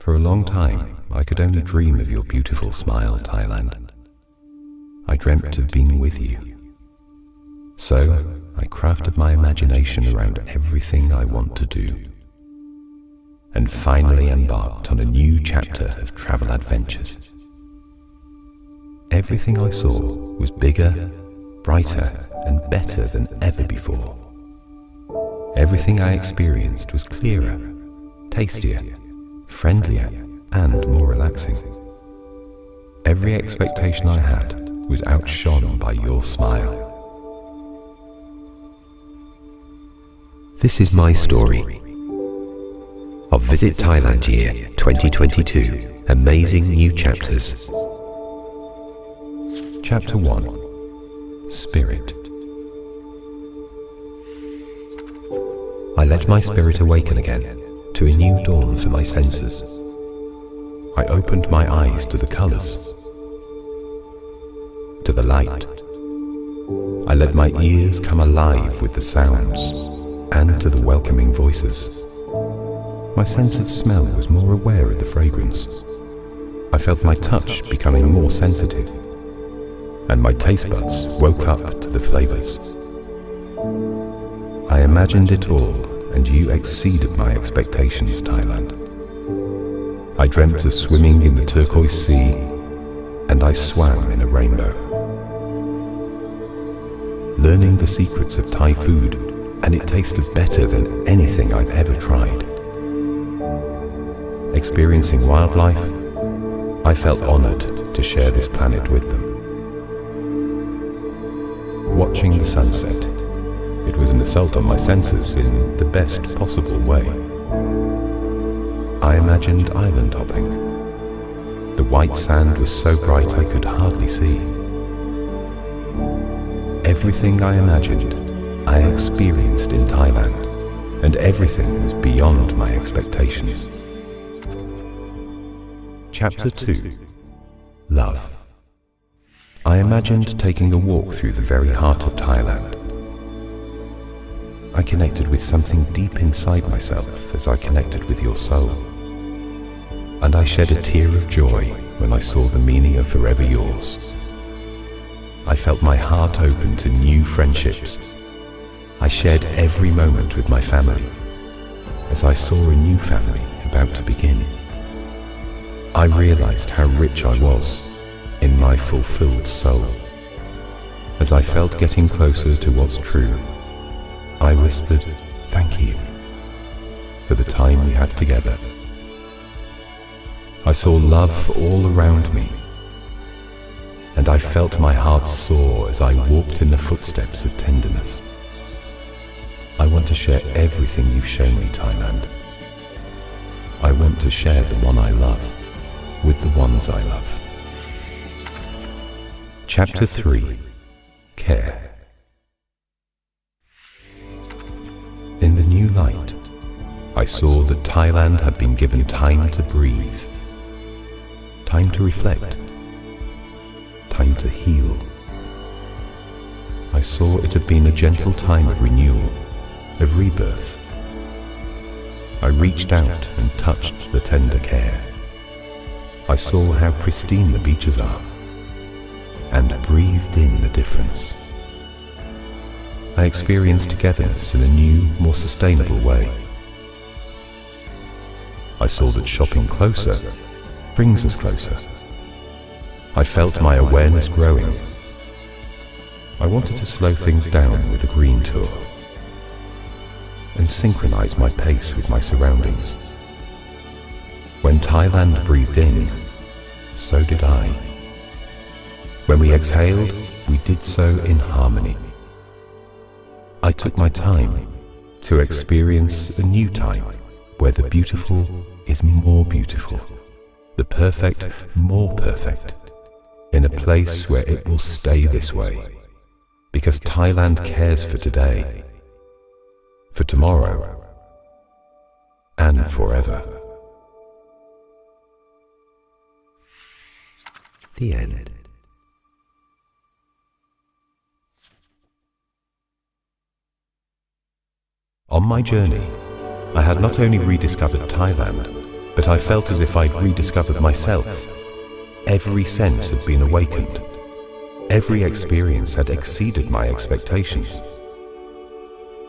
For a long time, I could only dream of your beautiful smile, Thailand. I dreamt of being with you. So, I crafted my imagination around everything I want to do, and finally embarked on a new chapter of travel adventures. Everything I saw was bigger, brighter, and better than ever before. Everything I experienced was clearer, tastier, friendlier, and more relaxing. Every expectation I had was outshone by your smile. This is my story of Visit Thailand Year 2022, Amazing New Chapters. Chapter 1, Spirit. I let my spirit awaken again to a new dawn for my senses. I opened my eyes to the colours, to the light. I let my ears come alive with the sounds and to the welcoming voices. My sense of smell was more aware of the fragrance. I felt my touch becoming more sensitive, and my taste buds woke up to the flavours. I imagined it all, and you exceeded my expectations, Thailand. I dreamt of swimming in the turquoise sea, and I swam in a rainbow. Learning the secrets of Thai food, and it tasted better than anything I've ever tried. Experiencing wildlife, I felt honoured to share this planet with them. Watching the sunset, it was an assault on my senses in the best possible way. I imagined island hopping. The white sand was so bright I could hardly see. Everything I imagined, I experienced in Thailand, and everything was beyond my expectations. Chapter 2, Love. I imagined taking a walk through the very heart of Thailand. I connected with something deep inside myself as I connected with your soul. And I shed a tear of joy when I saw the meaning of Forever Yours. I felt my heart open to new friendships. I shared every moment with my family as I saw a new family about to begin. I realized how rich I was in my fulfilled soul. As I felt getting closer to what's true, I whispered, "Thank you for the time we have together." I saw love all around me, and I felt my heart soar as I walked in the footsteps of tenderness. I want to share everything you've shown me, Thailand. I want to share the one I love with the ones I love. Chapter 3, Care. In the new light, I saw that Thailand had been given time to breathe, time to reflect, time to heal. I saw it had been a gentle time of renewal, of rebirth. I reached out and touched the tender care. I saw how pristine the beaches are, and breathed in the difference. I experienced togetherness in a new, more sustainable way. I saw that shopping closer brings us closer. I felt my awareness growing. I wanted to slow things down with a green tour and synchronize my pace with my surroundings. When Thailand breathed in, so did I. When we exhaled, we did so in harmony. I took my time to experience a new time where the beautiful is more beautiful, the perfect more perfect, in a place where it will stay this way, because Thailand cares for today, for tomorrow, and forever. The end. On my journey, I had not only rediscovered Thailand, but I felt as if I'd rediscovered myself. Every sense had been awakened. Every experience had exceeded my expectations.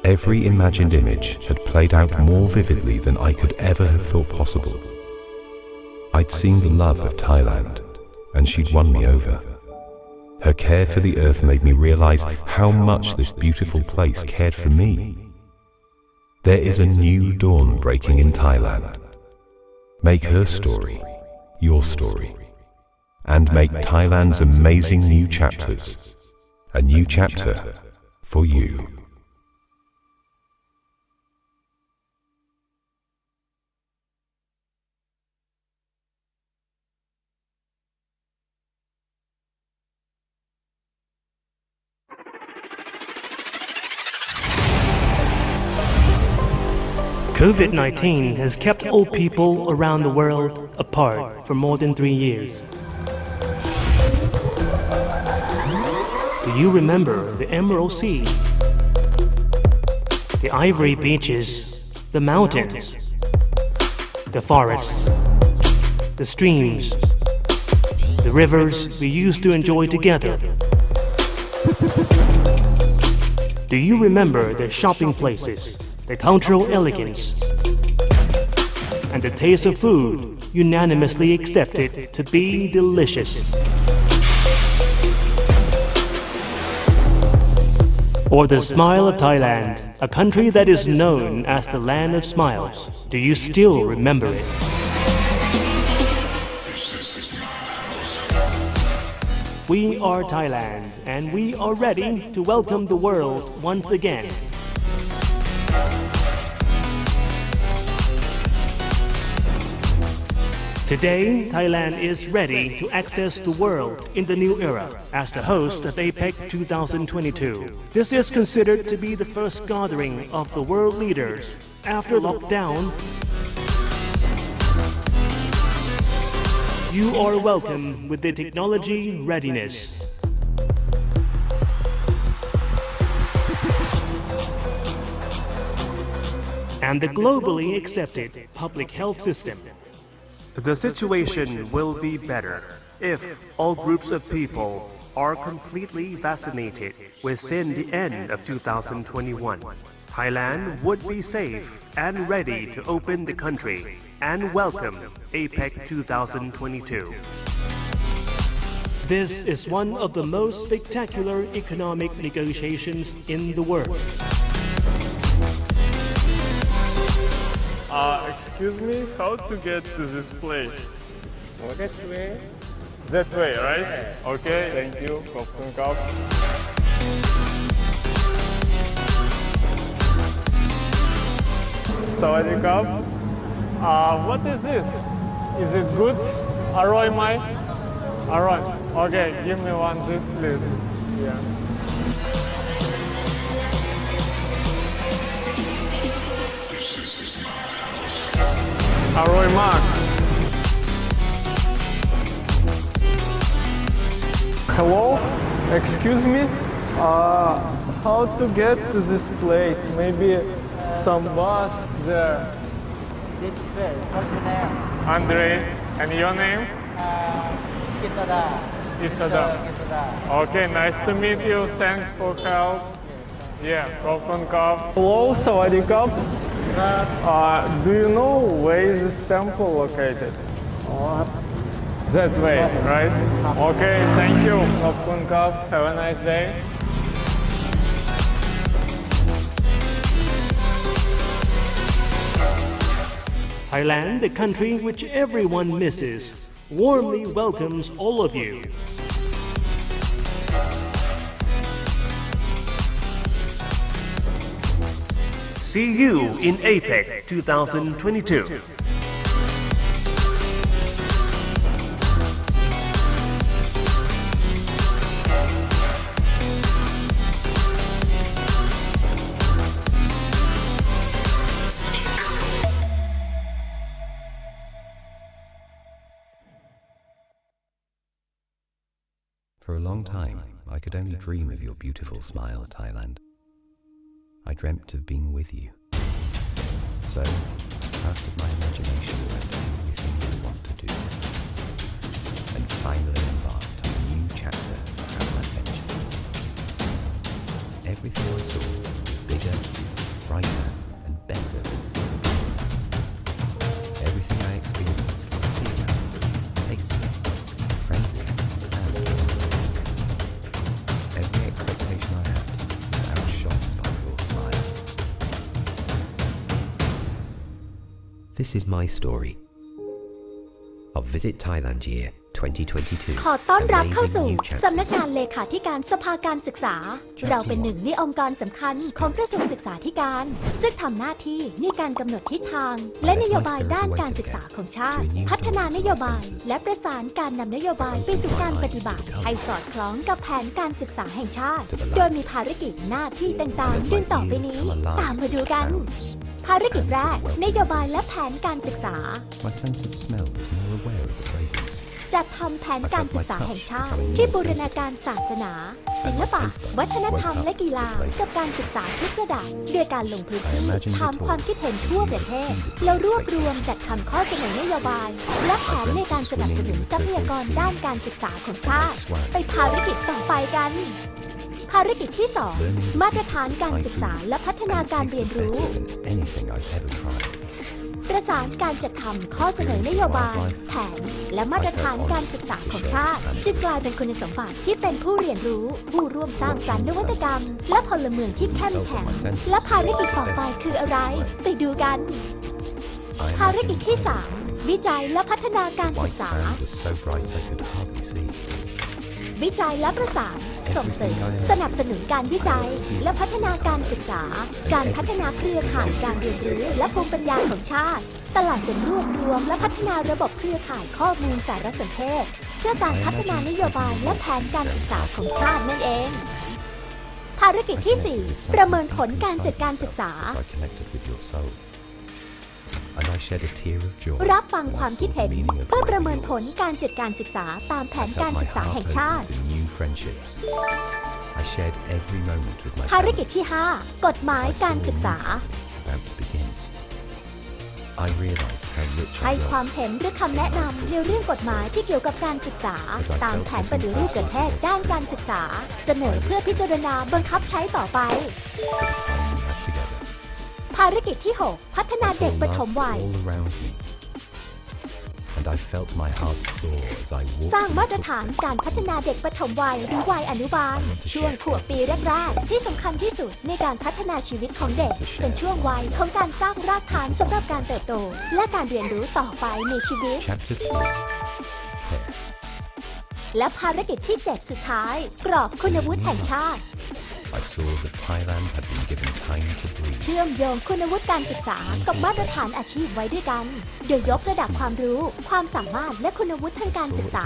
Every imagined image had played out more vividly than I could ever have thought possible. I'd seen the love of Thailand, and she'd won me over. Her care for the earth made me realize how much this beautiful place cared for me. There is a new dawn breaking in Thailand. Make her story your story, and make Thailand's amazing new chapters a new chapter for you. COVID-19 has kept all people around the world apart for more than 3 years. Do you remember the Emerald Sea, the ivory beaches, the mountains, the forests, the streams, the rivers we used to enjoy together? Do you remember the shopping places, the cultural elegance, and the taste of food unanimously accepted to be delicious? Or the smile of Thailand, a country that is known as the land of smiles. Do you still remember it? We are Thailand, and we are ready to welcome the world once again. Today, Thailand is ready to access the world in the new era as the host of APEC 2022. This is considered to be the first gathering of the world leaders after lockdown. You are welcome with the technology readiness. And the globally accepted public health system. The situation will be better if all groups of people are completely vaccinated within the end of 2021. Thailand would be safe and ready to open the country and welcome APEC 2022. This is one of the most spectacular economic negotiations in the world. Excuse me, how to get to this place? That way. That way, right? Yeah. Okay, thank you. ขอบคุณครับ สวัสดีครับ What is this? Is it good? อร่อยไหม อร่อย Okay, give me one this please. Yeah. Aroy Mark. Hello, excuse me. How to get to this place? Maybe some bus there. This way. What's your name? Andre, and your name? Kitada. Isada. Kitada. Okay, nice to meet you. Thanks for help. Yeah, Kopun Kap. Hello, Sawadikap. Do you know where is this temple located? That way, right? Okay, thank you. Kopun Kap. Have a nice day. Thailand, the country which everyone misses, warmly welcomes all of you. See you in APEC 2022. For a long time, I could only dream of your beautiful smile, Thailand. I dreamt of being with you. So, how could my imagination went? This is my story of Visit Thailand Year 2022. ขอต้อนรับเข้าสู่สำนักงานเลขาธิการสภาการศึกษาเราเป็นหนึ่งในองค์กรสำคัญของกระทรวงศึกษาธิการซึ่งทำหน้าที่ในการกำหนดทิศทางและนโยบายด้านการศึกษาของชาติพัฒนานโยบายและประสานการนำนโยบายไปสู่การปฏิบัติให้สอดคล้องกับแผนการศึกษาแห่งชาติโดยมีภารกิจหน้าที่ต่างๆดังต่อไปนี้ตามมาดูกันภารกิจแรกนโยบายและแผนการศึกษา My sense of smell was more aware of the fragrance. จัดทำแผนการศึกษาแห่งชาติที่บูรณาการศาสนา ศิลปะ วัฒนธรรมและกีฬากับการศึกษาทุกระดับด้วยการลงพื้นที่ถามความคิดเห็นทั่วประเทศแล้วรวบรวมจัดทำข้อเสนอนโยบายและแผนในการสนับสนุนทรัพยากรด้านการศึกษาของชาติไปภารกิจต่อไปกันภารกิจที่ 2 มาตรฐานการศึกษาและพัฒนาการเรียนรู้ประสานการจัดทำข้อเสนอนโยบายแผนและมาตรฐานการศึกษาของชาติจึงกลายเป็นคุณสมบัติที่เป็นผู้เรียนรู้ผู้ร่วมสร้างสรรค์นวัตกรรมและพลเมืองที่เข้มแข็งและภารกิจต่อไปคืออะไรไปดูกันภารกิจที่ 3 วิจัยและพัฒนาการศึกษาวิจัยและประสานส่งเสริมสนับสนุนการวิจัยและพัฒนาการศึกษาการพัฒนาเครือข่ายการเรียนรู้และภูมิปัญญาของชาติตลอดจนรวบรวมและพัฒนาระบบเครือข่ายข้อมูลสารสนเทศเพื่อการพัฒนานโยบายและแผนการศึกษาของชาตินั่นเองภารกิจที่ 4 ประเมินผลการจัดการศึกษารับฟังความคิดเห็นเพื่อประเมินผลการจัดการศึกษาตามแผนการศึกษาแห่งชาติภารกิจที่ 5 กฎหมายการศึกษาให้ความเห็นหรือคำแนะนำในเรื่องกฎหมายที่เกี่ยวกับการศึกษาตามแผนปฏิรูปประเทศด้านการศึกษาเสนอเพื่อพิจารณาบังคับใช้ต่อไปภารกิจที่ 6 พัฒนาเด็กปฐมวัยสร้างมาตรฐานการพัฒนาเด็กปฐมวัยหรือวัยอนุบาลช่วงขวบปีแรกๆที่สำคัญที่สุดในการพัฒนาชีวิตของเด็กเป็นช่วงวัยของการสร้างรากฐานสำหรับการเติบโตและการเรียนรู้ต่อไปในชีวิตและภารกิจที่ 7 สุดท้ายกรอบคุณวุฒิแห่งชาติเชื่อมโยงคุณวุฒิการศึกษากับมาตรฐานอาชีพไว้ด้วยกันโดยยกระดับความรู้ความสามารถและคุณวุฒิทางการศึกษา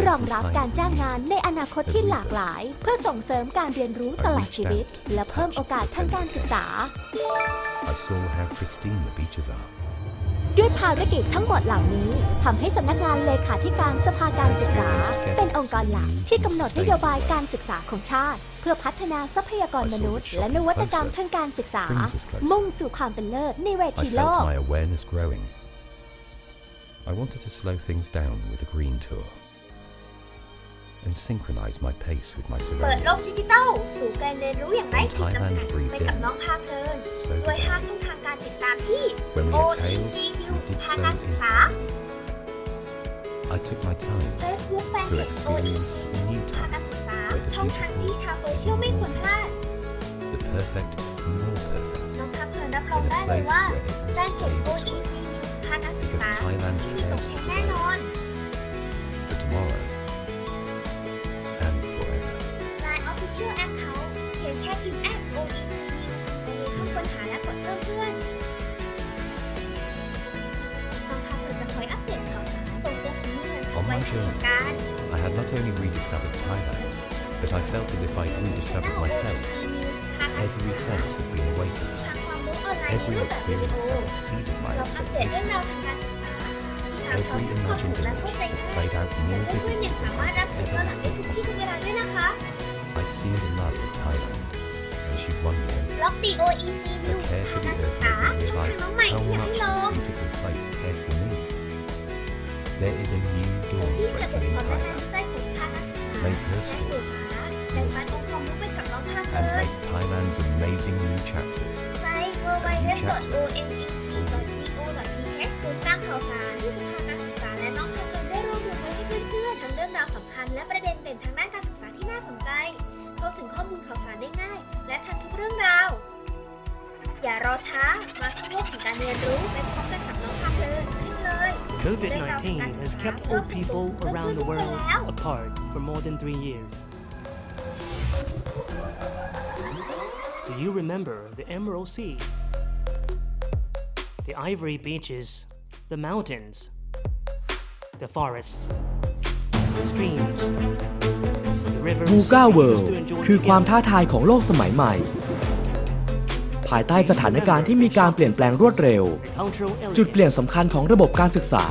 รองรับการจ้างงานในอนาคตที่หลากหลายเพื่อส่งเสริมการเรียนรู้ตลอดชีวิตและเพิ่มโอกาสทางการศึกษาด้วยภารกิจทั้งหมดเหล่านี้ทำให้สำนักงานเลขาธิการสภาการศึกษาเป็นองค์กรหลักที่กำหนดนโยบายการศึกษาของชาติเพื่อพัฒนาทรัพยากรมนุษย์และนวัตกรรมทางการศึกษามุ่งสู่ความเป็นเลิศในเวทีโลก I wanted to slow things down with a green tour and synchronize my pace with my เปิดโลก surroundings. ดิจิทัลสู่การเรียนรู้อย่างไร้ขีดจำกัดไปกับน้องพาเพลินด้วย 5 ช่องทางการติดตามที่ OEC News ภาคการศึกษา I took my time Facebook to Fanpage experience OEC a new News ภาค time การศึกษา where the ช่องทางที่ beautiful ชาวโซเชียลไม่ควรพลาด the perfect and more perfect น้องพาเพลินรับรองได้เลยว่าแฟนเพจ OEC News ภาคการศึกษาที่มีตกเทรนด์แน่นอน for tomorrow and forever. Line Official Account เพียงแค่พิมพ์ @OEC News ในช่องค้นหาและกดเพิ่มเพื่อนน้องพาเพลินจะคอยอัปเดตข่าวสารส่งตรงถึงมือเงินชม On ไว้ my ทาง journey, การ I had not only rediscovered Thailand, but I felt as if I had rediscovered myself. Every sense had been awakened. ทางความรู้ออนไลน์ใน Every รูปแบบวิดีโอ experience had exceeded my เราอัปเดตเรื่อง expectations. ราวทางการศึกษาที่ทางเขา Every เข้าถึง imagined และเข้าใจ image ง่าย played out แต่ more เพื่อนๆยัง vividly สามารถรับชม than ย้อนหลั ever งได้ทุก before ที่ทุก possible. เวลาด้วยนะคะ I'd seen the love of Thailand, and she'd won me over. ล็อกติ OEC Her News care ภา for ค the การศึก earth ษา made me ช่องทาง realize น้องใหม่ how ที่อยาก much ให้ลอง this beautiful place cared for me. There is a new dawn ที่เชื่อเป็น breaking ค in วามแนะนำ Thailand, ใจของภาคการศึกษา Make her ให้ story ดูสาระแบ่งปันองค์ความรู้ไปกับน้องพาเพลิ and น make Thailand's amazing new chapters. ไซต์ www.onec.go.th ศูนย์กลางข่าวสารที่สภาการศึกษาและน้องพาเพลินได้รวบรวมไว้ให้เพื่อนๆทั้งเรื่องราวสำคัญและประเด็นเด่นทางด้านการศึกษาที่น่าสนใจเข้าถึงข้อมูลข่าวสารได้ง่ายและทันทุกเรื่องราว อย่ารอช้ามาเข้าโลกของการเรียนรู้ไปพบกันกับน้องพาเพลิน COVID-19 has kept old people around the world apart for more than 3 years. Do you remember the Emerald Sea, the ivory beaches, the mountains, the forests, the streams, the rivers VUCA we World used to enjoy คือความ together? ท้าทายของโลกสมัยใหม่ ภายใต้สถานการณ์ที่มีการเปลี่ยนแปลงรวดเร็ว จุดเปลี่ยนสำคัญของระบบการศึกษา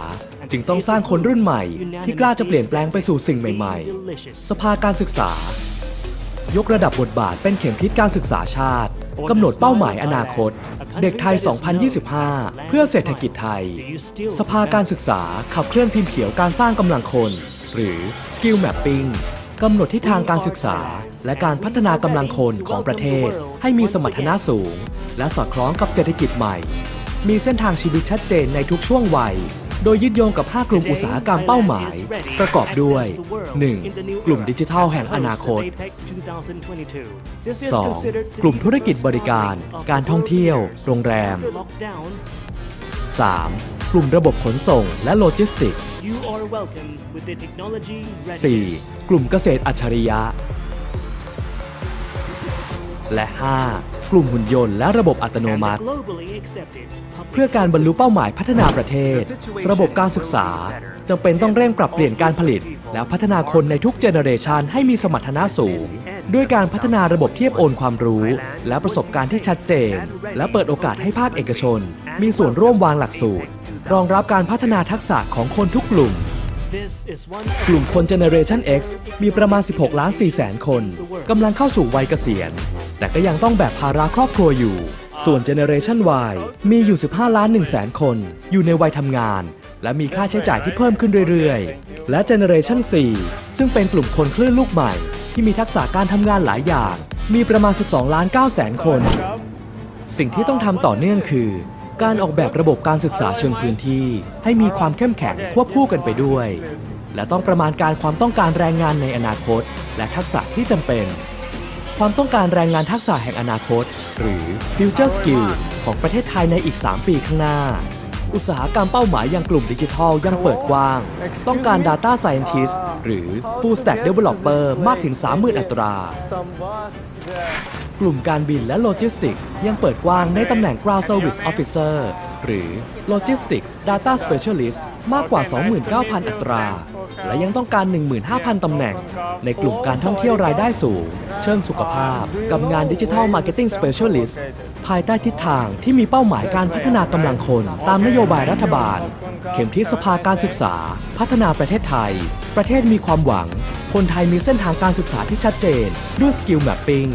จึงต้องสร้างคนรุ่นใหม่ที่กล้าจะเปลี่ยนแปลงไปสู่สิ่งใหม่ๆ สภาการศึกษายกระดับบทบาทเป็นเข็มทิศการศึกษาชาติกำหนดเป้าหมายอนาคตเด็กไทย 2025 เพื่อเศรษฐกิจไทย สภาการศึกษาขับเคลื่อนพิมพ์เขียวการสร้างกำลังคน หรือ Skill Mapping กำหนดทิศทางการศึกษาและการพัฒนากำลังคนของประเทศให้มีสมรรถนะสูงและสอดคล้องกับเศรษฐกิจใหม่มีเส้นทางชีวิตชัดเจนในทุกช่วงวัยโดยยึดโยงกับ 5 กลุ่มอุตสาหกรรมเป้าหมายประกอบด้วย 1. กลุ่มดิจิทัลแห่งอนาคต 2. กลุ่มธุรกิจบริการการท่องเที่ยวโรงแรม 3. กลุ่มระบบขนส่งและโลจิสติกส์ 4. กลุ่มเกษตรอัจฉริยะและ 5. กลุ่มหุ่นยนต์และระบบอัตโนมัติเพื่อการบรรลุเป้าหมายพัฒนาประเทศระบบการศึกษาจำเป็นต้องเร่งปรับเปลี่ยนการผลิตและพัฒนาคนในทุกเจเนอเรชันให้มีสมรรถนะสูงด้วยการพัฒนาระบบเทียบโอนความรู้และประสบการณ์ที่ชัดเจนและเปิดโอกาสให้ภาคเอกชนมีส่วนร่วมวางหลักสูตรรองรับการพัฒนาทักษะของคนทุกกลุ่มกลุ่มคน Generation X มีประมาณ 16.4 คนกำลังเข้าสู่วัยเกษียณแต่ก็ยังต้องแบกภาระครอบครัวอยู่ส่วน Generation Y มีอยู่ 15.1 คนอยู่ในวัยทำงานและมีค่าใช้จ่ายที่เพิ่มขึ้นเรื่อยๆและ Generation 4 ซึ่งเป็นกลุ่มคนคลื่นลูกใหม่ที่มีทักษะการทำงานหลายอย่างมีประมาณ 12.9 คนสิ่งที่ต้องทำต่อเนื่องคือการออกแบบระบบการศึกษาเชิงพื้นที่ให้มีความเข้มแข็งควบคู่กันไปด้วยและต้องประมาณการความต้องการแรงงานในอนาคตและทักษะที่จำเป็นความต้องการแรงงานทักษะแห่งอนาคตหรือ Future Skill ของประเทศไทยในอีก 3 ปีข้างหน้าอุตสาหกรรมเป้าหมายอย่างกลุ่มดิจิทัลยังเปิดกว้างต้องการ Data Scientist หรือ Full Stack Developer มากถึง 30,000 อัตรากลุ่มการบินและโลจิสติกส์ยังเปิดกว้างในตำแหน่ง Ground Service Officer หรือ Logistics Data Specialist มากกว่า 29,000 อัตราและยังต้องการ 15,000 ตำแหน่งในกลุ่มการท่องเที่ยวรายได้สูงเชิงสุขภาพกับงาน Digital Marketing Specialist ภายใต้ทิศทางที่มีเป้าหมายการพัฒนากำลังคนตามนโยบายรัฐบาลเข็มทิศสภาการศึกษาพัฒนาประเทศไทยประเทศมีความหวังคนไทยมีเส้นทางการศึกษาที่ชัดเจนด้วย Skill Mapping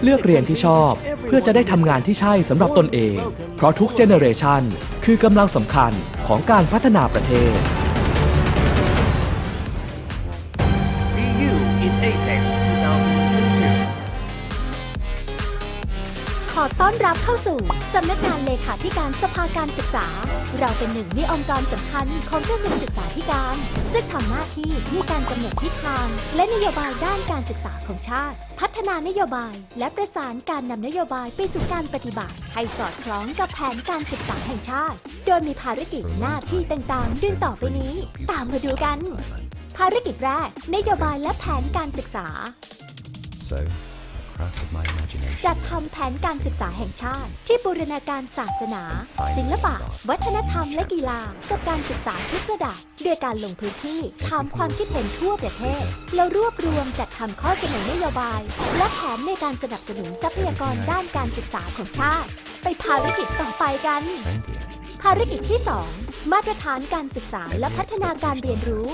เลือกเรียนที่ชอบเพื่อจะได้ทำงานที่ใช่สำหรับตนเองเพราะทุกเจเนอเรชันคือกำลังสำคัญของการพัฒนาประเทศ See you in APEC 2022. ขอต้อนรับเข้าสู่สำนักงานเลขาธิการสภาการศึกษาเราเป็นหนึ่งในองค์กรสำคัญของกระทรวงศึกษาธิการซึ่งทำหน้าที่ในการกำหนดทิศทางและนโยบายด้านการศึกษาของชาติพัฒนานโยบายและประสานการนำนโยบายไปสู่การปฏิบัติให้สอดคล้องกับแผนการศึกษาแห่งชาติโดยมีภารกิจหน้าที่ต่างๆดังต่อไปนี้ตามมาดูกันภารกิจแรกนโยบายและแผนการศึกษาจัดทำแผนการศึกษาแห่งชาติที่บูรณาการศาสนาศิลปะวัฒนธรรมและกีฬากับการศึกษาทุกระดับด้วยการลงพื้นที่ถามความคิดเห็นทั่วประเทศแล้วรวบรวมจัดทำข้อเสนอนโยบายและแผนในการสนับสนุนทรัพยากรด้านการศึกษาของชาติไปภารกิจต่อไปกันภารกิจที่ 2 มาตรฐานการศึกษาและพัฒนาการเรียนรู้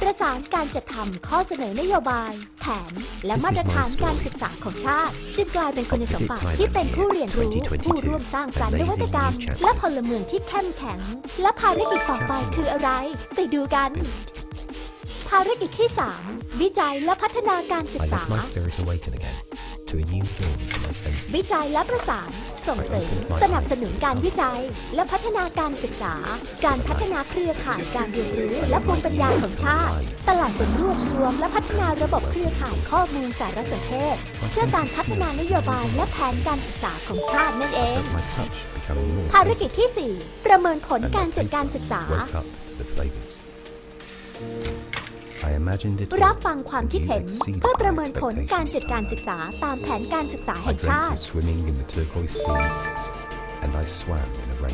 ประสานการจัดทำข้อเสนอนโยบายแผนและมาตรฐานการศึกษาของชาติจึงกลายเป็นคุณสมบัติที่เป็นผู้เรียนรู้ผู้ร่วมสร้างสรรค์นวัตกรรมและพลเมืองที่เข้มแข็งและภารกิจต่อไปคืออะไรไปดูกันภารกิจที่ 3 วิจัยและพัฒนาการศึกษา วิจัยและประสานส่งเสริมสนับสนุนการวิจัยและพัฒนาการศึกษาการพัฒนาเครือข่ายการเรียนรู้และภูมิปัญญาของชาติตลอดจนรวบรวมและพัฒนาระบบเครือข่ายข้อมูลสารสนเทศเพื่อการพัฒนานโยบายและแผนการศึกษาของชาตินั่นเองภารกิจที่ 4 ประเมินผลการจัดการศึกษารับฟังความคิดเห็นเพื่อประเมินผลการจัดการศึกษาตามแผนการศึกษาแห่งชาติ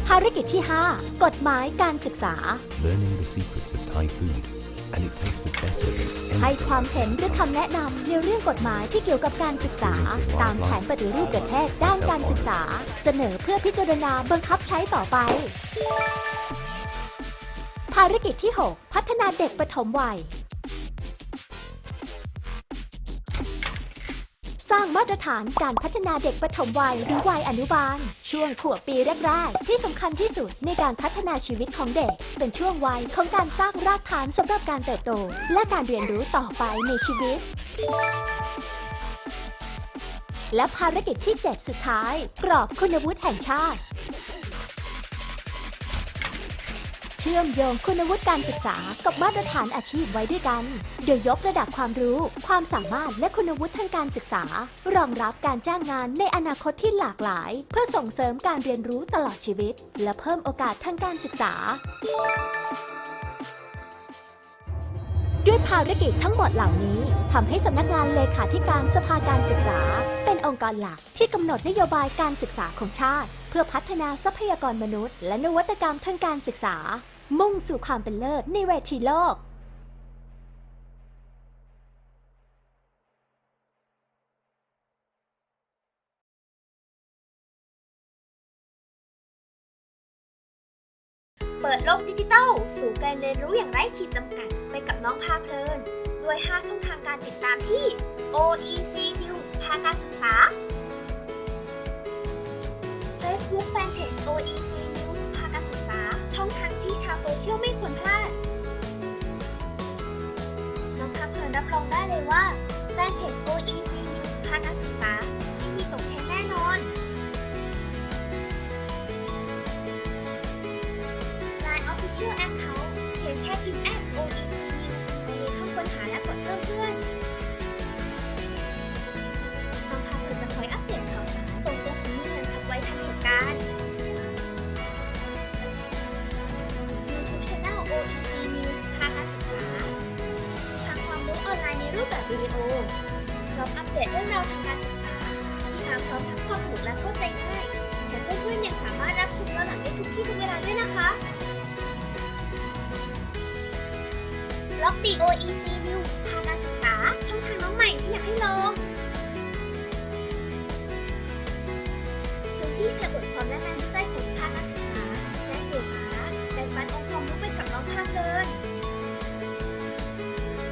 ภารกิจที่ 5 กฎหมายการศึกษาให้ความเห็นหรือคำแนะนำในเรื่องกฎหมายที่เกี่ยวกับการศึกษาตามแผนปฏิรูปประเทศด้านการศึกษาเสนอเพื่อพิจารณาบังคับใช้ต่อไปภารกิจที่ 6 พัฒนาเด็กปฐมวัยสร้างมาตรฐานการพัฒนาเด็กปฐมวัยหรือวัยอนุบาลช่วงขวบปีแรกๆที่สำคัญที่สุดในการพัฒนาชีวิตของเด็กเป็นช่วงวัยของการสร้างรากฐานสำหรับการเติบโตและการเรียนรู้ต่อไปในชีวิตและภารกิจที่ 7 สุดท้ายกรอบคุณวุฒิแห่งชาติเชื่อมโยงคุณวุฒิการศึกษากับมาตรฐานอาชีพไว้ด้วยกันโดยยกระดับความรู้ความสามารถและคุณวุฒิทางการศึกษารองรับการจ้างงานในอนาคตที่หลากหลายเพื่อส่งเสริมการเรียนรู้ตลอดชีวิตและเพิ่มโอกาสทางการศึกษาด้วยภารกิจทั้งหมดเหล่านี้ทำให้สำนักงานเลขาธิการสภาการศึกษาเป็นองค์กรหลักที่กำหนดนโยบายการศึกษาของชาติเพื่อพัฒนาทรัพยากรมนุษย์และนวัตกรรมทางการศึกษามุ่งสู่ความเป็นเลิศในเวทีโลกเปิดโลกดิจิทัลสู่การเรียนรู้อย่างไร้ขีดจำกัดไปกับน้องพาเพลินด้วย 5 ช่องทางการติดตามที่ OEC News ภาคการศึกษา Facebook Fanpage OEC News ภาคการศึกษาช่องทางที่ชาวโซเชียลไม่ควรพลาดน้องพาเพลินรับรองได้เลยว่า Fanpage OEC News ภาคการศึกษาไม่มีตกเทรนด์แน่นอน Official Account เพียงแค่พิมพ์แอด OEC News ในช่องค้นหาและกดเพิ่มเพื่อนน้องพาเพลินจะคอยอัปเดตข่าวสารส่งตรงถึงมือเงินฉับไวทันเหตุการณ์ YouTube Channel OEC News ภาคการศึกษาทางความรู้ออนไลน์ในรูปแบบวิดีโอพร้อมอัปเดตเรื่องราวทางการศึกษาที่มาพร้อมทั้งความถูกและเข้าใจง่ายแต่เพื่อนๆยังสามารถรับชมย้อนหลังได้ทุกที่ทุกเวลาด้วยนะคะบล็อกดี OEC News ภาคการศึกษาช่องทางน้องใหม่ที่อยากให้ลองพื้นที่แชร์บทความและงานวิจัยของภาคการศึกษาและเกี่ยวสาระแบ่งปันองค์ความรู้ไปกับน้องพาเพลิน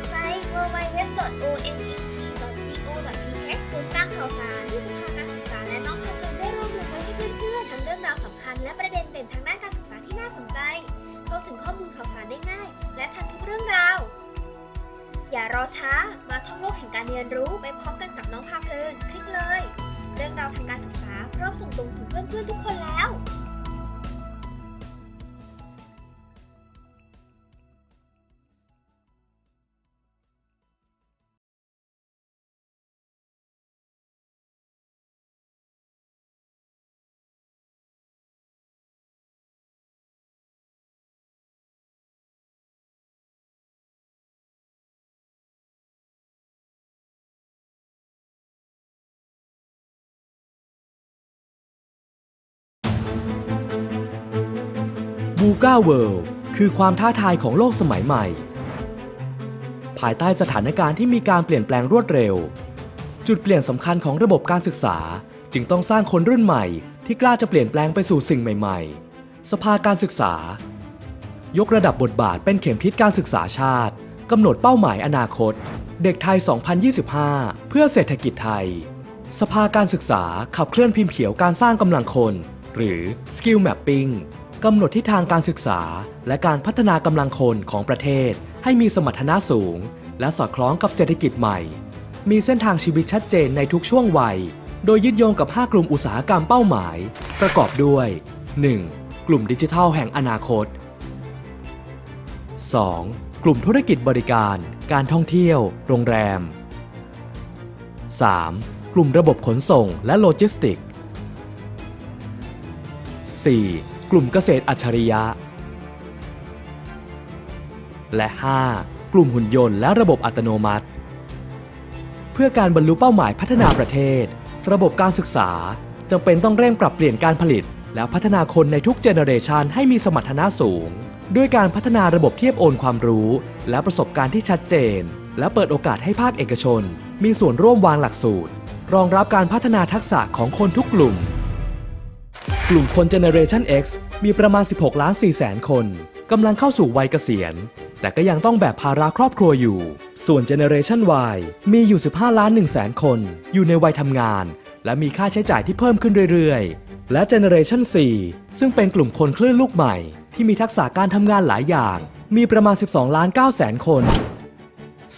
ไซต์ www.onec.go.th ศูนย์กลางข่าวสารที่สภาการศึกษาและน้องพาเพลินได้รวบรวมไว้ให้เพื่อนๆทั้งเรื่องราวสำคัญและประเด็นเด่นทางด้านการศึกษาที่น่าสนใจเข้าถึงข้อมูลข่าวสารได้ง่ายและทันทุกเรื่องราวอย่ารอช้ามาท่องโลกแห่งการเรียนรู้ไปพร้อมกันกับน้องพาเพลินคลิกเลยเรื่องราวทางการศึกษาพร้อมส่งตรงถึงเพื่อนๆทุกคนแล้ว VUCA World คือความท้าทายของโลกสมัยใหม่ภายใต้สถานการณ์ที่มีการเปลี่ยนแปลงรวดเร็วจุดเปลี่ยนสำคัญของระบบการศึกษาจึงต้องสร้างคนรุ่นใหม่ที่กล้าจะเปลี่ยนแปลงไปสู่สิ่งใหม่ๆสภาการศึกษายกระดับบทบาทเป็นเข็มทิศการศึกษาชาติกำหนดเป้าหมายอนาคตเด็กไทย 2025 เพื่อเศรษฐกิจไทยสภาการศึกษาขับเคลื่อนพิมพ์เขียวการสร้างกำลังคนหรือ Skill Mappingกำหนดทิศทางการศึกษาและการพัฒนากำลังคนของประเทศให้มีสมรรถนะสูงและสอดคล้องกับเศรษฐกิจใหม่มีเส้นทางชีวิตชัดเจนในทุกช่วงวัย โดยยึดโยงกับ 5 กลุ่มอุตสาหกรรมเป้าหมายประกอบด้วย 1. กลุ่มดิจิทัลแห่งอนาคต 2. กลุ่มธุรกิจบริการการท่องเที่ยวโรงแรม 3. กลุ่มระบบขนส่งและโลจิสติกส์ 4. กลุ่มเกษตรอัจฉริยะและ 5. กลุ่มหุ่นยนต์และระบบอัตโนมัติเพื่อการบรรลุเป้าหมายพัฒนาประเทศระบบการศึกษาจำเป็นต้องเร่งปรับเปลี่ยนการผลิตและพัฒนาคนในทุกเจเนอเรชันให้มีสมรรถนะสูงด้วยการพัฒนาระบบเทียบโอนความรู้และประสบการณ์ที่ชัดเจนและเปิดโอกาสให้ภาคเอกชนมีส่วนร่วมวางหลักสูตรรองรับการพัฒนาทักษะของคนทุกกลุ่มคน Generation X มีประมาณ 16.4 คนกำลังเข้าสู่วัยเกษียณแต่ก็ยังต้องแบกภาระครอบครัวอยู่ส่วน Generation Y มีอยู่ 15.1 คนอยู่ในวัยทำงานและมีค่าใช้จ่ายที่เพิ่มขึ้นเรื่อยๆและ Generation 4 ซึ่งเป็นกลุ่มคนคลื่นลูกใหม่ที่มีทักษะการทำงานหลายอย่างมีประมาณ 12.9 คน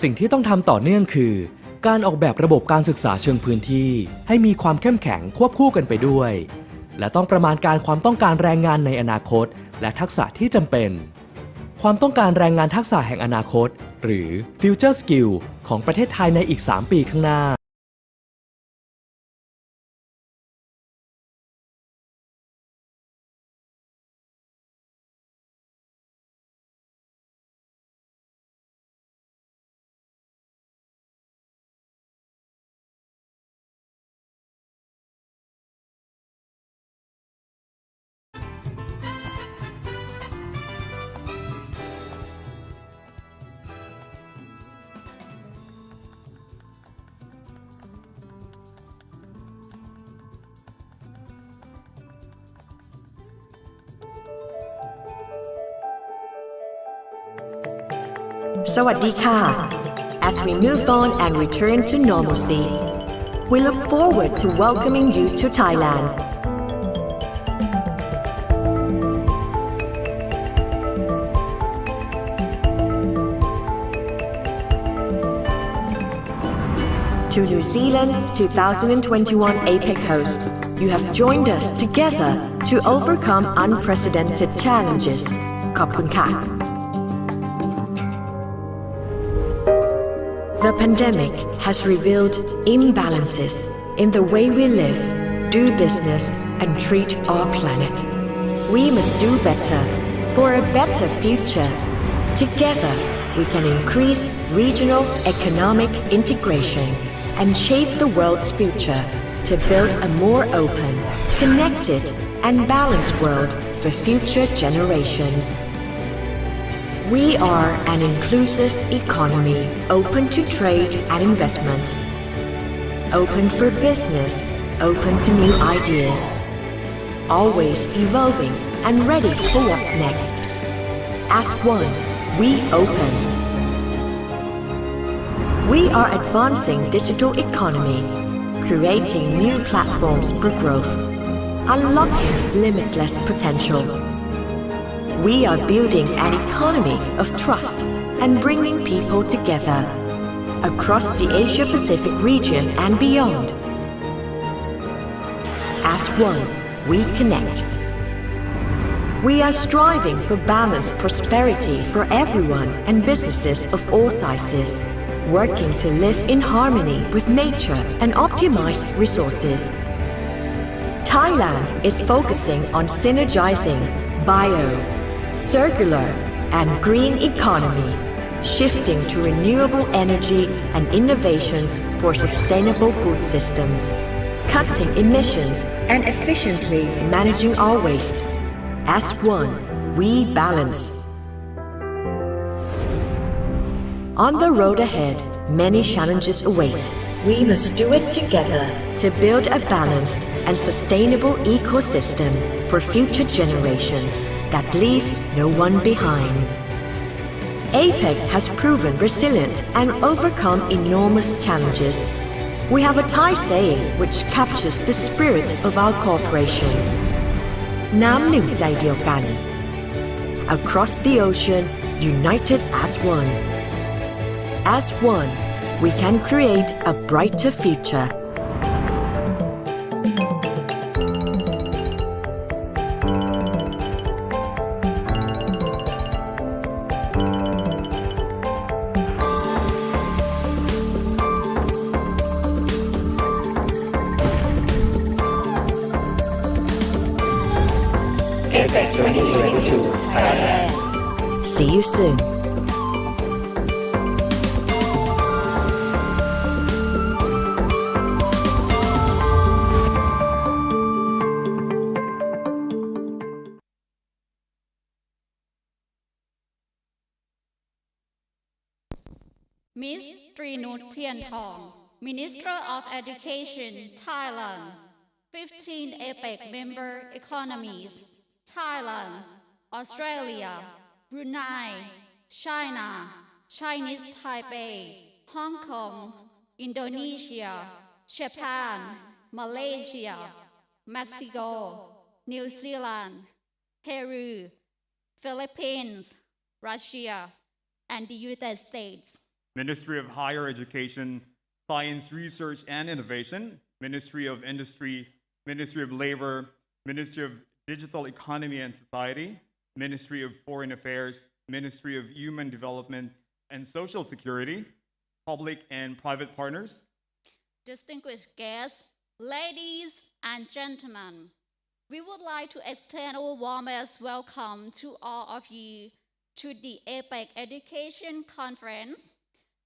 สิ่งที่ต้องทำต่อเนื่องคือการออกแบบระบบการศึกษาเชิงพื้นที่ให้มีความเข้มแข็งควบคู่กันไปด้วยและต้องประมาณการความต้องการแรงงานในอนาคตและทักษะที่จำเป็นความต้องการแรงงานทักษะแห่งอนาคตหรือ Future Skill ของประเทศไทยในอีก 3 ปีข้างหน้าSawadika. As we move on and return to normalcy, we look forward to welcoming you to Thailand. To New Zealand 2021 APEC hosts, you have joined us together to overcome unprecedented challenges. ขอบคุณค่ะ. The pandemic has revealed imbalances in the way we live, do business, and treat our planet. We must do better for a better future. Together, we can increase regional economic integration and shape the world's future to build a more open, connected, and balanced world for future generations. We are an inclusive economy open to trade and investment, open for business, open to new ideas, always evolving and ready for what's next. As one, we open. We are advancing digital economy, creating new platforms for growth, unlocking limitless potential.We are building an economy of trust and bringing people together across the Asia-Pacific region and beyond. As one, we connect. We are striving for balanced prosperity for everyone and businesses of all sizes, working to live in harmony with nature and optimize resources. Thailand is focusing on synergizing bio,circular and green economy, shifting to renewable energy and innovations for sustainable food systems, cutting emissions and efficiently managing our waste. As one, we balance. On the road ahead, many challenges await. We must do it together to build a balanced and sustainable ecosystem for future generations that leaves no one behind. APEC has proven resilient and overcome enormous challenges. We have a Thai saying which captures the spirit of our cooperation. น้ำหนึ่งใจเดียวกัน Across the ocean, united as one. As one, we can create a brighter future. to Thailand. See you soon. Miss Trinut Thiantong, Minister of Education, Thailand. 15 APEC member economies: Thailand, Australia, Brunei, China, Chinese Taipei, Hong Kong, Indonesia, Japan, Malaysia, Mexico, New Zealand, Peru, Philippines, Russia, and the United States. Ministry of Higher Education, Science, Research and Innovation, Ministry of Industry, Ministry of Labor, Ministry of Digital Economy and Society, Ministry of Foreign Affairs, Ministry of Human Development and Social Security, public and private partners. Distinguished guests, ladies and gentlemen, we would like to extend our warmest welcome to all of you to the APEC Education Conference,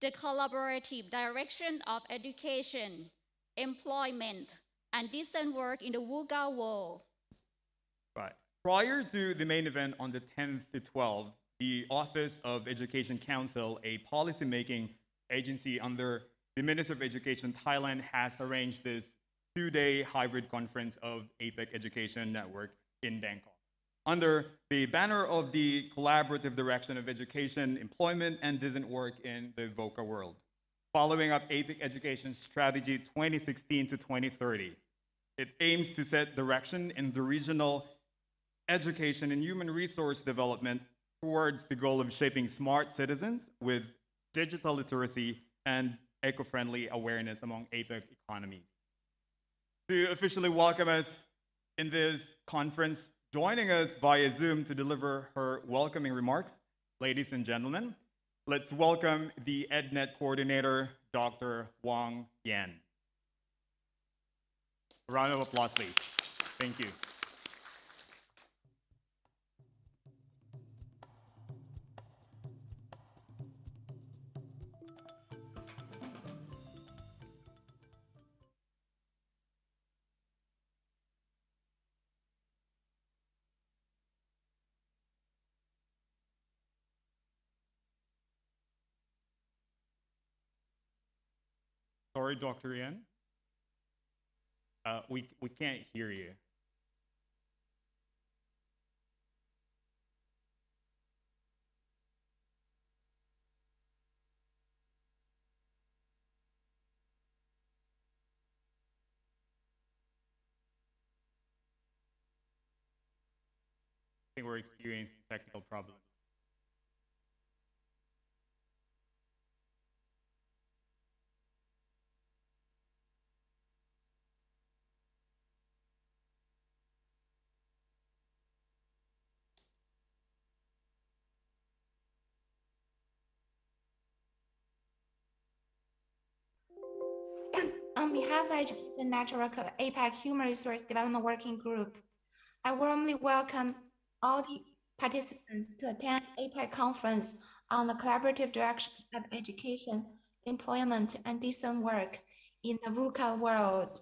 the collaborative direction of education, employment, and decent work in the VUCA world. Right. Prior to the main event on the 10th to 12th, the Office of Education Council, a policy-making agency under the Ministry of Education Thailand, has arranged this two-day hybrid conference of APEC Education Network in Bangkok, under the banner of the collaborative direction of education, employment, and decent work in the VUCA world. Following up APEC Education Strategy 2016 to 2030, it aims to set direction in the regional education and human resource development towards the goal of shaping smart citizens with digital literacy and eco-friendly awareness among APEC economies. To officially welcome us in this conference, joining us via Zoom to deliver her welcoming remarks, ladies and gentlemen, let's welcome the EdNet coordinator, Dr. Wang Yan. A round of applause, please. Thank you. Sorry, Dr. Yan. We can't hear you. I think we're experiencing technical problems. On behalf of the Education Network of APEC Human Resource Development Working Group, I warmly welcome all the participants to attend APEC Conference on the collaborative direction of education, employment, and decent work in the VUCA world.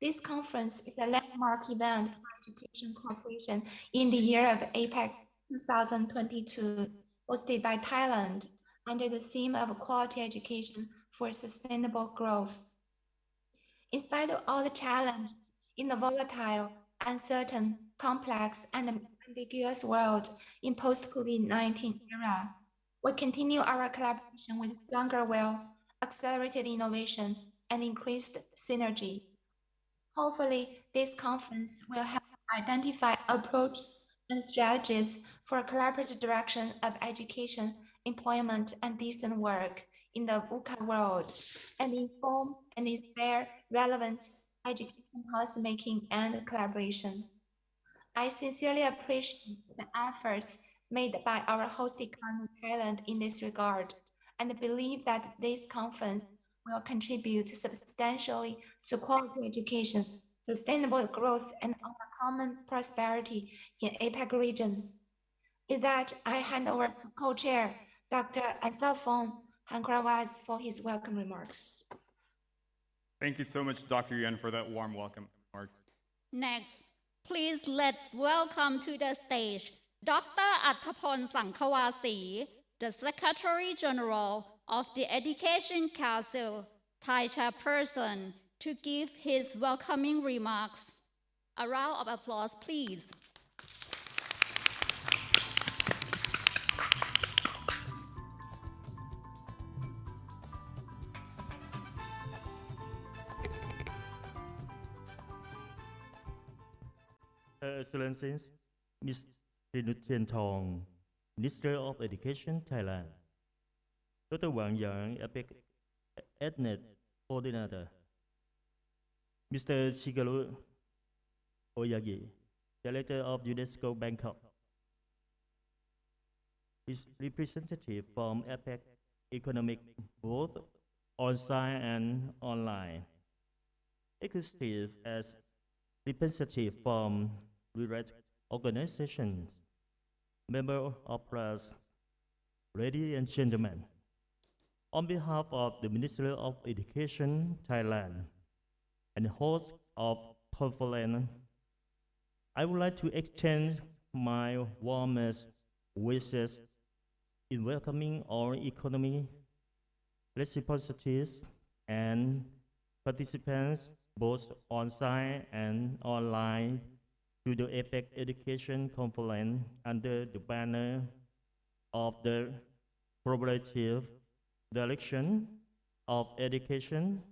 This conference is a landmark event for education cooperation in the year of APEC 2022, hosted by Thailand under the theme of quality education for sustainable growth. In spite of all the challenges in the volatile, uncertain, complex, and ambiguous world in post-COVID-19 era, we continue our collaboration with stronger will, accelerated innovation, and increased synergy. Hopefully, this conference will help identify approaches and strategies for collaborative direction of education, employment, and decent work in the VUCA world, and inform and inspire relevant education policymaking and collaboration. I sincerely appreciate the efforts made by our host economy Thailand in this regard, and believe that this conference will contribute substantially to quality education, sustainable growth, and our common prosperity in APEC region. With that, I hand over to co-chair Dr. Ansafong Hankrawaz for his welcome remarks. Thank you so much, Dr. Yuan, for that warm welcome remarks. Next, please let's welcome to the stage Dr. Athapon Sankhawasi, the Secretary General of the Education Council, Thai chairperson, to give his welcoming remarks. A round of applause, please. Excellencies, Ms. Yun Tong, Minister of Education, Thailand, Dr. Wang Yang, APEC Ethnic Coordinator, Mr. Shigeru Aoyagi, Director of UNESCO Bangkok, his representative from APEC Economic, both on-site and online, executive as representative from related organizations, member of press, ladies and gentlemen. On behalf of the Ministry of Education, Thailand, and host of conference, I would like to extend my warmest wishes in welcoming all economic representatives and participants, both on-site and online, to the APEC Education Conference under the banner of the collaborative direction of education,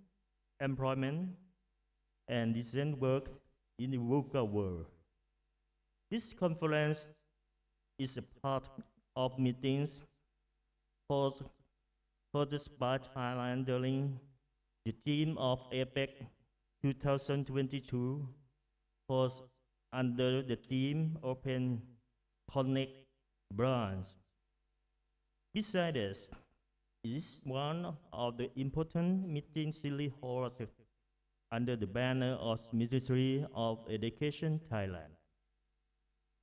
employment, and decent work in the VUCA world. This conference is a part of meetings hosted by Thailand during the theme of APEC 2022 was under the theme Open Connect Branch. Besides this, it is one of the important meetings hosted under the banner of Ministry of Education, Thailand.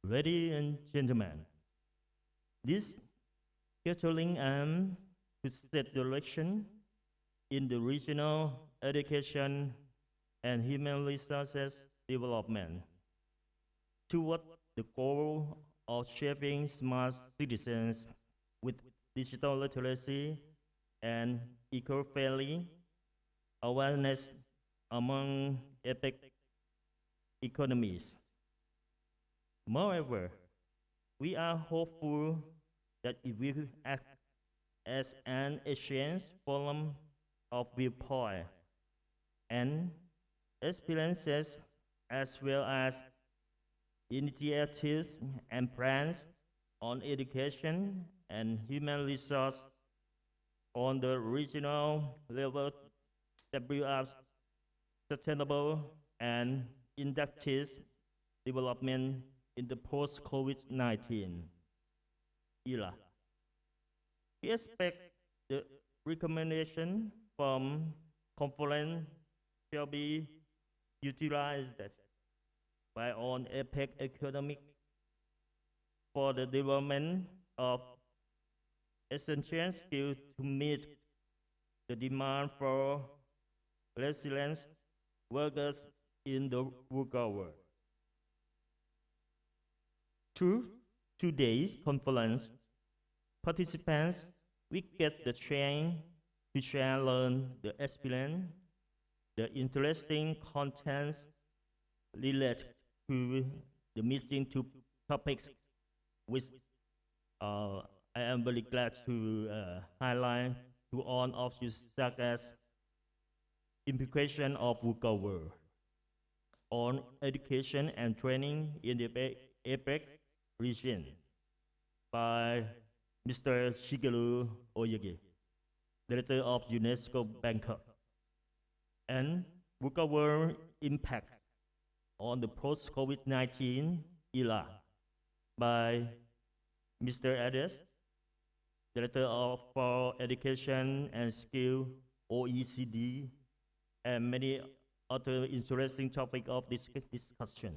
Ladies and gentlemen, this gathering aims to set direction in the regional education and human resources development toward the goal of shaping smart citizens with digital literacy and eco-friendly awareness among APEC economies. Moreover, we are hopeful that it will act as an exchange forum of viewpoint and experiences, as well as initiatives and plans on education and human resource on the regional level that build up sustainable and inductive development in the post-COVID-19 era. We expect the recommendation from conference shall be utilized by all APEC economic for the development of essential skills to meet the demand for resilient workers in the VUCA world. Through today's conference, participants will get the chance to share, learn the experience, the interesting contents related to the meeting two topics, which I am very glad to highlight to all of you, such as Implication of VUCA world, on education and training in the APEC region by Mr. Shigeru Aoyagi, Director of UNESCO Bangkok, and VUCA world impact on the post-COVID-19 era by Mr. Ades, Director for Education and Skill, OECD, and many other interesting topics of this discussion.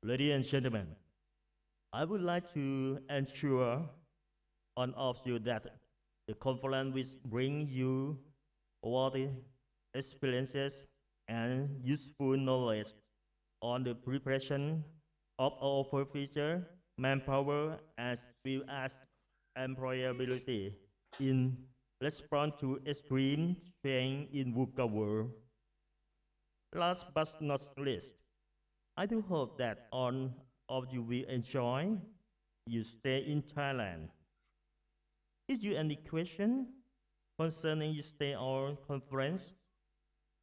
Ladies and gentlemen, I would like to ensure on all of you that the conference will bring you all the experiences and useful knowledge on the preparation of our future manpower as well as employability in response to extreme change in VUCA world. Last but not least, I do hope that all of you will enjoy your stay in Thailand. If you have any question concerning your stay or conference,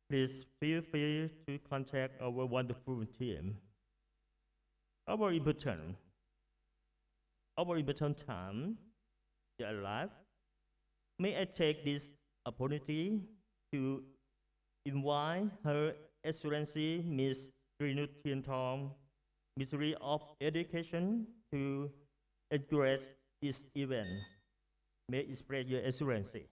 please feel free to contact our wonderful team. Our important time to arrive. May I take this opportunity to invite Her Excellency Ms. Trinut Tong, Ministry of Education, to address this event. May I express Your Excellency.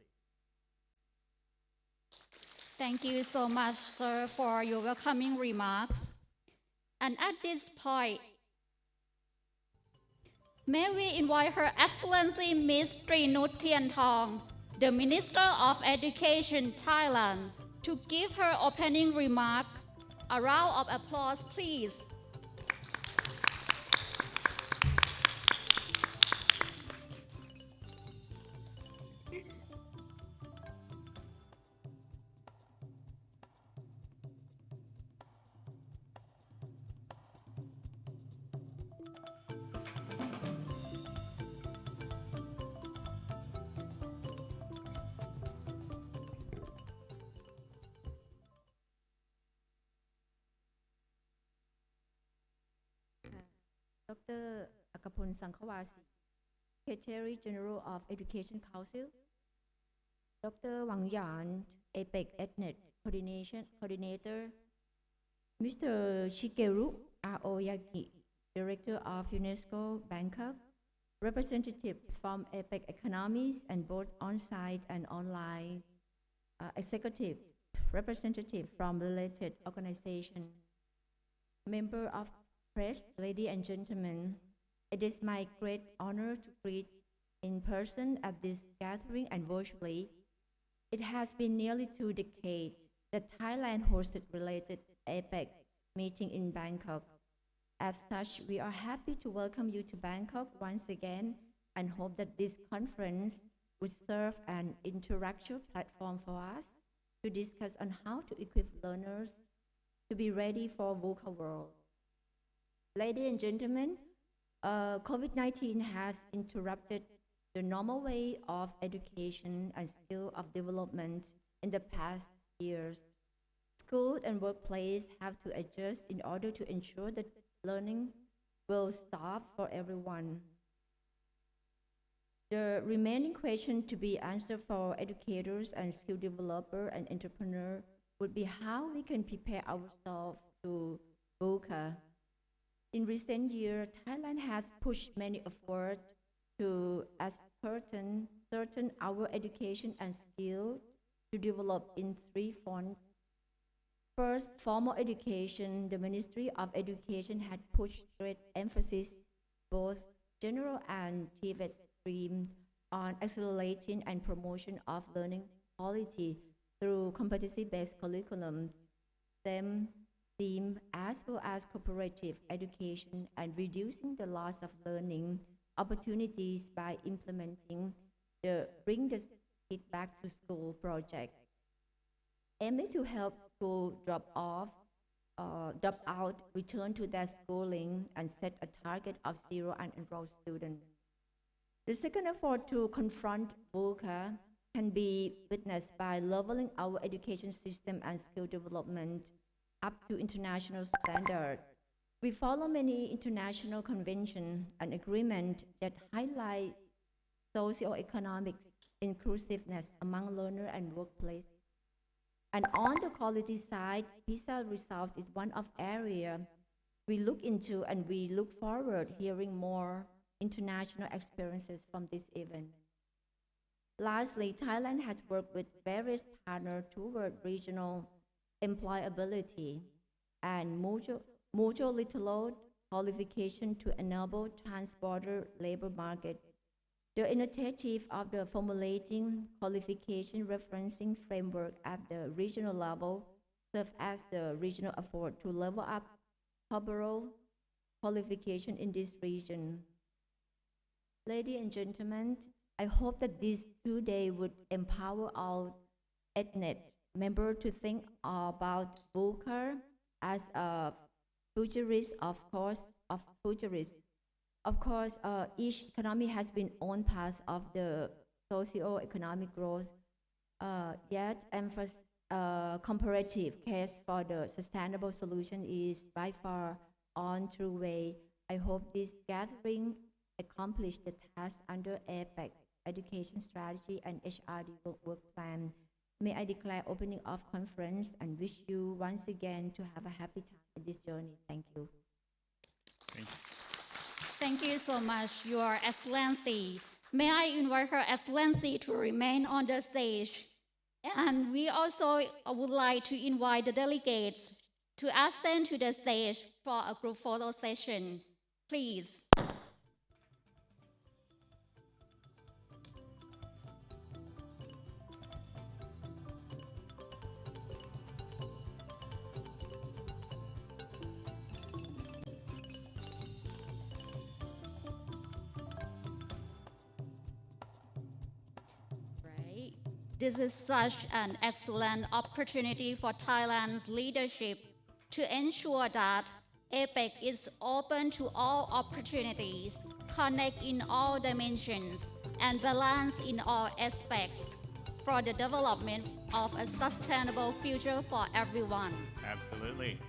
Thank you so much, sir, for your welcoming remarks. And at this point, may we invite Her Excellency Ms. Trinut Tong, the Minister of Education, Thailand, to give her opening remark. A round of applause, please. Dr. Akapon Sankhawasi, Secretary General of Education Council, Dr. Wang Yan, APEC Ethnic Coordinator, Mr. Shigeru Aoyagi, Director of UNESCO Bangkok, representatives from APEC economies and both on-site and online executives, representatives from related organizations, member of press, ladies and gentlemen, it is my great honor to greet in person at this gathering and virtually. It has been nearly 2 decades that Thailand hosted related APEC meeting in Bangkok. As such, we are happy to welcome you to Bangkok once again and hope that this conference would serve an interactive platform for us to discuss on how to equip learners to be ready for VUCA world. Ladies and gentlemen, COVID-19 has interrupted the normal way of education and skill of development in the past years. School and workplace have to adjust in order to ensure that learning will stop for everyone. The remaining question to be answered for educators and skill developers and entrepreneurs would be how we can prepare ourselves to VUCA. In recent years, Thailand has pushed many efforts to ascertain our education and skill to develop in 3 fronts. First, formal education. The Ministry of Education had pushed great emphasis, both general and TVET stream, on accelerating and promotion of learning quality through competency-based curriculum, STEM, STEAM, as well as cooperative education, and reducing the loss of learning opportunities by implementing the Bring the Kid Back to School project, aiming to help school drop out, return to their schooling, and set a target of 0 unenrolled students. The second effort to confront VUCA can be witnessed by leveling our education system and skill development up to international standard. We follow many international conventions and agreements that highlight socio-economic inclusiveness among learners and workplace. And on the quality side, PISA results is one of area we look into, and we look forward hearing more international experiences from this event. Lastly, Thailand has worked with various partners toward regional employability and mutual qualification to enable trans-border labor market. The initiative of the formulating qualification referencing framework at the regional level serves as the regional effort to level up overall qualification in this region. Ladies and gentlemen, I hope that these 2 days would empower all ethnic members to think about VUCA as a futurist, of course, Of course, each economy has been own path of the socio-economic growth, yet comparative case for the sustainable solution is by far on true way. I hope this gathering accomplish the task under APEC Education Strategy and HRD work plan. May I declare opening of conference and wish you once again to have a happy time in this journey. Thank you. Thank you. Thank you so much, Your Excellency. May I invite Her Excellency to remain on the stage. And we also would like to invite the delegates to ascend to the stage for a group photo session. Please. This is such an excellent opportunity for Thailand's leadership to ensure that APEC is open to all opportunities, connect in all dimensions, and balance in all aspects for the development of a sustainable future for everyone. Absolutely.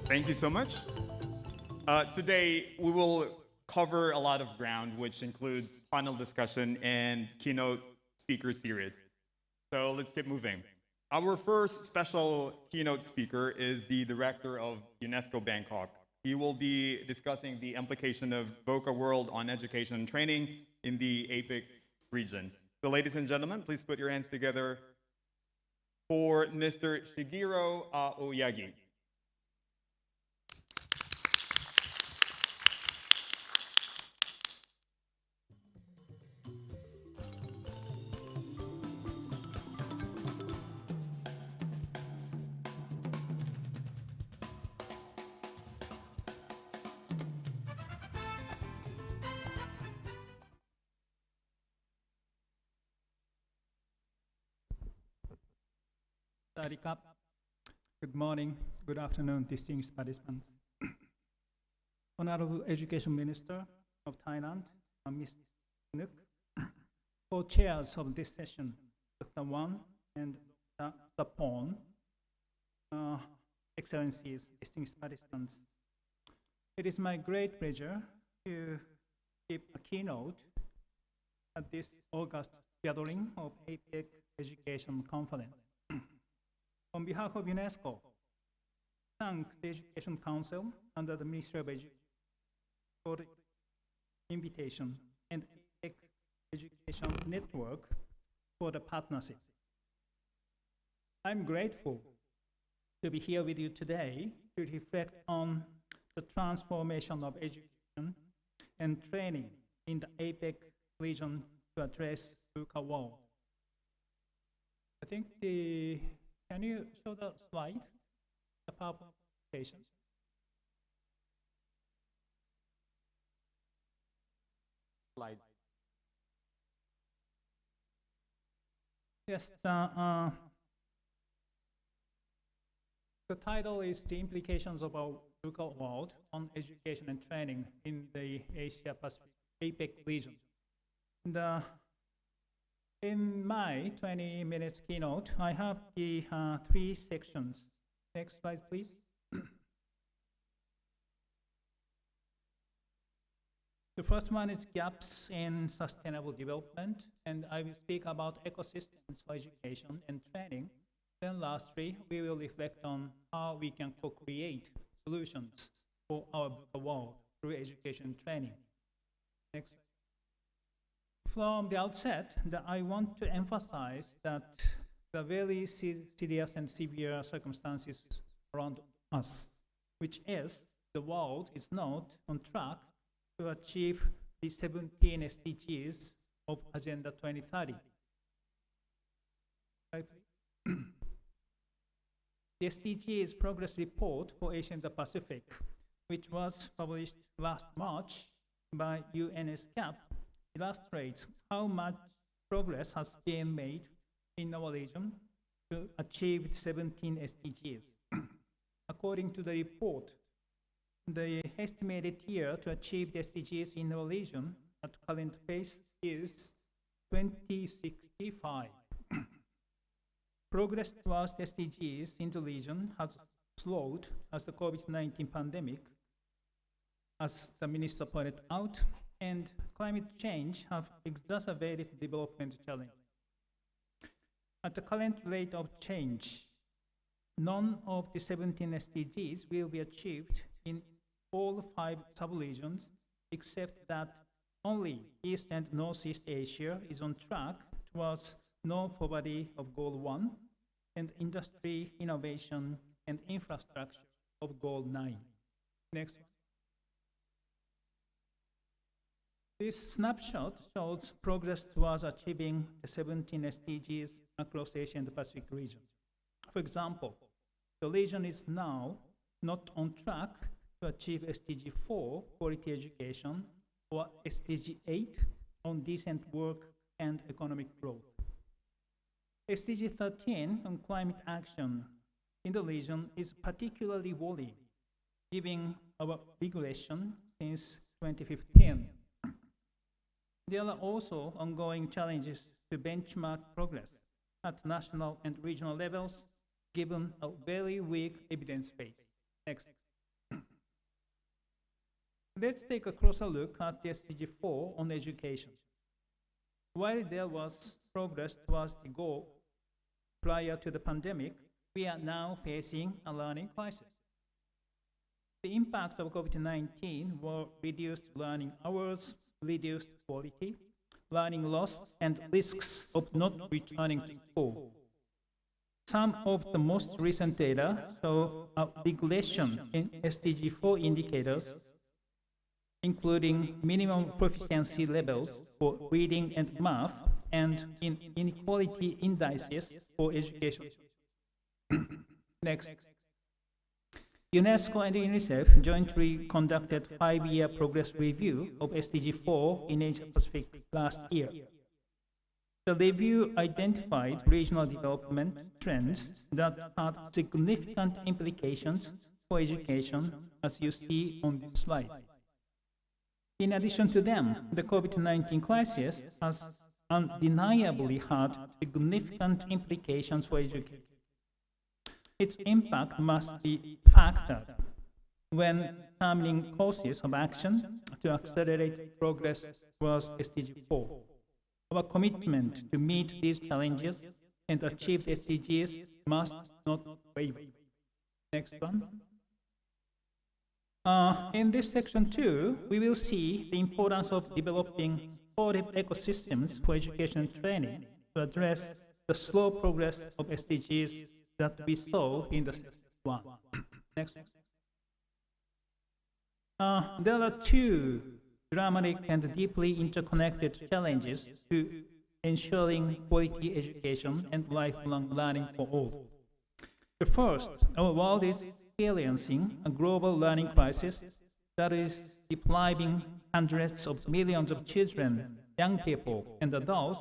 Thank you so much. Today, we will cover a lot of ground, which includes panel discussion and keynote speaker series. So let's get moving. Our first special keynote speaker is the director of UNESCO Bangkok. He will be discussing the implication of VUCA World on education and training in the APEC region. So ladies and gentlemen, please put your hands together for Mr. Shigeru Aoyagi. Good morning, good afternoon, distinguished participants. Honorable Education Minister of Thailand, Ms. Nuk, co-chairs of this session, Dr. Wan and Dr. Pon, Excellencies, distinguished participants. It is my great pleasure to give a keynote at this August gathering of APEC Education Conference. On behalf of UNESCO, thank the Education Council under the Ministry of Education for the invitation and APEC Education Network for the partnership. I'm grateful to be here with you today to reflect on the transformation of education and training in the APEC region to address VUCA world. I think can you show the slide, the PowerPoint presentation? Slides. Yes, the title is The Implications of a VUCA World on Education and Training in the Asia-Pacific APEC region. In my 20 minutes keynote, I have the 3 sections. Next slide, please. The first one is gaps in sustainable development, and I will speak about ecosystems for education and training. Then lastly, we will reflect on how we can co-create solutions for our world through education and training. Next. From the outset, I want to emphasize that the very serious and severe circumstances around us, which is the world is not on track to achieve the 17 SDGs of Agenda 2030. Right, please. The SDGs Progress Report for Asia and the Pacific, which was published last March by UNESCO, illustrates how much progress has been made in our region to achieve 17 SDGs. According to the report, the estimated year to achieve the SDGs in our region at current pace is 2065. Progress towards the SDGs in the region has slowed as the COVID-19 pandemic, as the minister pointed out, and climate change have exacerbated development challenges. At the current rate of change, none of the 17 SDGs will be achieved in all 5 sub-regions, except that only East and Northeast Asia is on track towards no poverty of Goal 1 and industry, innovation, and infrastructure of Goal 9. Next one. This snapshot shows progress towards achieving the 17 SDGs across Asia and the Pacific region. For example, the region is now not on track to achieve SDG 4, quality education, or SDG 8, on decent work and economic growth. SDG 13, on climate action in the region, is particularly worrying, given our regression since 2015. There are also ongoing challenges to benchmark progress at national and regional levels, given a very weak evidence base. Next. Let's take a closer look at the SDG 4 on education. While there was progress towards the goal prior to the pandemic, we are now facing a learning crisis. The impact of COVID-19 were reduced learning hours, reduced quality, learning loss, and risks of not returning to school. Some of the most recent data show a regression in SDG 4 indicators, including minimum proficiency levels for reading and math, and in inequality indices for education. Next. UNESCO and UNICEF jointly conducted 5-year progress review of SDG 4 in Asia Pacific last year. The review identified regional development trends that had significant implications for education, as you see on this slide. In addition to them, the COVID-19 crisis has undeniably had significant implications for education. Its impact must be factored when determining courses of action to accelerate progress towards SDG 4. Our commitment to meet these challenges and achieve SDGs must not waver. Next one. In this section 2, we will see the importance of developing supportive ecosystems for education and training to address the slow progress of SDGs that we saw in the second one. Next. There are two dramatic and deeply interconnected challenges to ensuring quality education and lifelong learning for all. The first, our world is experiencing a global learning crisis that is depriving hundreds of millions of children, young people, and adults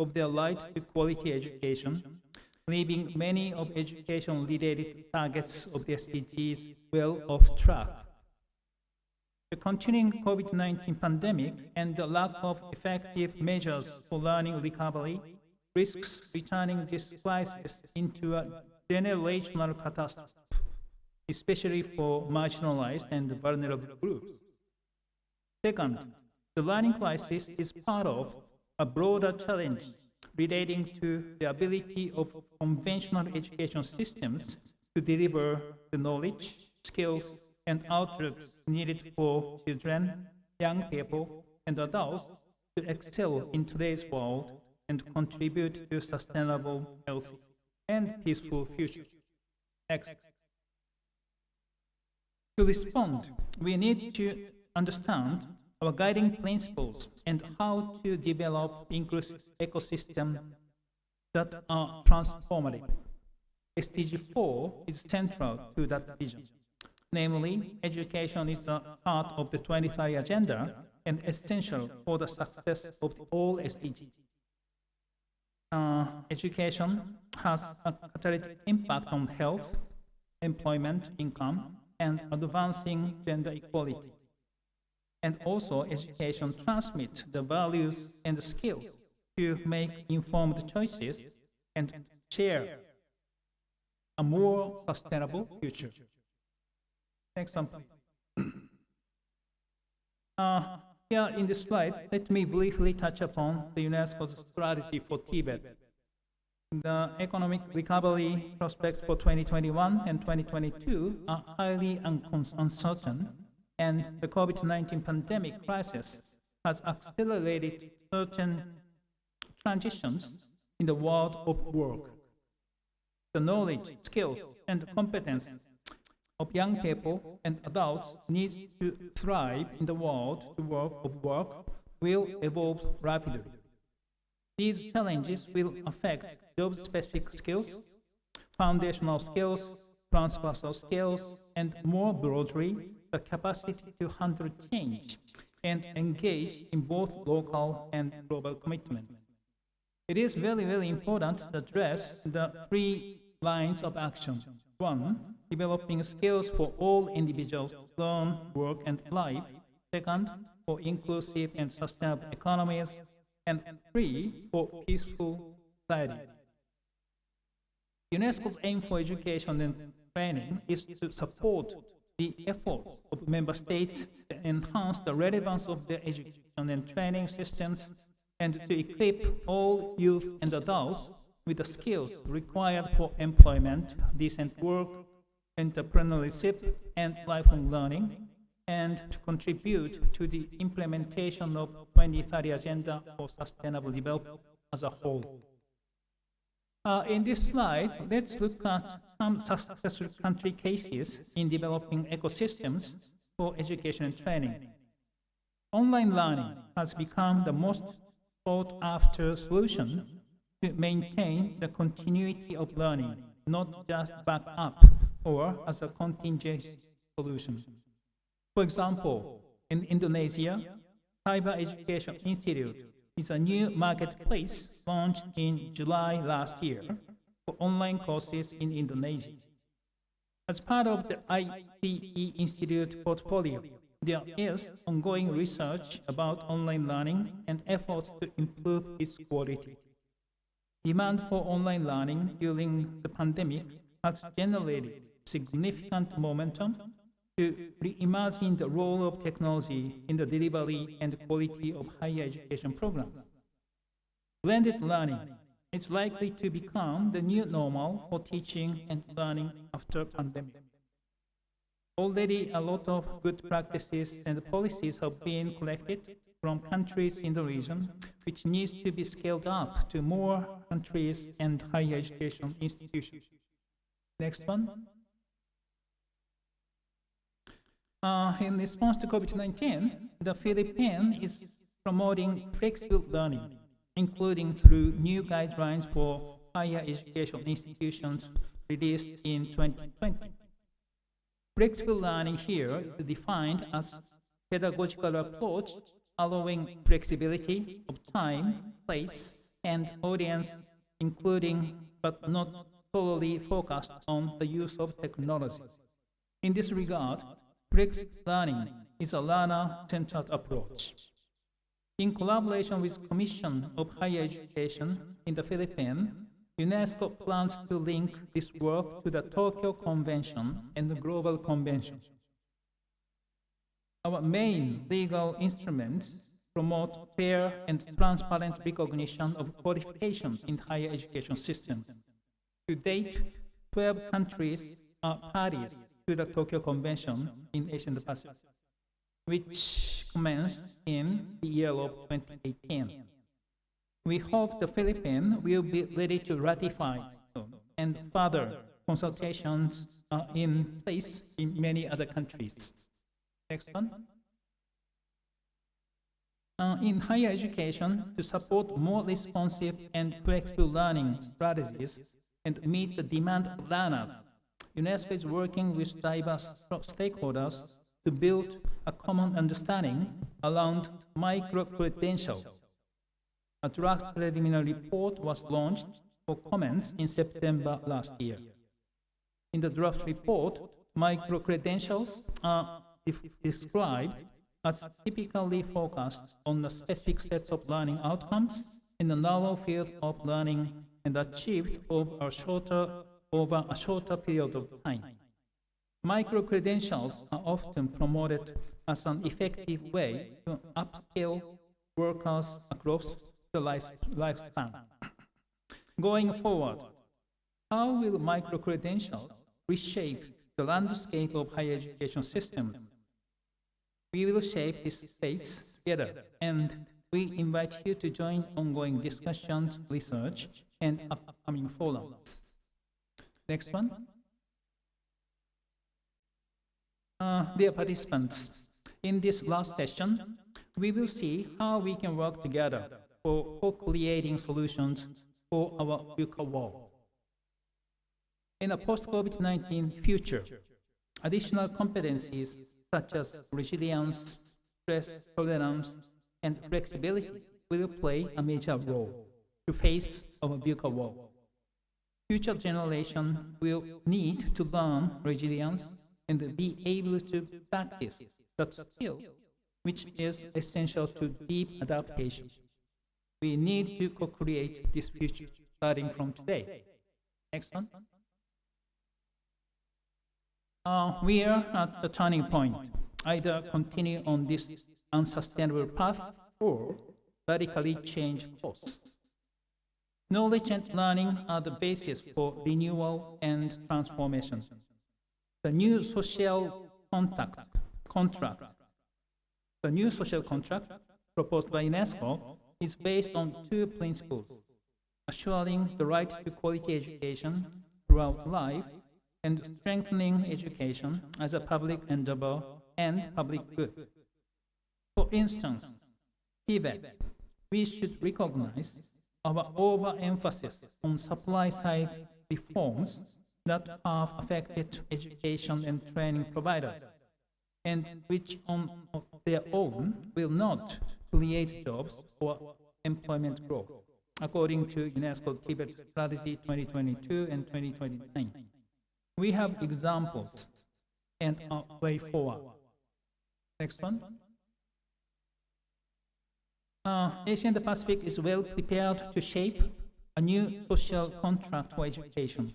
of their right to quality education, leaving many of education-related targets of the SDGs well off track. The continuing COVID-19 pandemic and the lack of effective measures for learning recovery risks returning this crisis into a generational catastrophe, especially for marginalized and vulnerable groups. Second, the learning crisis is part of a broader challenge relating to the ability of conventional education systems to deliver the knowledge, skills, and outlooks needed for children, young people, and adults to excel in today's world and contribute to a sustainable, healthy, and peaceful future. Next. To respond, we need to understand our guiding principles and how to develop inclusive ecosystems that are transformative. SDG 4 is central to that vision. Namely, education is a part of the 2030 Agenda and essential for the success of all SDGs. Education has a catalytic impact on health, employment, income, and advancing gender equality. And also, education transmits the values and the skills to make informed choices and share a more sustainable future. Next one, please. Here in this slide, let me briefly touch upon the UNESCO's strategy for Tibet. The economic recovery prospects for 2021 and 2022 are highly uncertain, and the COVID-19 pandemic crisis has accelerated certain transitions in the world of work. The knowledge, skills, and competence of young people and adults need to thrive in the world of work will evolve rapidly. These challenges will affect job-specific skills, foundational skills, transversal skills, and more broadly, the capacity to handle change and engage in both local and global commitment. It is very, very important to address the three lines of action. One, developing skills for all individuals to learn, work, and life. Second, for inclusive and sustainable economies. And three, for peaceful societies. UNESCO's aim for education and training is to support the efforts of member states to enhance the relevance of their education and training systems and to equip all youth and adults with the skills required for employment, decent work, entrepreneurship, and lifelong learning, and to contribute to the implementation of 2030 Agenda for Sustainable Development as a whole. In this slide, let's look at some successful country cases in developing ecosystems for education and training. Online learning has become the most sought-after solution to maintain the continuity of learning, not just back up or as a contingent solution. For example, in Indonesia, Cyber Education Institute is a new marketplace launched in July last year for online courses in Indonesia. As part of the ICE Institute portfolio, there is ongoing research about online learning and efforts to improve its quality. Demand for online learning during the pandemic has generated significant momentum to reimagine the role of technology in the delivery and quality of higher education programs. Blended learning is likely to become the new normal for teaching and learning after pandemic. Already a lot of good practices and policies have been collected from countries in the region, which needs to be scaled up to more countries and higher education institutions. Next one. In response to COVID-19, the Philippines is promoting flexible learning, including through new guidelines for higher education institutions released in 2020. Flexible learning here is defined as pedagogical approach allowing flexibility of time, place, and audience, including but not solely focused on the use of technology. In this regard, flexible learning is a learner-centered approach. In collaboration with Commission of Higher Education in the Philippines, UNESCO plans to link this work to the Tokyo Convention and the Global Convention. Our main legal instruments promote fair and transparent recognition of qualifications in higher education systems. To date, 12 countries are parties to the Tokyo Convention in Asia and the Pacific, which commenced in the year of 2018. We hope the Philippines will be ready to ratify and further consultations are in place in many other countries. Next one. In higher education, to support more responsive and flexible learning strategies and meet the demand of learners, UNESCO is working with diverse stakeholders to build a common understanding around micro-credentials. A draft preliminary report was launched for comments in September last year. In the draft report, micro-credentials are described as typically focused on the specific sets of learning outcomes in a narrow field of learning and achieved over a shorter period of time. Micro-credentials are often promoted as an effective way to upskill workers across the lifespan. Going forward, how will micro-credentials reshape the landscape of higher education systems? We will shape this space together, and we invite you to join ongoing discussions, research, and upcoming forums. Next one. Dear participants, in this last session, we will see how we can work together for co-creating solutions for our VUCA world. In a post-COVID-19 future, additional competencies such as resilience, stress tolerance, and flexibility will play a major role to face our VUCA world. Future generations will need to learn resilience and be able to practice that skill, which is essential to deep adaptation. We need to co-create this future starting from today. Next one. We are at the turning point. Either continue on this unsustainable path or radically change course. Knowledge and learning are the basis for renewal and transformation. The new social contract proposed by UNESCO is based on two principles: assuring the right to quality education throughout life and strengthening education as a public endeavor and public good. For instance, Tibet, we should recognize our overemphasis on supply-side reforms that have affected education and training providers, and which on their own will not create jobs or employment growth, according to UNESCO Tibet Strategy 2022 and 2029. We have examples and a way forward. Next one. Asia and the Pacific is well prepared to shape a new social contract for education.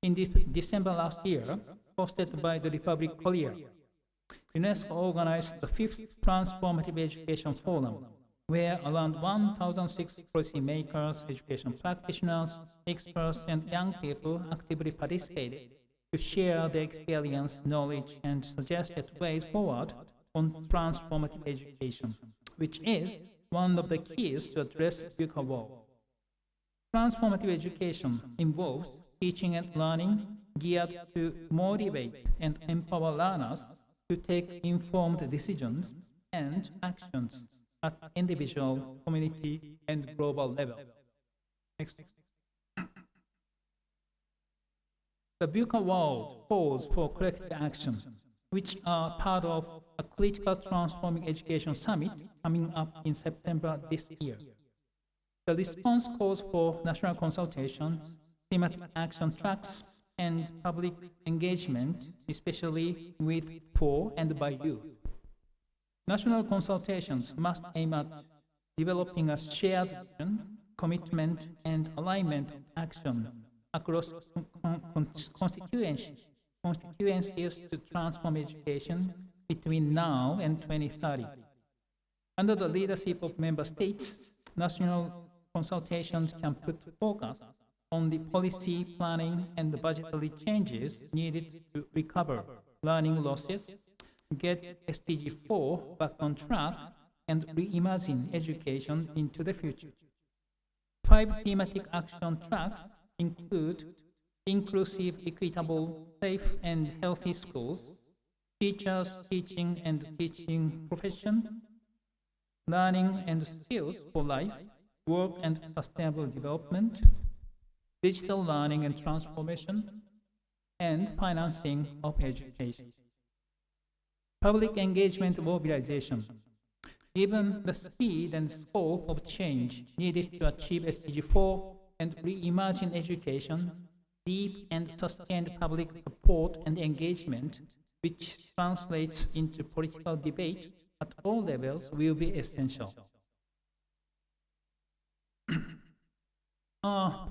In December last year, hosted by the Republic of Korea, UNESCO organized the 5th Transformative Education Forum, where around 1,006 policymakers, education practitioners, experts, and young people actively participated to share their experience, knowledge, and suggested ways forward on transformative education, which is one of the keys to address VUCA world. Transformative education involves teaching and learning geared to motivate and empower learners to take informed decisions and actions at individual, community, and global level. Next. The VUCA world calls for collective action, which are part of a critical transforming education summit coming up in September this year. The response calls for national consultations, thematic action tracks, and public engagement, especially with, for, and by youth. National consultations must aim at developing a shared vision, commitment, and alignment of action across constituencies to transform education between now and 2030. Under the leadership of member states, national consultations can put focus on the policy planning and the budgetary changes needed to recover learning losses, get SDG 4 back on track, and reimagine education into the future. 5 thematic action tracks include inclusive, equitable, safe, and healthy schools, teachers, teaching and teaching profession, learning and skills for life, work and sustainable development, digital learning and transformation, and financing of education. Public engagement mobilization. Given the speed and scope of change needed to achieve SDG 4 and reimagine education, deep and sustained public support and engagement, which translates into political debate at all levels, will be essential.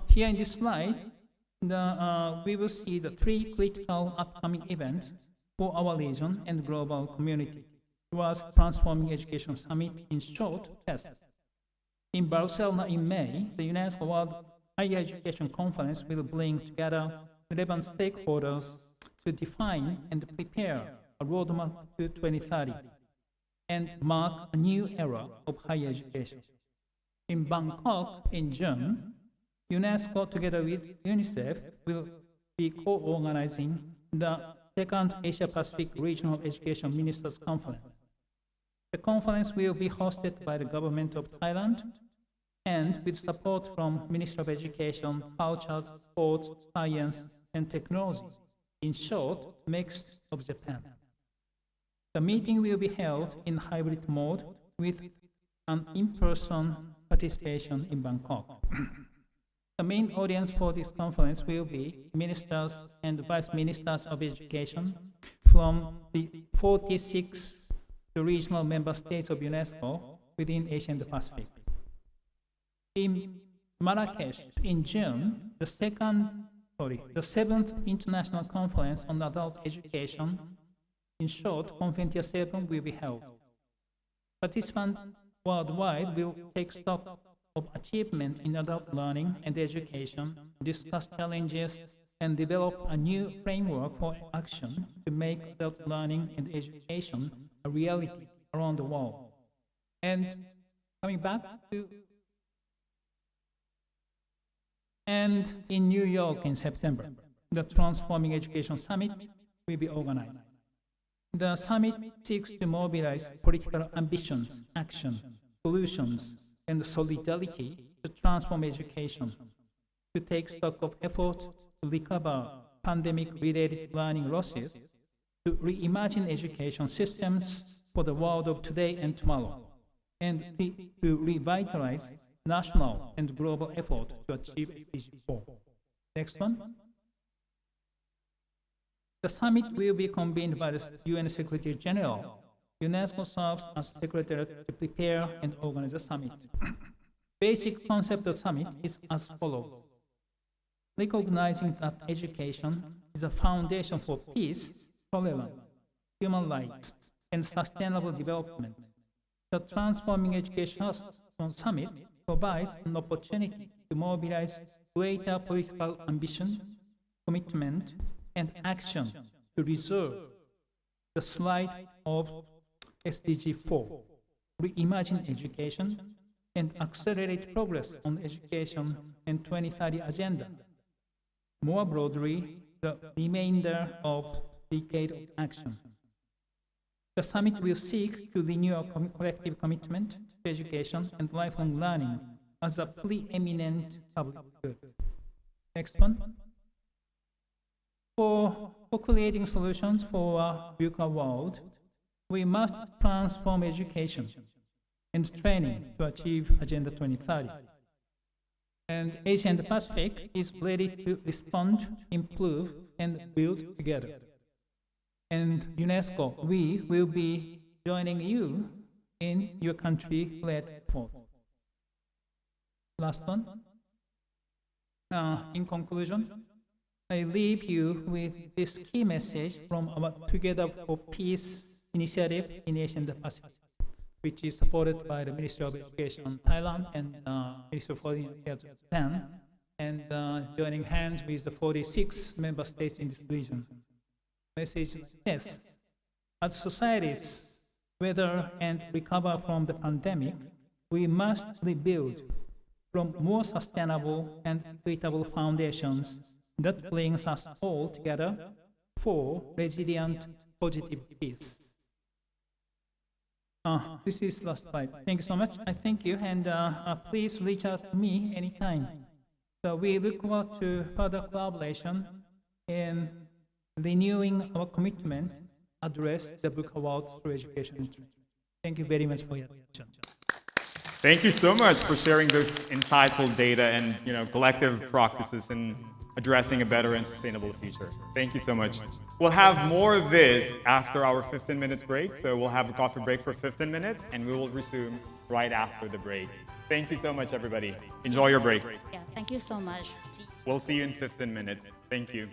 Here in this slide, we will see the 3 critical upcoming events for our region and global community towards Transforming Education Summit in short tests. In Barcelona in May, the UNESCO World Higher Education Conference will bring together relevant stakeholders to define and prepare a roadmap to 2030 and mark a new era of higher education. In Bangkok in June, UNESCO together with UNICEF will be co-organizing the second Asia-Pacific Regional Education Ministers Conference. The conference will be hosted by the government of Thailand and with support from Ministry of Education, Culture, Sports, Science, and Technology, in short, mixed of Japan. The meeting will be held in hybrid mode with an in-person participation in Bangkok. The main audience for this conference will be ministers and vice ministers of education from the 46 regional member states of UNESCO within Asia and the Pacific. In Marrakesh in June, the 7th International Conference on Adult Education, in short, Conferencia 7, will be held. Participants worldwide will take stock of achievement in adult learning and education, discuss challenges, and develop a new framework for action to make adult learning and education a reality around the world. And coming back to, and in New York in September, the Transforming Education Summit will be organized. The summit seeks to mobilize political ambitions, action, solutions, and solidarity to transform education, to take stock of effort to recover pandemic-related learning losses, to reimagine education systems for the world of today and tomorrow, and to revitalize national and global effort to achieve SDG 4. Next one. The summit will be convened by the UN Secretary General. UNESCO serves as secretary to prepare and organize the summit. Basic concept of the summit is as follows. Recognizing that education is a foundation for peace, tolerance, human rights, and sustainable development. The Transforming Education Summit provides an opportunity to mobilize greater political ambition, commitment, and action to resolve the plight of SDG 4, Reimagine Education, and accelerate progress on education and 2030 agenda. More broadly, the remainder of decade of action. The summit will seek to renew our collective commitment to education and lifelong learning as a preeminent public good. Next one. For co-creating solutions for a VUCA world, we must transform education and training to achieve Agenda 2030. And Asia and the Pacific is ready to respond, improve, and build together. And UNESCO, we will be joining you in your country-led effort. Last one. In conclusion, I leave you with this key message from our Together for Peace initiative in Asia and the Pacific, which is supported by the Ministry of Education Thailand and Ministry of Foreign Affairs Japan, and joining hands with the 46 member states in this region. Message like this: as societies weather and recover from the pandemic, we must rebuild from more sustainable and equitable foundations that brings us all together for resilient, positive peace. This is last slide. Thank you so much. I thank you, and please reach out to me anytime. So we look forward to further collaboration in renewing our commitment to address the VUCA world through education. Thank you very much for your attention. Thank you so much for sharing this insightful data and collective practices in addressing a better and sustainable future. Thank you so much. We'll have more of this after our 15 minutes break. So we'll have a coffee break for 15 minutes and we will resume right after the break. Thank you so much, everybody. Enjoy your break. Yeah, thank you so much. We'll see you in 15 minutes. Thank you.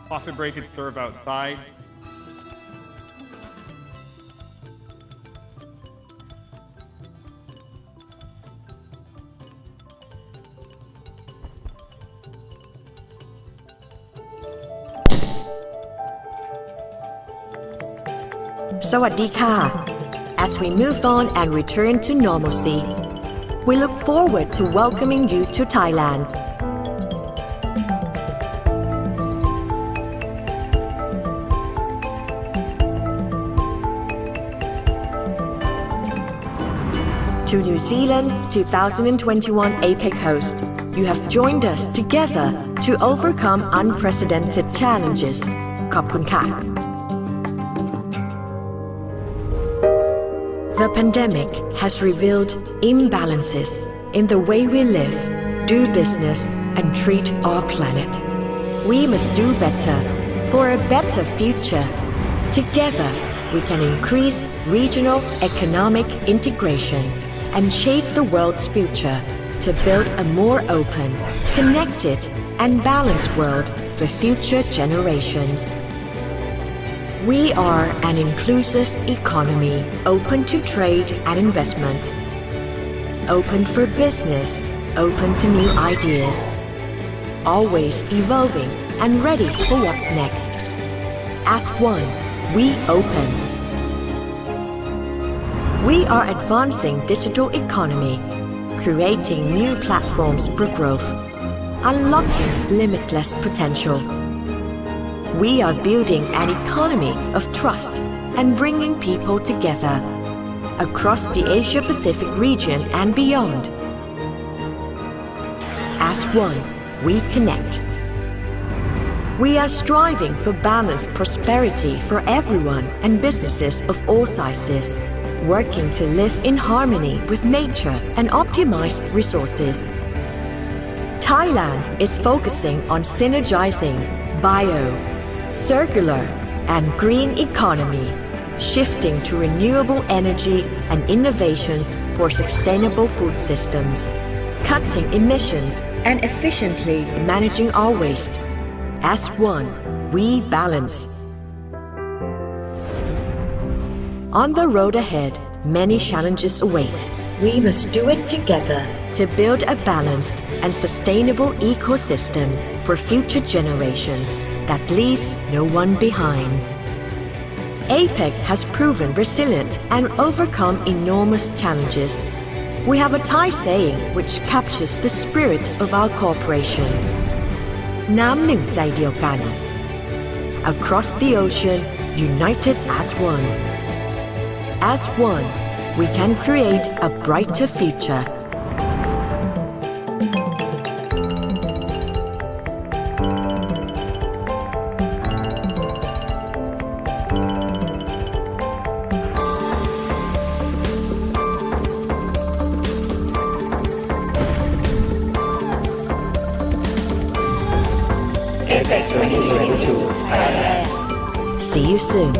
Coffee break is served outside. Sawadee-ka. As we move on and return to normalcy, we look forward to welcoming you to Thailand. To New Zealand 2021 APEC host, you have joined us together to overcome unprecedented challenges. ขอบคุณค่ะ. The pandemic has revealed imbalances in the way we live, do business, and treat our planet. We must do better for a better future. Together, we can increase regional economic integration and shape the world's future to build a more open, connected, and balanced world for future generations. We are an inclusive economy, open to trade and investment, open for business, open to new ideas, always evolving and ready for what's next. As one, we open. We are advancing digital economy, creating new platforms for growth, unlocking limitless potential. We are building an economy of trust and bringing people together across the Asia-Pacific region and beyond. As one, we connect. We are striving for balanced prosperity for everyone and businesses of all sizes, working to live in harmony with nature and optimize resources. Thailand is focusing on synergizing bio, circular, and green economy, shifting to renewable energy and innovations for sustainable food systems, cutting emissions and efficiently managing our waste. As one, we balance. On the road ahead, many challenges await, We must do it together to build a balanced and sustainable ecosystem for future generations that leaves no one behind. APEC has proven resilient and overcome enormous challenges. We have a Thai saying which captures the spirit of our cooperation. น้ำหนึ่งใจเดียวกัน Across the ocean, united as one. As one, we can create a brighter future. APEC 2022 Thailand. See you soon.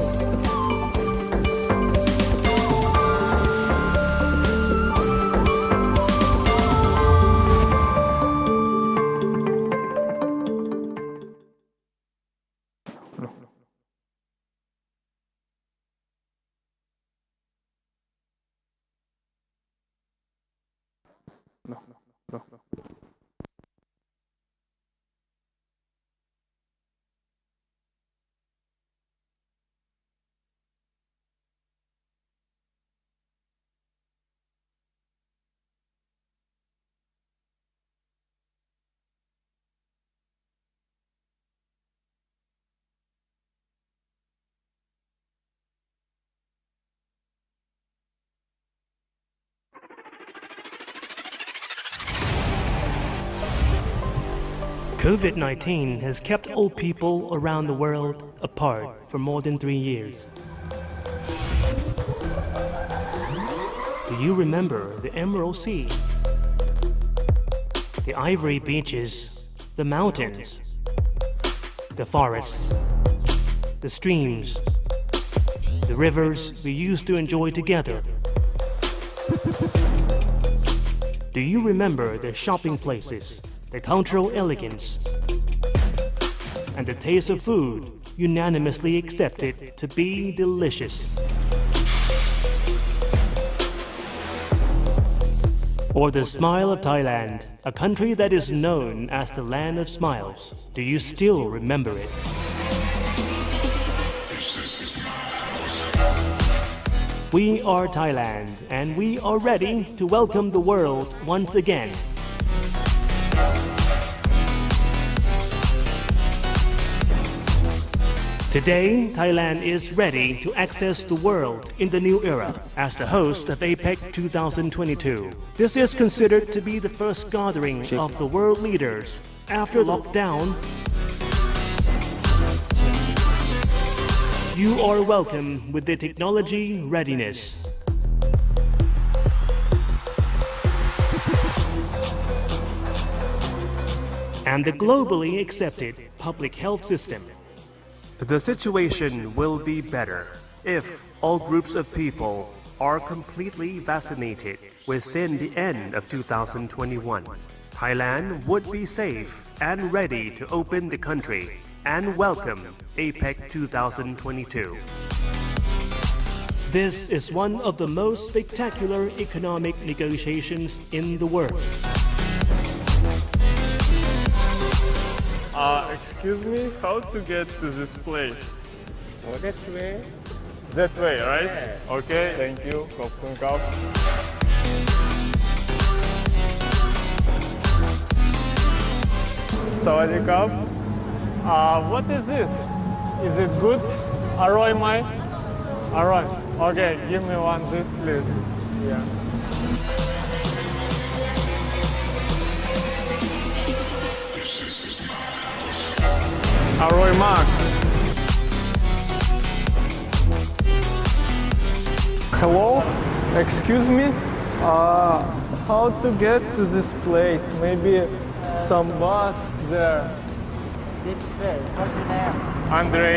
COVID-19 has kept all people around the world apart for more than 3 years. Do you remember the Emerald Sea, the ivory beaches, the mountains, the forests, the streams, the rivers we used to enjoy together? Do you remember the shopping places, the cultural elegance, and the taste of food unanimously accepted to be delicious? Or the smile of Thailand, a country that is known as the land of smiles. Do you still remember it? We are Thailand, and we are ready to welcome the world once again. Today, Thailand is ready to access the world in the new era as the host of APEC 2022. This is considered to be the first gathering of the world leaders after lockdown. You are welcome with the technology readiness. And the globally accepted public health system. The situation will be better if all groups of people are completely vaccinated within the end of 2021. Thailand would be safe and ready to open the country and welcome APEC 2022. This is one of the most spectacular economic negotiations in the world. Excuse me, how to get to this place? Oh, that way. That way, right? Yeah. Okay, thank you. ขอบคุณครับ สวัสดีครับ What is this? Is it good? อร่อยไหมอร่อย Okay, give me one this please. Yeah.อร่อยมาก Hello, excuse me. How to get to this place? Maybe some bus there. This way. What's your name? Andre,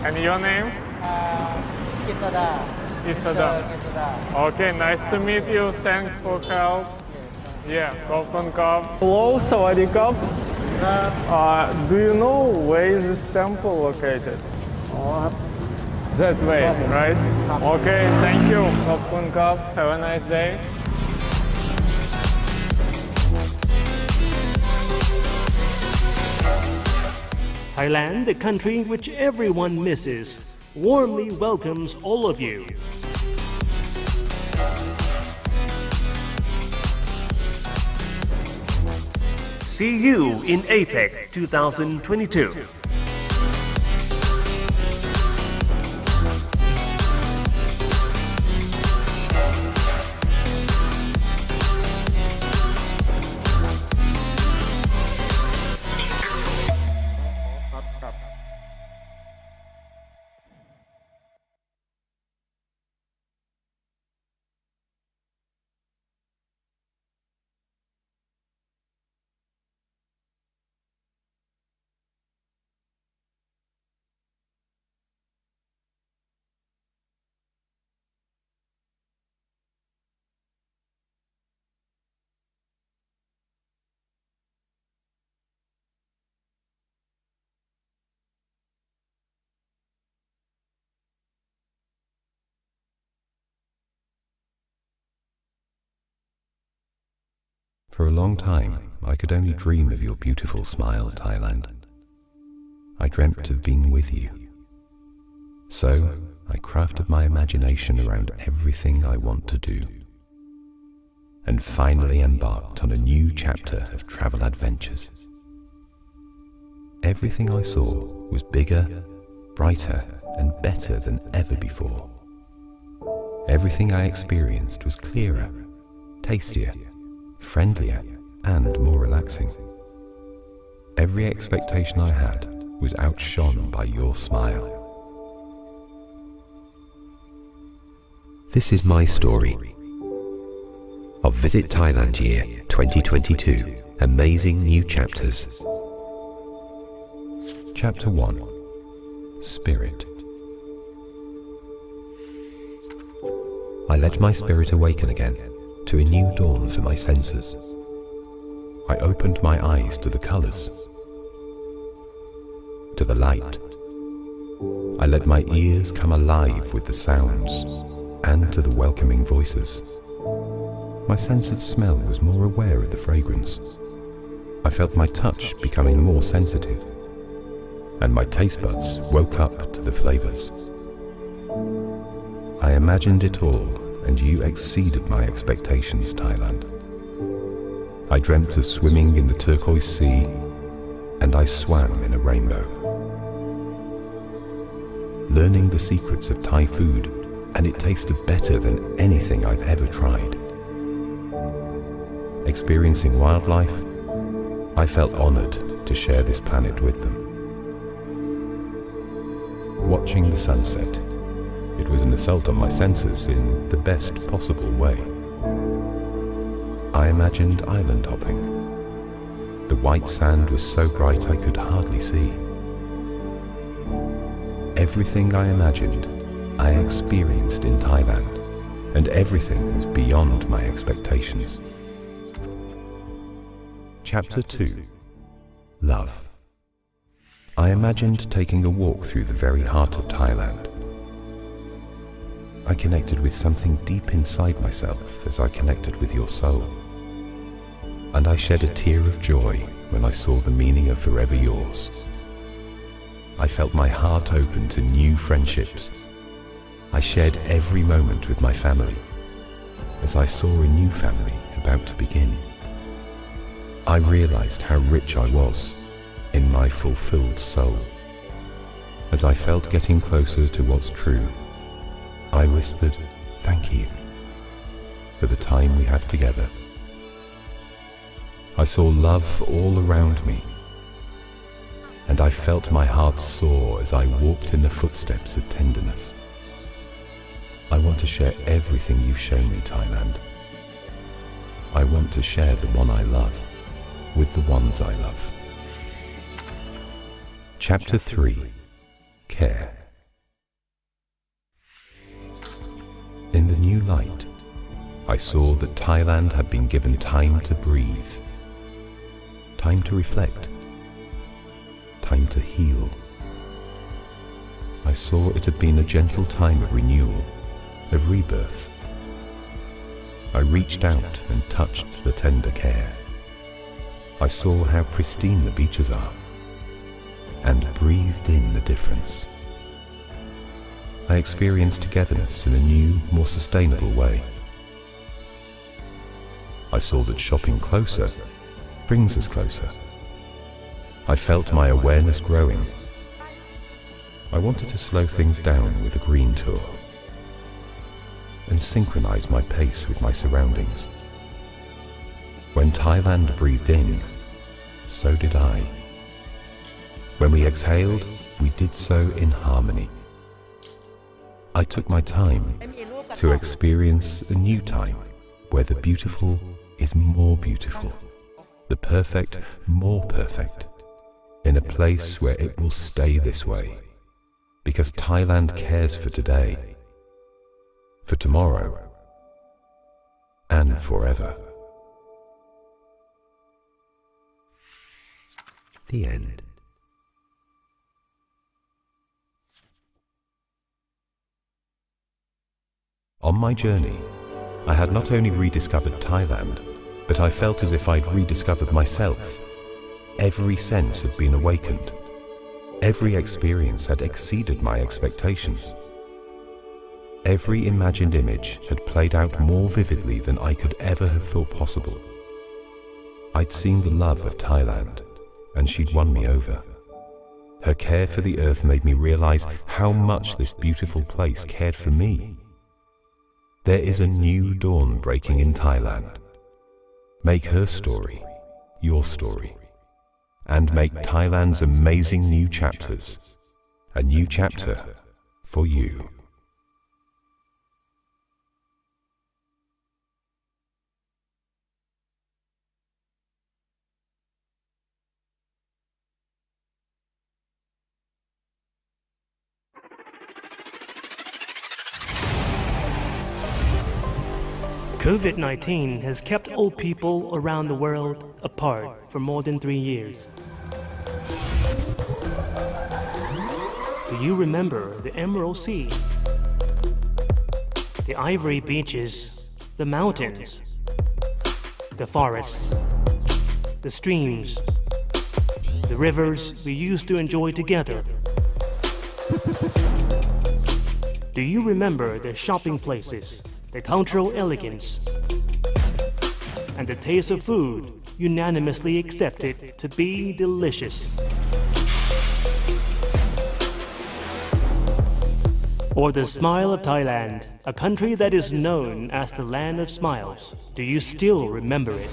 and your name? Isada. Isada. Okay, nice to meet you. Thanks for help. Yeah, ขอบคุณครับ Hello, สวัสดีครับ Do you know where is this temple located? That way, right? Okay, thank you. ขอบคุณครับ Have a nice day. Thailand, the country which everyone misses, warmly welcomes all of you. See you in APEC 2022. For a long time, I could only dream of your beautiful smile, Thailand. I dreamt of being with you. So, I crafted my imagination around everything I want to do, and finally embarked on a new chapter of travel adventures. Everything I saw was bigger, brighter, and better than ever before. Everything I experienced was clearer, tastier, friendlier, and more relaxing. Every expectation I had was outshone by your smile. This is my story of Visit Thailand Year 2022. Amazing new chapters. Chapter 1. Spirit. I let my spirit awaken again to a new dawn for my senses. I opened my eyes to the colours, to the light. I let my ears come alive with the sounds and to the welcoming voices. My sense of smell was more aware of the fragrance. I felt my touch becoming more sensitive, and my taste buds woke up to the flavours. I imagined it all, and you exceeded my expectations, Thailand. I dreamt of swimming in the turquoise sea, and I swam in a rainbow. Learning the secrets of Thai food, and it tasted better than anything I've ever tried. Experiencing wildlife, I felt honoured to share this planet with them. Watching the sunset, it was an assault on my senses in the best possible way. I imagined island hopping. The white sand was so bright I could hardly see. Everything I imagined, I experienced in Thailand, and everything was beyond my expectations. Chapter 2. Love. I imagined taking a walk through the very heart of Thailand. I connected with something deep inside myself as I connected with your soul. And I shed a tear of joy when I saw the meaning of Forever Yours. I felt my heart open to new friendships. I shared every moment with my family as I saw a new family about to begin. I realized how rich I was in my fulfilled soul. As I felt getting closer to what's true, I whispered, "Thank you for the time we have together." I saw love all around me, and I felt my heart soar as I walked in the footsteps of tenderness. I want to share everything you've shown me, Thailand. I want to share the one I love with the ones I love. Chapter 3. Care. In the new light, I saw that Thailand had been given time to breathe, time to reflect, time to heal. I saw it had been a gentle time of renewal, of rebirth. I reached out and touched the tender care. I saw how pristine the beaches are, and breathed in the difference. I experienced togetherness in a new, more sustainable way. I saw that shopping closer brings us closer. I felt my awareness growing. I wanted to slow things down with a green tour and synchronize my pace with my surroundings. When Thailand breathed in, so did I. When we exhaled, we did so in harmony. I took my time to experience a new time where the beautiful is more beautiful, the perfect more perfect, in a place where it will stay this way, because Thailand cares for today, for tomorrow, and forever. The end. On my journey, I had not only rediscovered Thailand, but I felt as if I'd rediscovered myself. Every sense had been awakened. Every experience had exceeded my expectations. Every imagined image had played out more vividly than I could ever have thought possible. I'd seen the love of Thailand, and she'd won me over. Her care for the earth made me realize how much this beautiful place cared for me. There is a new dawn breaking in Thailand. Make her story your story, and make Thailand's amazing new chapters a new chapter for you. COVID-19 has kept all people around the world apart for more than 3 years. Do you remember the Emerald Sea, the ivory beaches, the mountains, the forests, the streams, the rivers we used to enjoy together? Do you remember the shopping places, the cultural elegance, and the taste of food unanimously accepted to be delicious? Or the smile of Thailand, a country that is known as the land of smiles. Do you still remember it?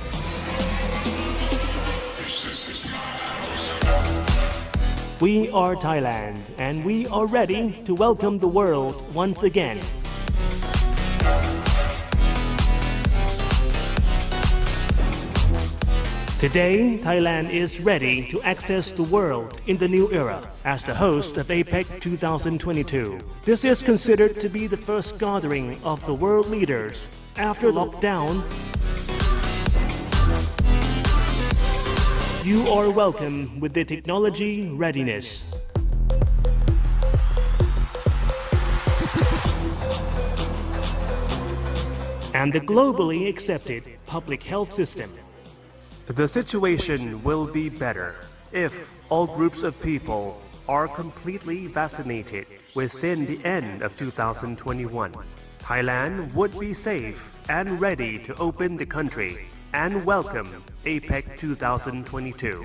We are Thailand, and we are ready to welcome the world once again. Today, Thailand is ready to access the world in the new era as the host of APEC 2022. This is considered to be the first gathering of the world leaders after lockdown. You are welcome with the technology readiness. And the globally accepted public health system. The situation will be better if all groups of people are completely vaccinated within the end of 2021. Thailand would be safe and ready to open the country and welcome APEC 2022.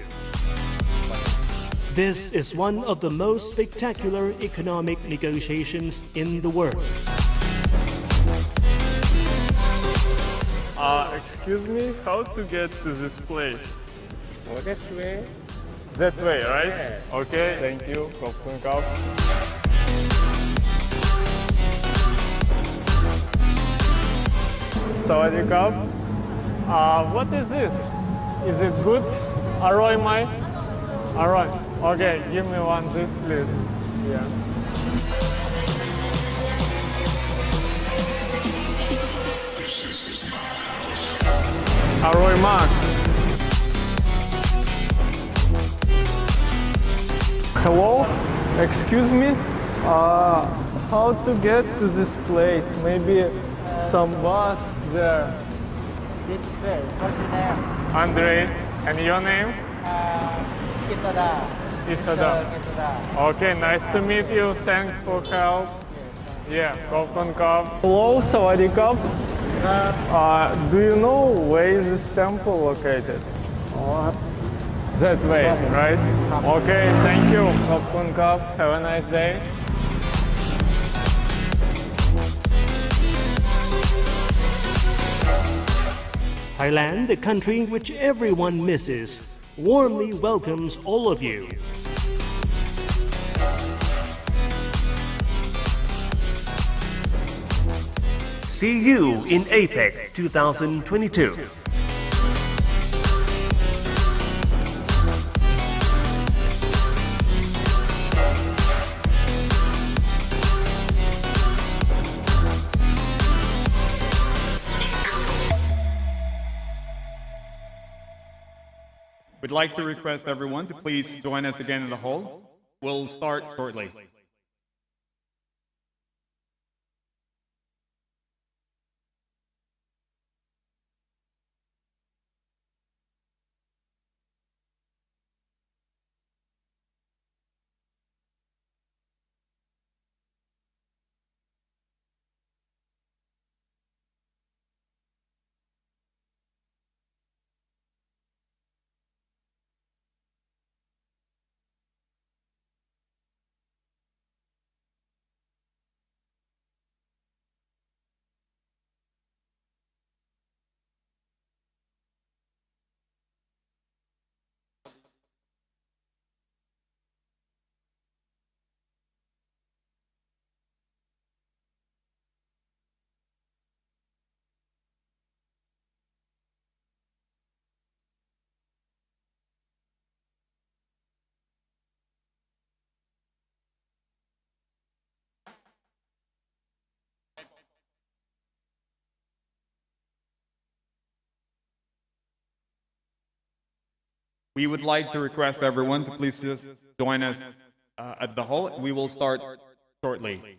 This is one of the most spectacular economic negotiations in the world. Excuse me, how to get to this place? Oh, that way. That way, right? Yeah. Okay, thank you. ขอบคุณครับ สวัสดีครับ What is this? Is it good? อร่อยไหม อร่อย Okay, give me one this please. Yeah.อร่อยมาก Hello, excuse me, how to get to this place? Maybe some bus there. This way. What's your name? Andre, and your name? Isada. Okay, nice to meet you. Thanks for help. Yeah, Kop. Hello, Sawadikap. Do you know where is this temple located? That way, right? Okay, thank you. Kop. Have a nice day. Thailand, the country which everyone misses, warmly welcomes all of you. See you in APEC 2022. We'd like to request everyone to please join us again in the hall. We'll start shortly. We would like to request everyone to please just join us at the hall. We will start shortly.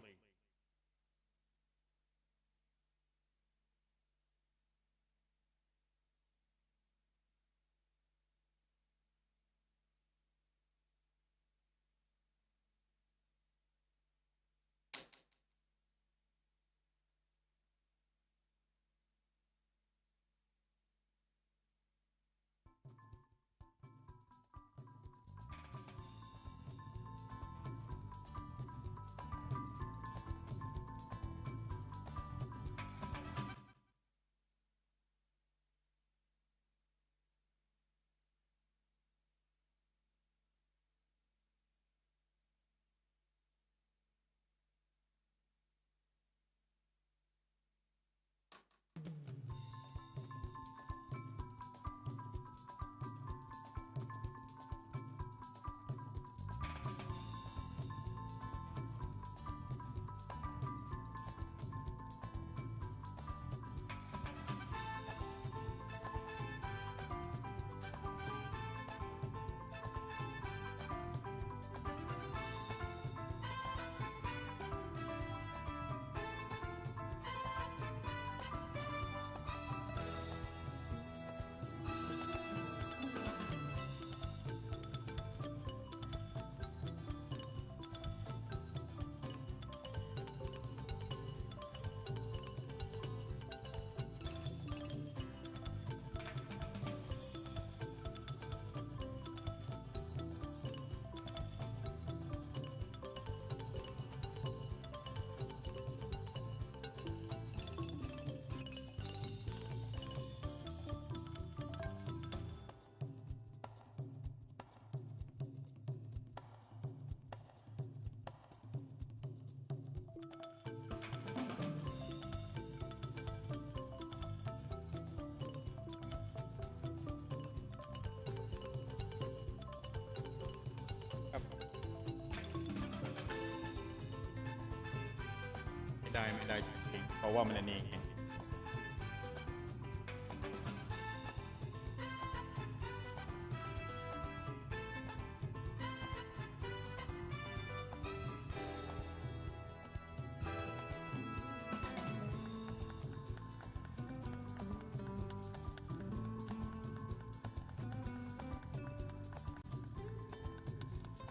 ไม่ได้จริงๆเพราะว่ามันอันนี้เอง ข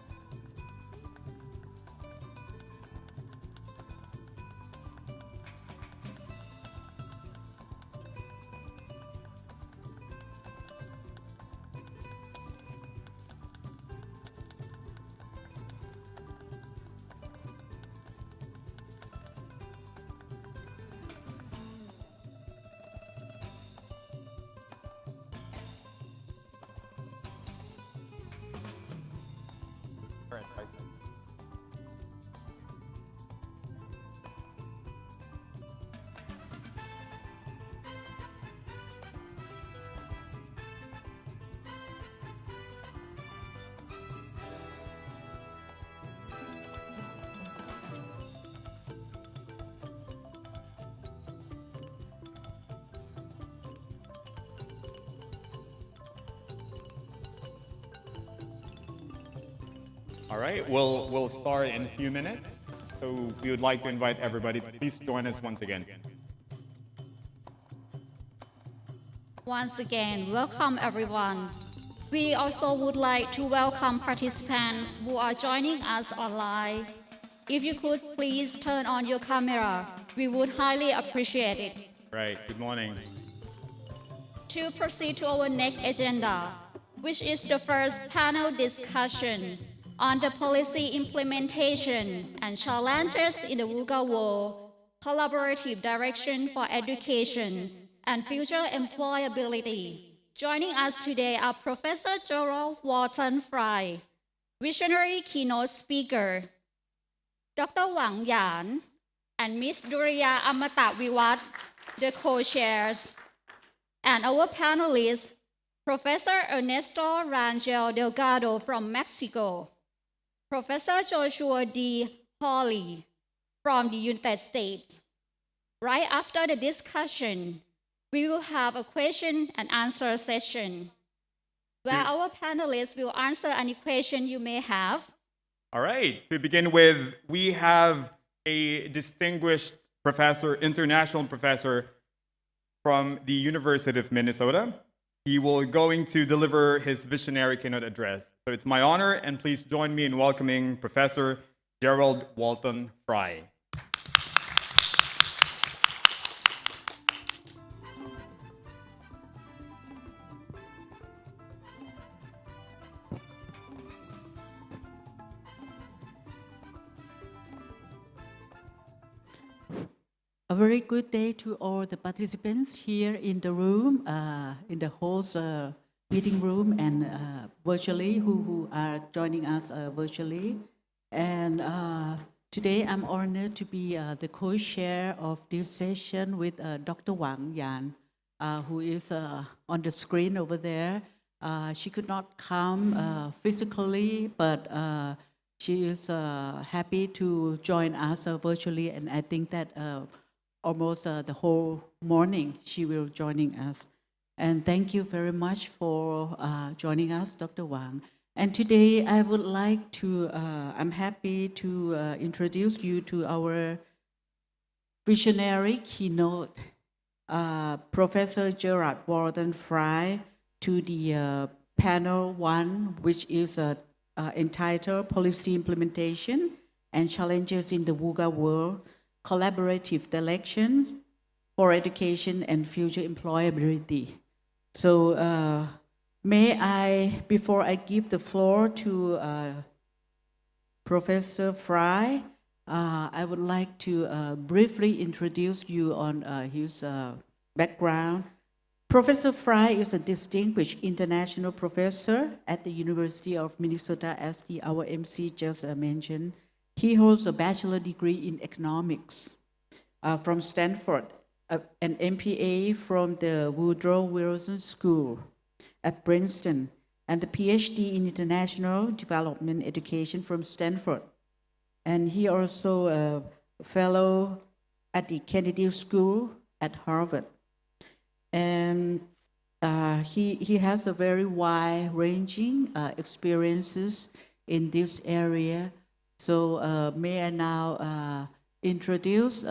All right, we'll start in a few minutes. So we would like to invite everybody. Please join us once again. Once again, welcome everyone. We also would like to welcome participants who are joining us online. If you could please turn on your camera, we would highly appreciate it. Right, good morning. To proceed to our next agenda, which is the first panel discussion on the policy implementation and challenges in the VUCA world, collaborative direction for education and future employability. Joining us today are Professor Gerald Walton Fry, visionary keynote speaker, Dr. Wang Yan, and Ms. Duriya Amata Viwat, the co-chairs, and our panelists, Professor Ernesto Rangel Delgado from Mexico, Professor Joshua D. Hawley from the United States. Right after the discussion, we will have a question and answer session where our panelists will answer any question you may have. All right, to begin with, we have a distinguished professor, international professor from the University of Minnesota. He will going to deliver his visionary keynote address. So it's my honor, and please join me in welcoming Professor Gerald Walton Fry. A very good day to all the participants here in the room, in the host meeting room, and virtually who are joining us virtually. And today I'm honored to be the co-chair of this session with Dr. Wang Yan, who is on the screen over there. She could not come physically, but she is happy to join us virtually, and I think that almost the whole morning she will joining us. And thank you very much for joining us, Dr. Wang. And today I would like to, I'm happy to introduce you to our visionary keynote, Professor Gerald Walton Fry, to the panel one, which is entitled Policy Implementation and Challenges in the VUCA World, Collaborative Direction for Education and Future Employability. So may I, before I give the floor to Professor Fry, I would like to briefly introduce you on his background. Professor Fry is a distinguished international professor at the University of Minnesota, as our MC just mentioned. He holds a bachelor's degree in economics from Stanford, an MPA from the Woodrow Wilson School at Princeton, and the PhD in International Development Education from Stanford. And he also a fellow at the Kennedy School at Harvard. And he has a very wide-ranging experiences in this area. So may I now introduce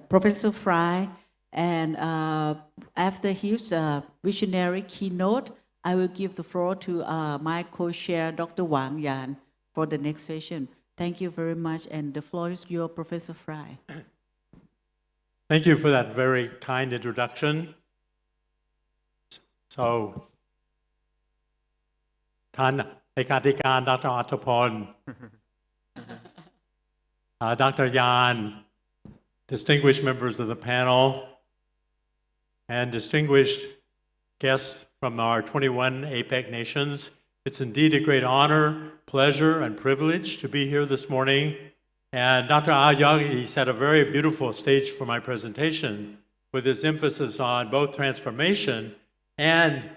Professor Fry, and after his visionary keynote, I will give the floor to my co-chair, Dr. Wang Yan, for the next session. Thank you very much, and the floor is yours, Professor Fry. Thank you for that very kind introduction. So, ท่านเลขาธิการ Dr. Attapon, Dr. Yan, distinguished members of the panel, and distinguished guests from our 21 APEC nations It's indeed a great honor, pleasure, and privilege to be here this morning. And Dr. Aoyagi set a very beautiful stage for my presentation with his emphasis on both transformation and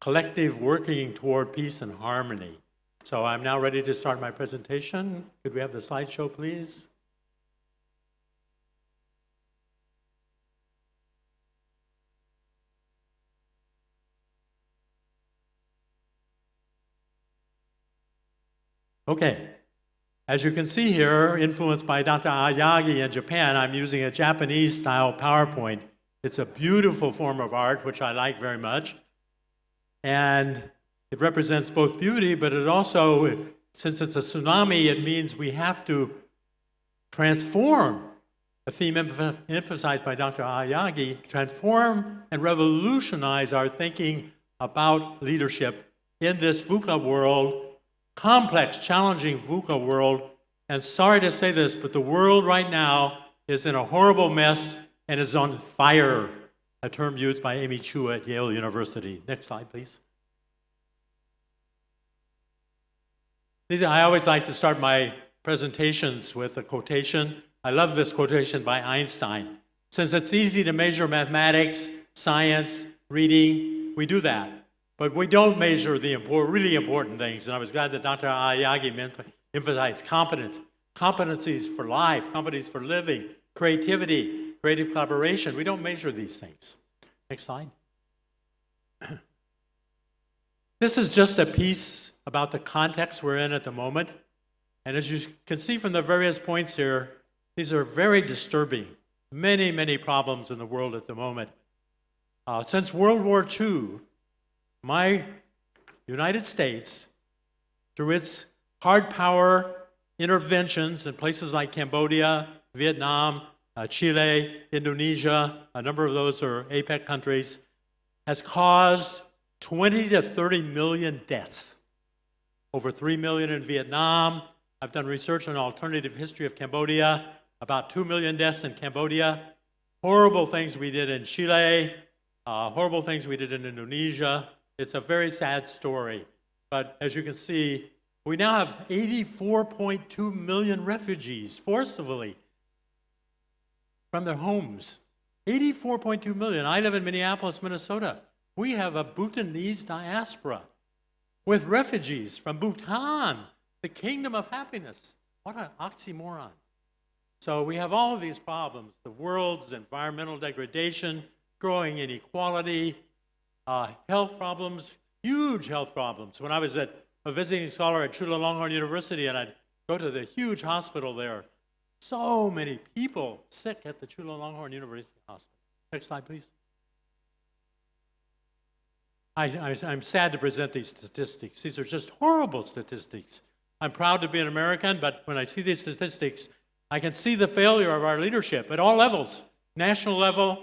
collective working toward peace and harmony. So I'm now ready to start my presentation. Could we have the slideshow, please? Okay. As you can see here, influenced by Dr. Aoyagi in Japan, I'm using a Japanese-style PowerPoint. It's a beautiful form of art, which I like very much. And it represents both beauty, but it also, since it's a tsunami, it means we have to transform, a theme emphasized by Dr. Aoyagi, transform and revolutionize our thinking about leadership in this VUCA world, complex, challenging VUCA world. And sorry to say this, but the world right now is in a horrible mess and is on fire, a term used by Amy Chua at Yale University. Next slide, please. I always like to start my presentations with a quotation. I love this quotation by Einstein. Since it's easy to measure mathematics, science, reading, we do that. But we don't measure the really important things. And I was glad that Dr. Aoyagi emphasized competence. Competencies for life, competencies for living, creativity, creative collaboration. We don't measure these things. Next slide. This is just a piece about the context we're in at the moment. And as you can see from the various points here, these are very disturbing. Many, many problems in the world at the moment. Since World War II, my United States, through its hard power interventions in places like Cambodia, Vietnam, Chile, Indonesia, a number of those are APEC countries, has caused 20 to 30 million deaths. Over 3 million in Vietnam. I've done research on alternative history of Cambodia, about 2 million deaths in Cambodia. Horrible things we did in Chile, horrible things we did in Indonesia. It's a very sad story. But as you can see, we now have 84.2 million refugees forcibly from their homes. 84.2 million. I live in Minneapolis, Minnesota. We have a Bhutanese diaspora with refugees from Bhutan, the kingdom of happiness. What an oxymoron. So we have all of these problems, the world's environmental degradation, growing inequality, health problems, huge health problems. When I was a visiting scholar at Chulalongkorn University and I'd go to the huge hospital there, so many people sick at the Chulalongkorn University Hospital. Next slide, please. I'm sad to present these statistics. These are just horrible statistics. I'm proud to be an American, but when I see these statistics, I can see the failure of our leadership at all levels, national level,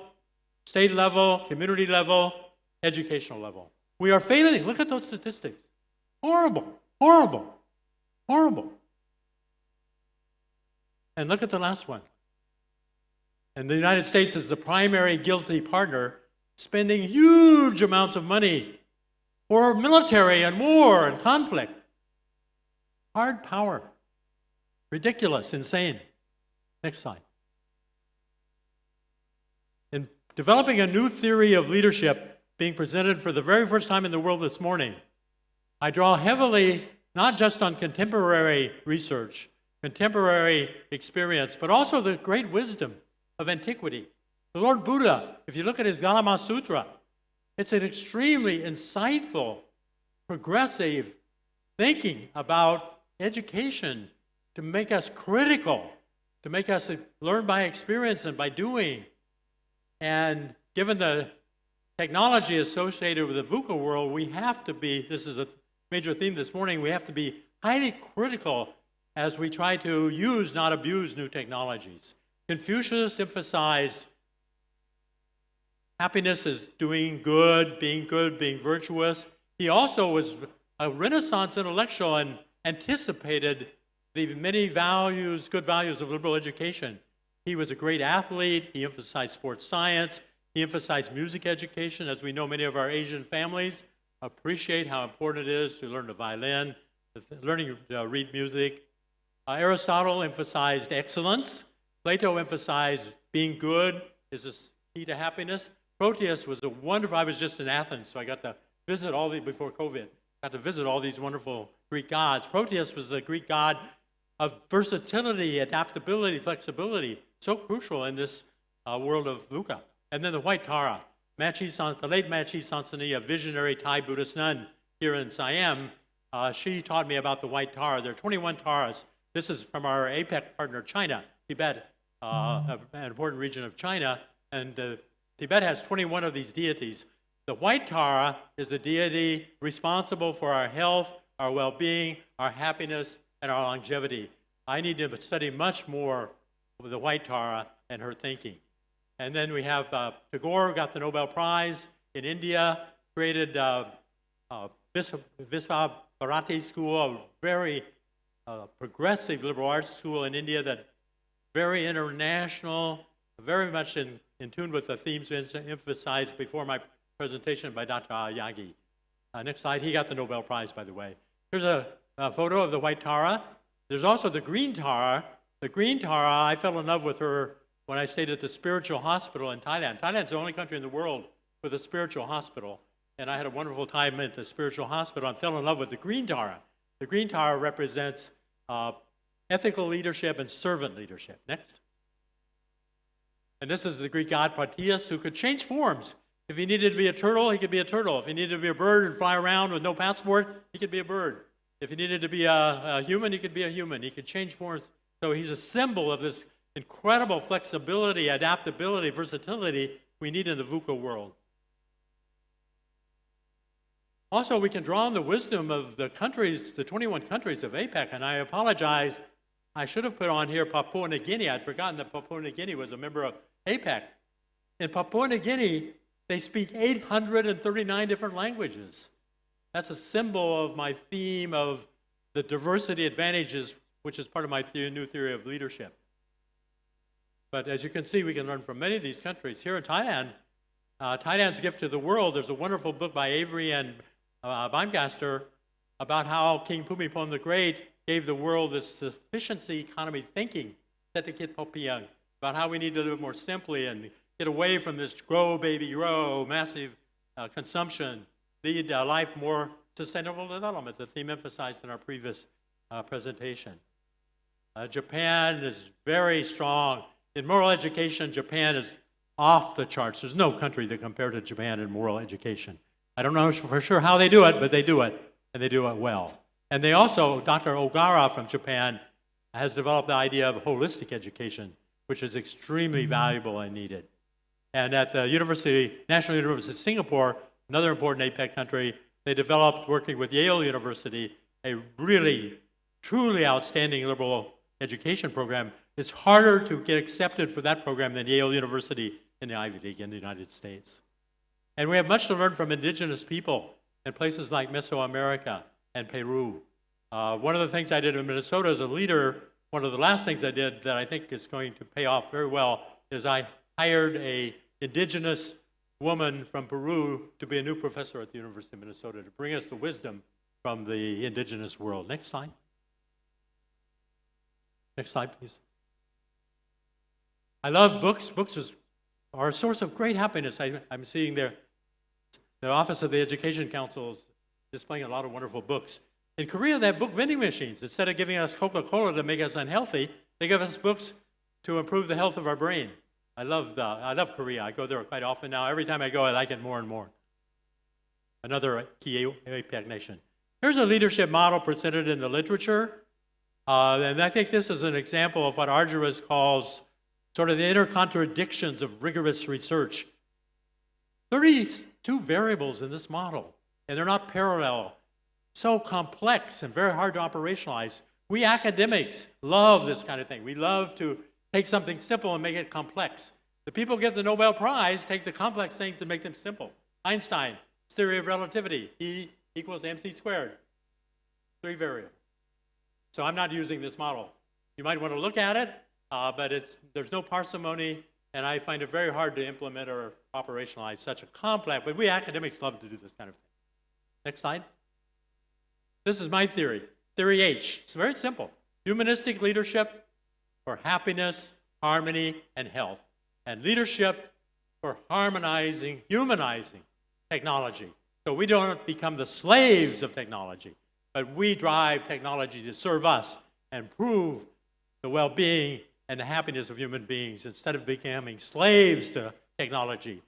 state level, community level, educational level. We are failing. Look at those statistics. Horrible, horrible, horrible. And look at the last one. And the United States is the primary guilty partner, spending huge amounts of money for military and war and conflict. Hard power. Ridiculous, insane. Next slide. In developing a new theory of leadership being presented for the very first time in the world this morning, I draw heavily not just on contemporary research, contemporary experience, but also the great wisdom of antiquity. The Lord Buddha, if you look at his Gautama Sutra, it's an extremely insightful, progressive thinking about education to make us critical, to make us learn by experience and by doing. And given the technology associated with the VUCA world, we have to be, this is a major theme this morning, we have to be highly critical as we try to use, not abuse, new technologies. Confucius emphasized happiness is doing good, being virtuous. He also was a Renaissance intellectual and anticipated the many values, good values of liberal education. He was a great athlete. He emphasized sports science. He emphasized music education. As we know, many of our Asian families appreciate how important it is to learn the violin, learning to read music. Aristotle emphasized excellence. Plato emphasized being good is the key to happiness. Proteus was a wonderful, I was just in Athens, so I got to visit before COVID, got to visit all these wonderful Greek gods. Proteus was the Greek god of versatility, adaptability, flexibility, so crucial in this world of VUCA. And then the White Tara, the late Machi Sansani, a visionary Thai Buddhist nun here in Siam, she taught me about the White Tara. There are 21 Taras. This is from our APEC partner, China, Tibet, an important region of China, and Tibet has 21 of these deities. The White Tara is the deity responsible for our health, our well-being, our happiness, and our longevity. I need to study much more of the White Tara and her thinking. And then we have Tagore got the Nobel Prize in India, created Visva Bharati School, a very progressive liberal arts school in India that very international, very much in tune with the themes emphasized before my presentation by Dr. Aoyagi. Next slide, he got the Nobel Prize, by the way. Here's a photo of the White Tara. There's also the Green Tara. The Green Tara, I fell in love with her when I stayed at the spiritual hospital in Thailand. Thailand's the only country in the world with a spiritual hospital. And I had a wonderful time at the spiritual hospital and fell in love with the Green Tara. The Green Tara represents ethical leadership and servant leadership. Next. And this is the Greek god Proteus, who could change forms. If he needed to be a turtle, he could be a turtle. If he needed to be a bird and fly around with no passport, he could be a bird. If he needed to be a human, he could be a human. He could change forms. So he's a symbol of this incredible flexibility, adaptability, versatility we need in the VUCA world. Also, we can draw on the wisdom of the countries, the 21 countries of APEC, and I apologize, I should have put on here Papua New Guinea. I'd forgotten that Papua New Guinea was a member of APEC. In Papua New Guinea, they speak 839 different languages. That's a symbol of my theme of the diversity advantages, which is part of my new theory of leadership. But as you can see, we can learn from many of these countries. Here in Thailand, Thailand's Gift to the World, there's a wonderful book by Avery and Baumgaster about how King Bhumibol the Great gave the world this sufficiency economy thinking, about how we need to live more simply and get away from this grow, baby, grow, massive consumption, lead a life more sustainable development, the theme emphasized in our previous presentation. Japan is very strong. In moral education, Japan is off the charts. There's no country that compared to Japan in moral education. I don't know for sure how they do it, but they do it, and they do it well. And they also, Dr. Ogara from Japan has developed the idea of holistic education, which is extremely valuable and needed. And at the National University of Singapore, another important APEC country, they developed, working with Yale University, a really, truly outstanding liberal education program. It's harder to get accepted for that program than Yale University in the Ivy League in the United States. And we have much to learn from indigenous people in places like Mesoamerica and Peru. One of the things I did in Minnesota as a leader, one of the last things I did that I think is going to pay off very well is I hired an indigenous woman from Peru to be a new professor at the University of Minnesota to bring us the wisdom from the indigenous world. Next slide. Next slide, please. I love books. Books are a source of great happiness. I'm seeing there, the Office of the Education Council is displaying a lot of wonderful books. In Korea, they have book vending machines. Instead of giving us Coca-Cola to make us unhealthy, they give us books to improve the health of our brain. I love Korea. I go there quite often now. Every time I go, I like it more and more. Another key APEC nation. Here's a leadership model presented in the literature. And I think this is an example of what Argyros calls sort of the inner contradictions of rigorous research. 32 variables in this model, and they're not parallel. So complex and very hard to operationalize. We academics love this kind of thing. We love to take something simple and make it complex. The people who get the Nobel Prize take the complex things and make them simple. Einstein, his theory of relativity, E equals mc squared. 3 variables. So I'm not using this model. You might want to look at it, but there's no parsimony, and I find it very hard to implement or operationalize such a complex, but we academics love to do this kind of thing. Next slide. This is my theory. Theory H. It's very simple. Humanistic leadership for happiness, harmony, and health. And leadership for harmonizing, humanizing technology. So we don't become the slaves of technology, but we drive technology to serve us and improve the well-being and the happiness of human beings instead of becoming slaves to technology.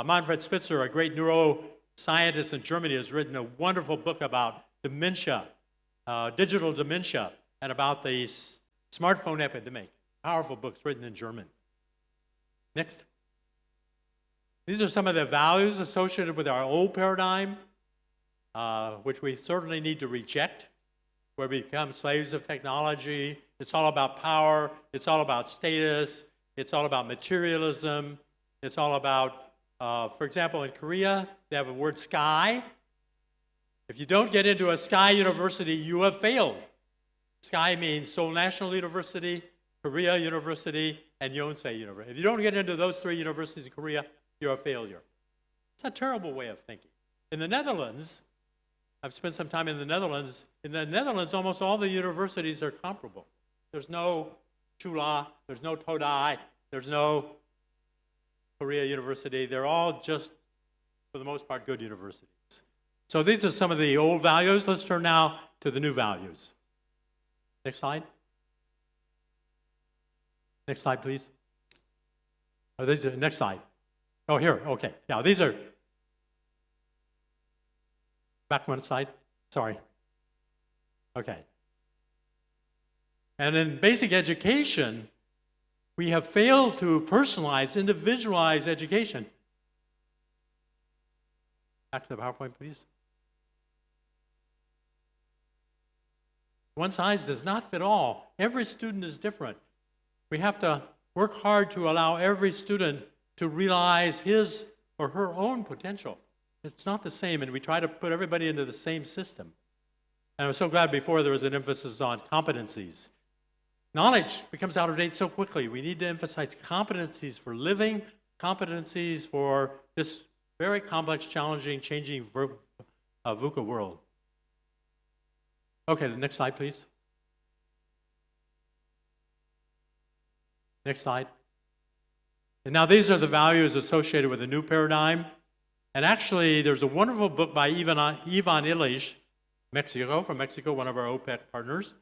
Manfred Spitzer, a great neuroscientist in Germany, has written a wonderful book about dementia, digital dementia, and about the smartphone epidemic. Powerful books written in German. Next. These are some of the values associated with our old paradigm, which we certainly need to reject, where we become slaves of technology. It's all about power. It's all about status. It's all about materialism. It's all about, for example, in Korea, they have a word sky. If you don't get into a sky university, you have failed. Sky means Seoul National University, Korea University, and Yonsei University. If you don't get into those three universities in Korea, you're a failure. It's a terrible way of thinking. In the Netherlands, I've spent some time in the Netherlands. In the Netherlands, almost all the universities are comparable. There's no Chula, there's no Todai, there's no Korea University. They're all just, for the most part, good universities. So these are some of the old values. Let's turn now to the new values. Next slide. Next slide, please. Oh, next slide. Oh, here, okay. Now, these are, back one slide, sorry. Okay. And in basic education, we have failed to personalize, individualize education. Back to the PowerPoint, please. One size does not fit all. Every student is different. We have to work hard to allow every student to realize his or her own potential. It's not the same, and we try to put everybody into the same system. And I'm so glad before there was an emphasis on competencies. Knowledge becomes out of date so quickly. We need to emphasize competencies for living, competencies for this very complex, challenging, changing VUCA world. Okay, the next slide, please. Next slide. And now these are the values associated with the new paradigm. And actually, there's a wonderful book by Ivan Illich, from Mexico, one of our OPEC partners.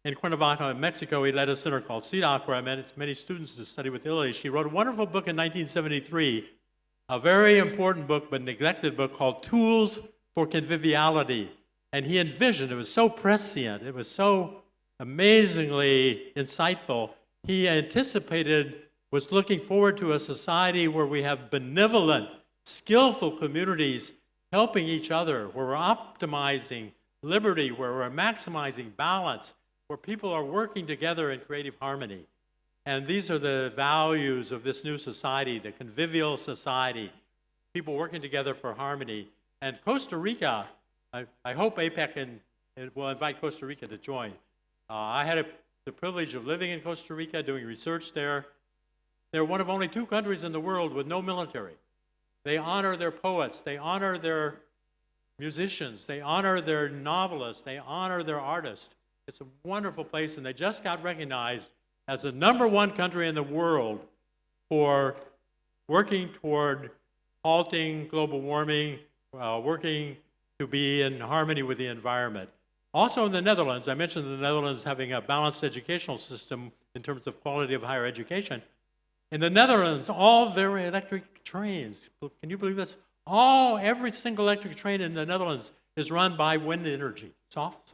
In Cuernavaca, Mexico, he led a center called CEDAC, where I met many students to study with Illich. He wrote a wonderful book in 1973, a very important book, but neglected book called Tools for Conviviality. And he envisioned, it was so prescient, it was so amazingly insightful. He anticipated, was looking forward to a society where we have benevolent, skillful communities helping each other, where we're optimizing liberty, where we're maximizing balance, where people are working together in creative harmony. And these are the values of this new society, the convivial society, people working together for harmony. And Costa Rica, I hope APEC will invite Costa Rica to join. I had the privilege of living in Costa Rica, doing research there. They're one of only 2 countries in the world with no military. They honor their poets, they honor their musicians, they honor their novelists, they honor their artists. It's a wonderful place, and they just got recognized as the #1 country in the world for working toward halting global warming, working to be in harmony with the environment. Also in the Netherlands, I mentioned the Netherlands having a balanced educational system in terms of quality of higher education. In the Netherlands, all their electric trains, can you believe this? Every single electric train in the Netherlands is run by wind energy, soft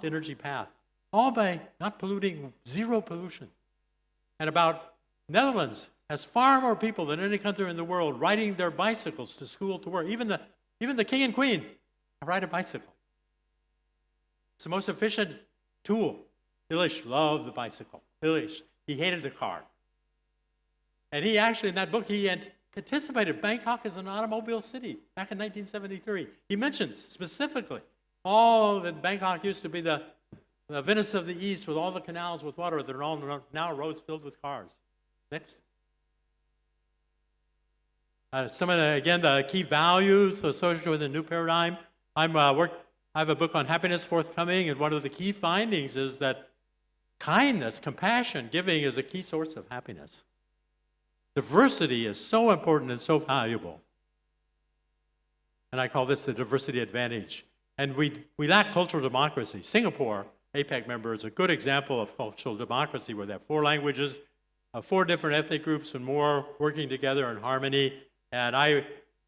energy path, all by not polluting, zero pollution. And Netherlands has far more people than any country in the world riding their bicycles to school, to work. Even the king and queen ride a bicycle. It's the most efficient tool. Illich loved the bicycle. Illich, he hated the car. And he actually, in that book, he anticipated Bangkok as an automobile city back in 1973. He mentions specifically that Bangkok used to be the Venice of the East with all the canals with water that are all now roads filled with cars. Next. Some of the key values associated with the new paradigm. I have a book on happiness forthcoming, and one of the key findings is that kindness, compassion, giving is a key source of happiness. Diversity is so important and so valuable. And I call this the diversity advantage. And we lack cultural democracy. Singapore, APEC member, is a good example of cultural democracy where they have 4 languages, 4 different ethnic groups and more working together in harmony. And I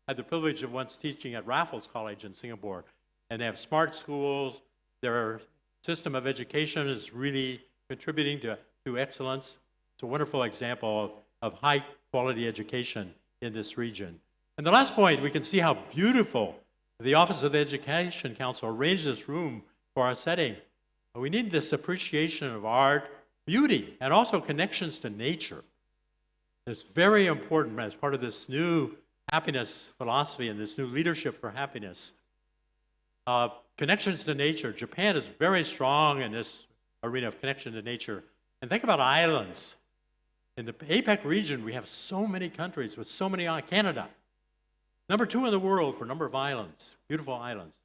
had the privilege of once teaching at Raffles College in Singapore. And they have smart schools. Their system of education is really contributing to excellence. It's a wonderful example of high quality education in this region. And the last point, we can see how beautiful the Office of the Education Council arranged this room for our setting. We need this appreciation of art, beauty, and also connections to nature. It's very important as part of this new happiness philosophy and this new leadership for happiness. Connections to nature. Japan is very strong in this arena of connection to nature. And think about islands. In the APEC region, we have so many countries with so many, Canada. Number 2 in the world for number of islands, beautiful islands.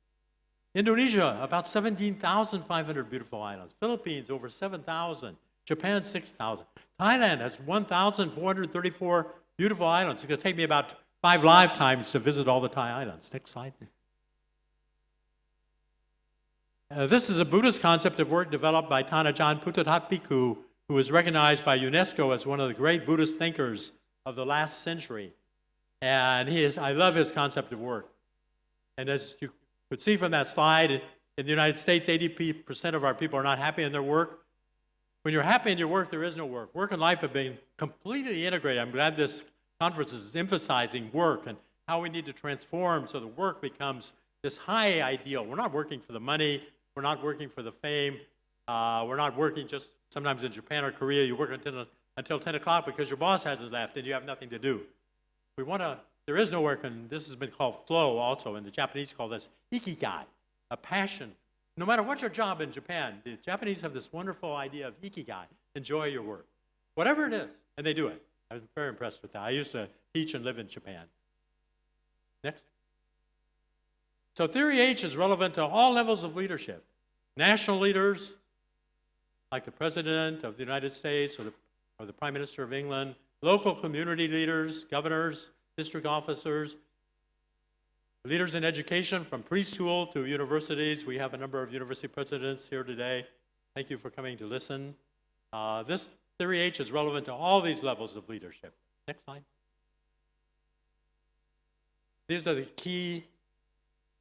Indonesia, about 17,500 beautiful islands. Philippines, over 7,000. Japan, 6,000. Thailand has 1,434 beautiful islands. It's going to take me about 5 lifetimes to visit all the Thai islands. Next slide. This is a Buddhist concept of work developed by Thanajan Puttatat Bhikkhu, who was recognized by UNESCO as one of the great Buddhist thinkers of the last century. And I love his concept of work. And as you could see from that slide, in the United States, 80% of our people are not happy in their work. When you're happy in your work, there is no work. Work and life have been completely integrated. I'm glad this conference is emphasizing work and how we need to transform so the work becomes this high ideal. We're not working for the money. We're not working for the fame. We're not working just sometimes in Japan or Korea. You work until 10 o'clock because your boss hasn't left and you have nothing to do. There is no work, and this has been called flow also, and the Japanese call this ikigai, a passion. No matter what your job in Japan, the Japanese have this wonderful idea of ikigai, enjoy your work. Whatever it is, and they do it. I was very impressed with that. I used to teach and live in Japan. Next. So Theory H is relevant to all levels of leadership. National leaders, like the President of the United States or the Prime Minister of England, local community leaders, governors, district officers, leaders in education from preschool to universities. We have a number of university presidents here today. Thank you for coming to listen. This Theory H is relevant to all these levels of leadership. Next slide. These are the key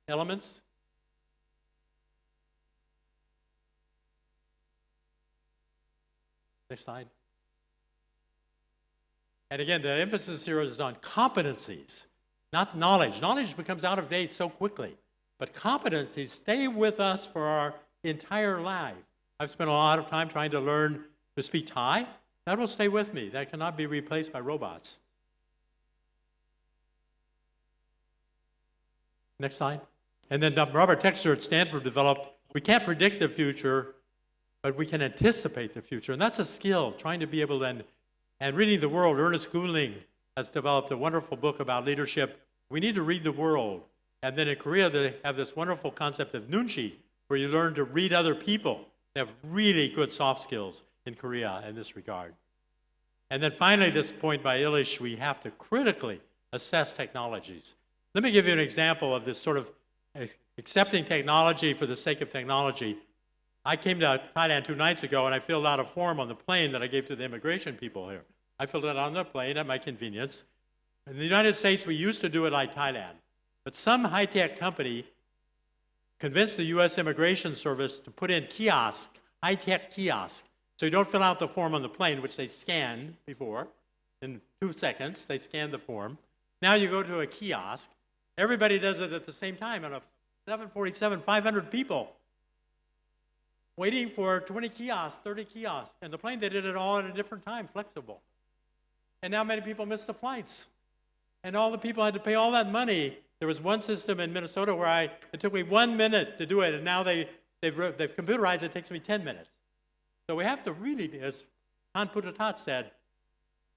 elements. Next slide. And again, the emphasis here is on competencies, not knowledge. Knowledge becomes out of date so quickly. But competencies stay with us for our entire life. I've spent a lot of time trying to learn to speak Thai. That will stay with me. That cannot be replaced by robots. Next slide. And then Robert Texter at Stanford developed, we can't predict the future, but we can anticipate the future. And that's a skill, trying to be able to, and reading the world. Ernest Goulding has developed a wonderful book about leadership. We need to read the world. And then in Korea, they have this wonderful concept of nunchi, where you learn to read other people. They have really good soft skills in Korea in this regard. And then finally, this point by Illich, we have to critically assess technologies. Let me give you an example of this sort of accepting technology for the sake of technology. I came to Thailand 2 nights ago, and I filled out a form on the plane that I gave to the immigration people here. I filled it out on the plane at my convenience. In the United States, we used to do it like Thailand. But some high-tech company convinced the U.S. Immigration Service to put in kiosk, high-tech kiosk. So you don't fill out the form on the plane, which they scanned before. In 2 seconds, they scanned the form. Now you go to a kiosk. Everybody does it at the same time on a 747, 500 people. Waiting for 20 kiosks, 30 kiosks. And the plane, they did it all at a different time, flexible. And now many people miss the flights. And all the people had to pay all that money. There was one system in Minnesota where it took me 1 minute to do it, and now they've computerized it. It takes me 10 minutes. So we have to really, as Han Puttatat said,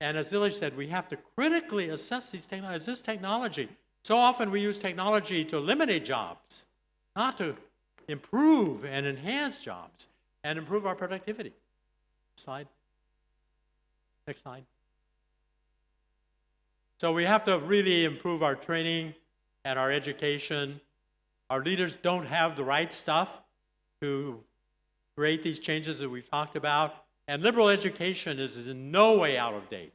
and as Illich said, we have to critically assess these technologies. Is this technology? So often we use technology to eliminate jobs. not to improve and enhance jobs and improve our productivity. Slide. Next slide. So we have to really improve our training and our education. Our leaders don't have the right stuff to create these changes that we've talked about. And liberal education is in no way out of date.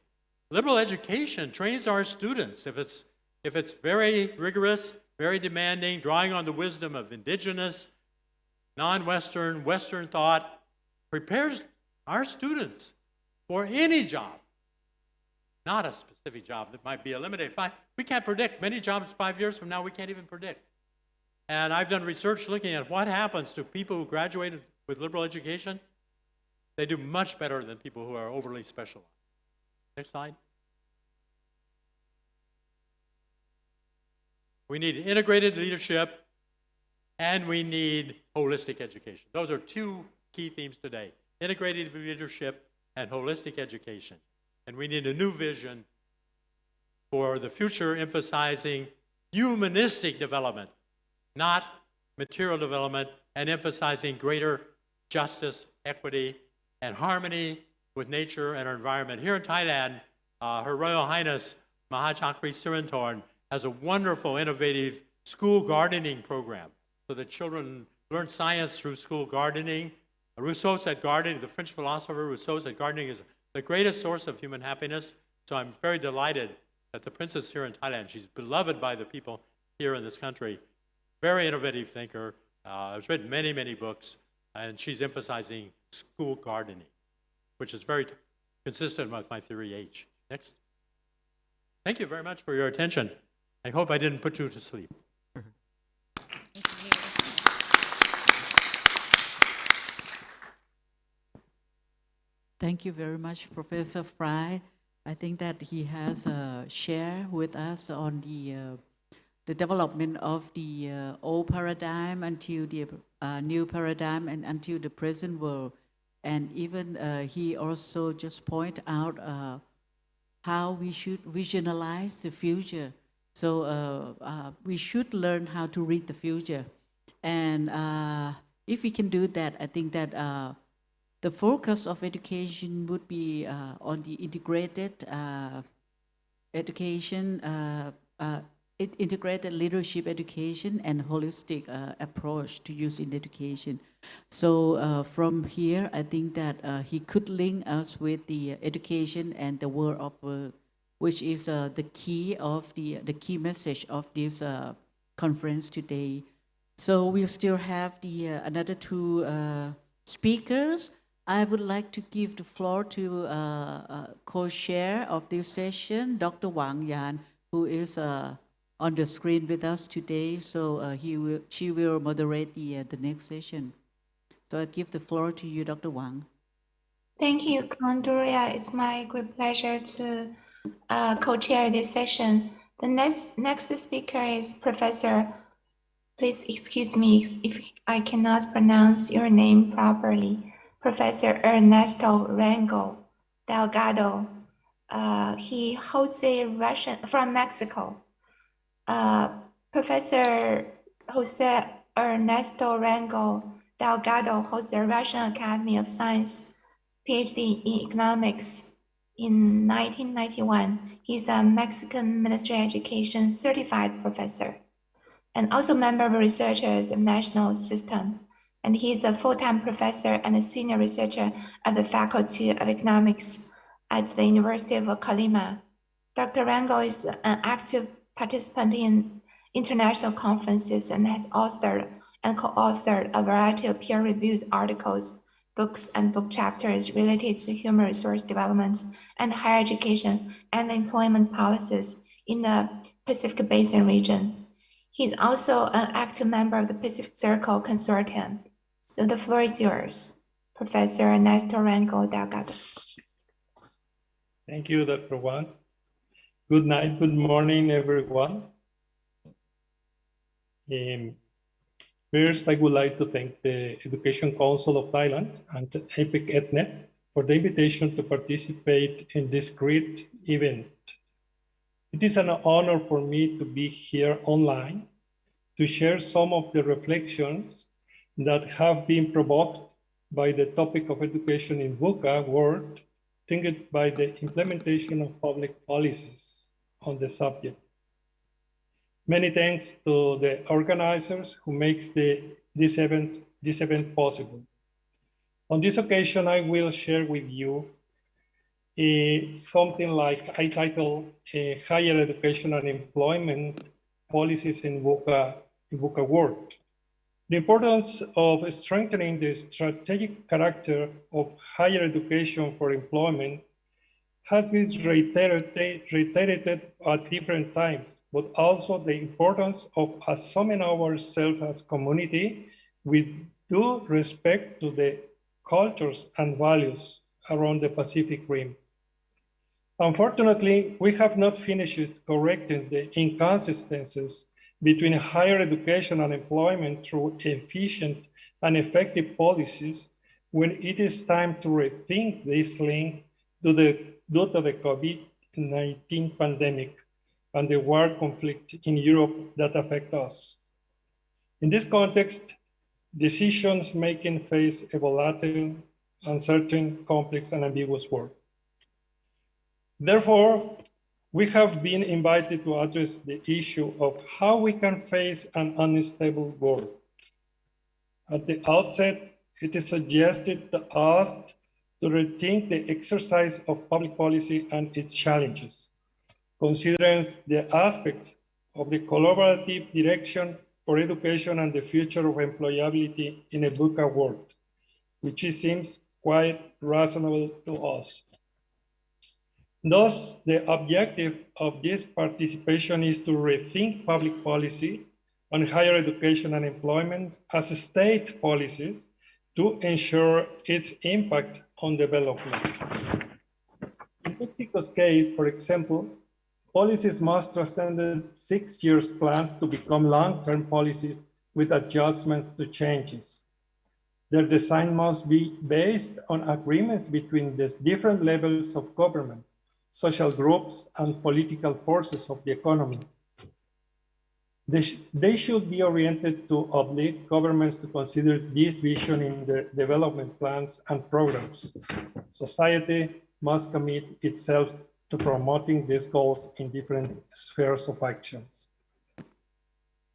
Liberal education trains our students, if it's very rigorous, very demanding, drawing on the wisdom of indigenous, non-Western, Western thought, prepares our students for any job, not a specific job that might be eliminated. We can't predict. Many jobs 5 years from now, we can't even predict. And I've done research looking at what happens to people who graduated with liberal education. They do much better than people who are overly specialized. Next slide. We need integrated leadership, and we need holistic education. Those are two key themes today: integrated leadership and holistic education. And we need a new vision for the future, emphasizing humanistic development, not material development, and emphasizing greater justice, equity, and harmony with nature and our environment. Here in Thailand, Her Royal Highness Mahachakri Siranthorn has a wonderful, innovative school gardening program so that children learn science through school gardening. Rousseau said gardening, the French philosopher Rousseau said gardening is the greatest source of human happiness. So I'm very delighted that the princess here in Thailand, she's beloved by the people here in this country. Very innovative thinker, has written many, many books, and she's emphasizing school gardening, which is very consistent with my theory H. Next. Thank you very much for your attention. I hope I didn't put you to sleep. Thank you very much, Professor Fry. I think that he has shared with us on the development of the old paradigm until the new paradigm and until the present world. And even he also just point out how we should visualize the future. So we should learn how to read the future. And if we can do that, I think that the focus of education would be on the integrated education, integrated leadership education and holistic approach to use in education. So from here, I think that he could link us with the education and the world of work, which is the key of the key message of this conference today. So we still have the another two speakers. I would like to give the floor to co-chair of this session, Dr. Wang Yan, who is on the screen with us today. So she will moderate the next session. So I give the floor to you, Dr. Wang. Thank you, Condoria. It's my great pleasure to co-chair this session. The next speaker is Professor. Please excuse me if I cannot pronounce your name properly. Professor Ernesto Rango Delgado. He holds a Russian from Mexico. Professor Jose Ernesto Rango Delgado holds the Russian Academy of Science PhD in economics in 1991. He's a Mexican Ministry of Education certified professor and also member of researchers of national system. And he's a full-time professor and a senior researcher at the Faculty of Economics at the University of Colima. Dr. Rango is an active participant in international conferences and has authored and co-authored a variety of peer-reviewed articles, books, and book chapters related to human resource development and higher education and employment policies in the Pacific Basin region. He's also an active member of the Pacific Circle Consortium. So the floor is yours, Professor Ernesto Rango Delgado. Thank you, Dr. Wang. Good night, good morning, everyone. First, I would like to thank the Education Council of Thailand and APEC EdNet for the invitation to participate in this great event. It is an honor for me to be here online to share some of the reflections that have been provoked by the topic of education in VUCA world, triggered by the implementation of public policies on the subject. Many thanks to the organizers who makes this event possible. On this occasion, I will share with you something like I title Higher Education and Employment Policies in VUCA world. The importance of strengthening the strategic character of higher education for employment has been reiterated at different times, but also the importance of assuming ourselves as community with due respect to the cultures and values around the Pacific Rim. Unfortunately, we have not finished correcting the inconsistencies between higher education and employment through efficient and effective policies when it is time to rethink this link due to the COVID-19 pandemic and the war conflict in Europe that affect us. In this context, decisions making face a volatile, uncertain, complex, and ambiguous world. Therefore, we have been invited to address the issue of how we can face an unstable world. At the outset, it is suggested to us to rethink the exercise of public policy and its challenges, considering the aspects of the collaborative direction for education and the future of employability in a VUCA world, which seems quite reasonable to us. Thus, the objective of this participation is to rethink public policy on higher education and employment as state policies to ensure its impact on development. In Mexico's case, for example, policies must transcend 6 years plans to become long-term policies with adjustments to changes. Their design must be based on agreements between the different levels of government, social groups, and political forces of the economy. They should be oriented to oblige governments to consider this vision in their development plans and programs. Society must commit itself to promoting these goals in different spheres of actions.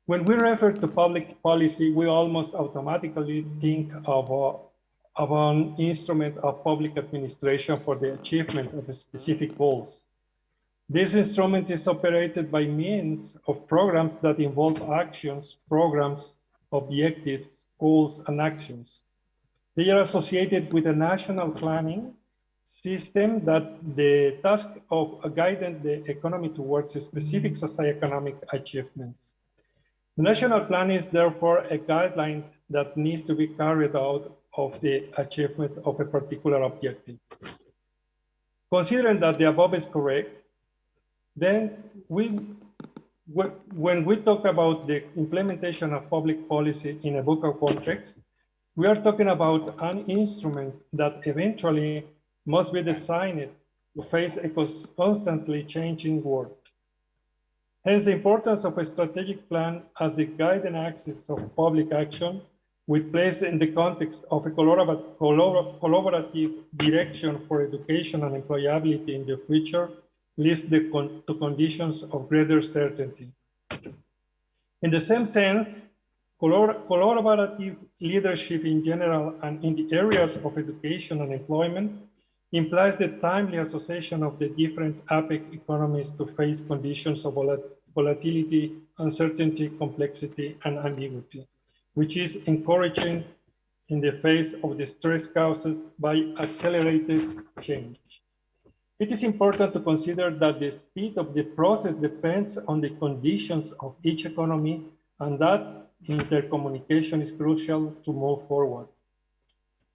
When we refer to public policy, we almost automatically think of an instrument of public administration for the achievement of specific goals. This instrument is operated by means of programs that involve actions, programs, objectives, goals, and actions. They are associated with a national planning system that the task of guiding the economy towards specific socioeconomic achievements. The national plan is therefore a guideline that needs to be carried out of the achievement of a particular objective. Considering that the above is correct, then when we talk about the implementation of public policy in a VUCA context, we are talking about an instrument that eventually must be designed to face a constantly changing world. Hence, the importance of a strategic plan as the guiding axis of public action, with place in the context of a collaborative direction for education and employability in the future, leads to conditions of greater certainty. In the same sense, collaborative leadership in general and in the areas of education and employment implies the timely association of the different APEC economies to face conditions of volatility, uncertainty, complexity, and ambiguity, which is encouraging in the face of the stress caused by accelerated change. It is important to consider that the speed of the process depends on the conditions of each economy and that intercommunication is crucial to move forward.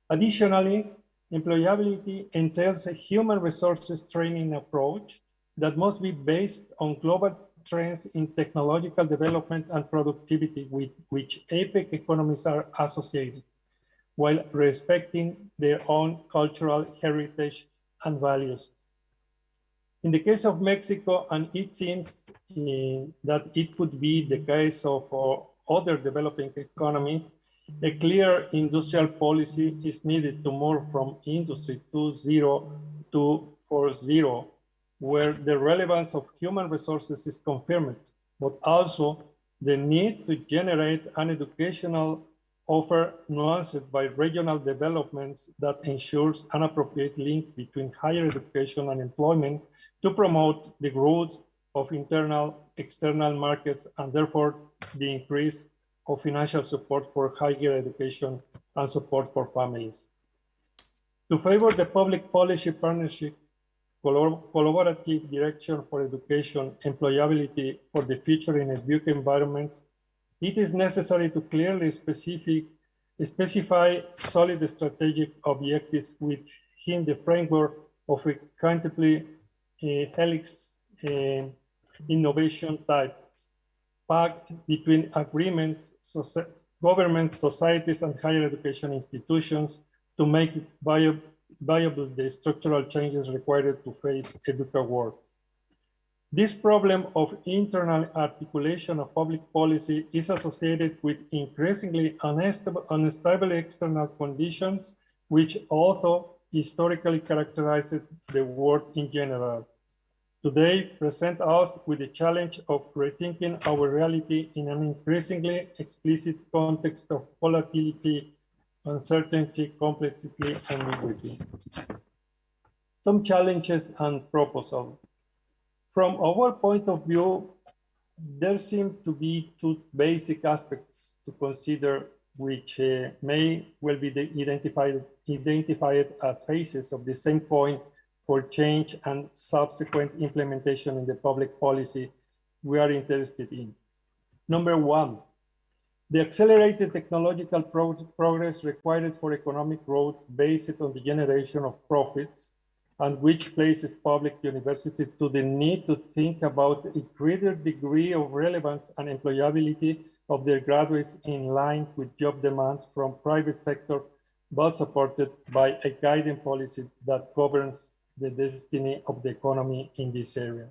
Additionally, employability entails a human resources training approach that must be based on global trends in technological development and productivity with which APEC economies are associated, while respecting their own cultural heritage and values. In the case of Mexico, and it seems that it could be the case of other developing economies, a clear industrial policy is needed to move from Industry 2.0 to 4.0, where the relevance of human resources is confirmed, but also the need to generate an educational offer nuanced by regional developments that ensures an appropriate link between higher education and employment to promote the growth of internal, external markets, and therefore the increase of financial support for higher education and support for families. To favor the public policy partnership, collaborative direction for education, employability for the future in a VUCA environment, it is necessary to clearly specify solid strategic objectives within the framework of a quantitatively helix innovation type pact between agreements, governments, societies, and higher education institutions to make viable the structural changes required to face a VUCA world. This problem of internal articulation of public policy is associated with increasingly unstable external conditions, which also historically characterized the world in general. Today present us with the challenge of rethinking our reality in an increasingly explicit context of volatility, uncertainty, complexity, and ambiguity. Some challenges and proposals. From our point of view, there seem to be two basic aspects to consider which may well be identified as phases of the same coin for change and subsequent implementation in the public policy we are interested in. Number one, the accelerated technological progress required for economic growth based on the generation of profits, and which places public universities to the need to think about a greater degree of relevance and employability of their graduates in line with job demand from private sector, but supported by a guiding policy that governs the destiny of the economy in this area.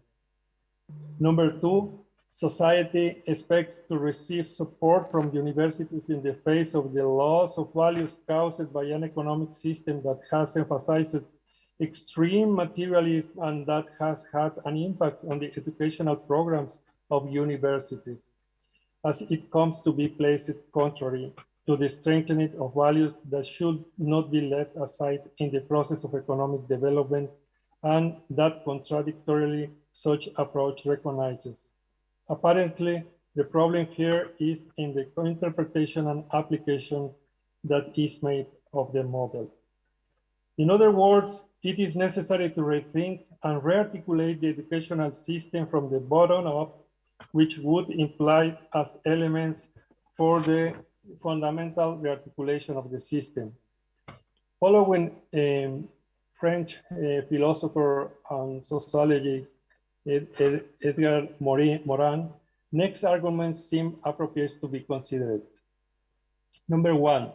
Number two, society expects to receive support from universities in the face of the loss of values caused by an economic system that has emphasized extreme materialism and that has had an impact on the educational programs of universities, as it comes to be placed contrary to the strengthening of values that should not be left aside in the process of economic development, and that contradictorily such approach recognizes. Apparently, the problem here is in the interpretation and application that is made of the model. In other words, it is necessary to rethink and rearticulate the educational system from the bottom up, which would imply as elements for the fundamental rearticulation of the system. Following French philosopher and sociologist Edgar Morin, next arguments seem appropriate to be considered. Number one,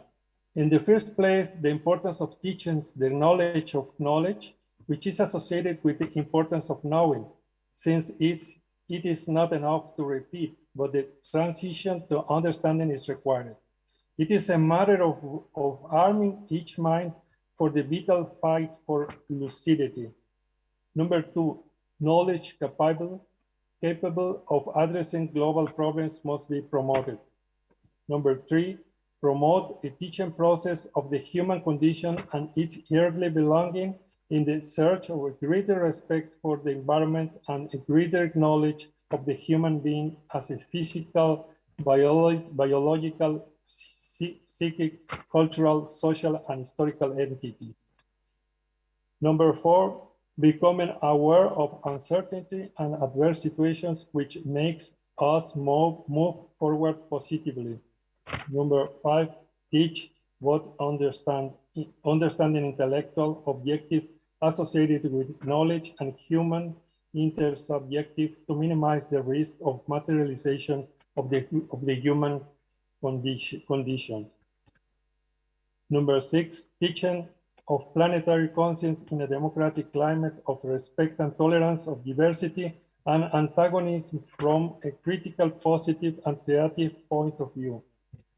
in the first place, the importance of teaching the knowledge of knowledge, which is associated with the importance of knowing, since it is not enough to repeat, but the transition to understanding is required. It is a matter of arming each mind for the vital fight for lucidity. Number two, knowledge capable of addressing global problems must be promoted. Number three, promote a teaching process of the human condition and its earthly belonging in the search of a greater respect for the environment and a greater knowledge of the human being as a physical, biological, psychic, cultural, social, and historical entity. Number four, becoming aware of uncertainty and adverse situations, which makes us move forward positively. Number five, teach what understanding intellectual objective associated with knowledge and human intersubjective to minimize the risk of materialization of the human condition. Number six, teaching of planetary conscience in a democratic climate of respect and tolerance of diversity and antagonism from a critical, positive, and creative point of view.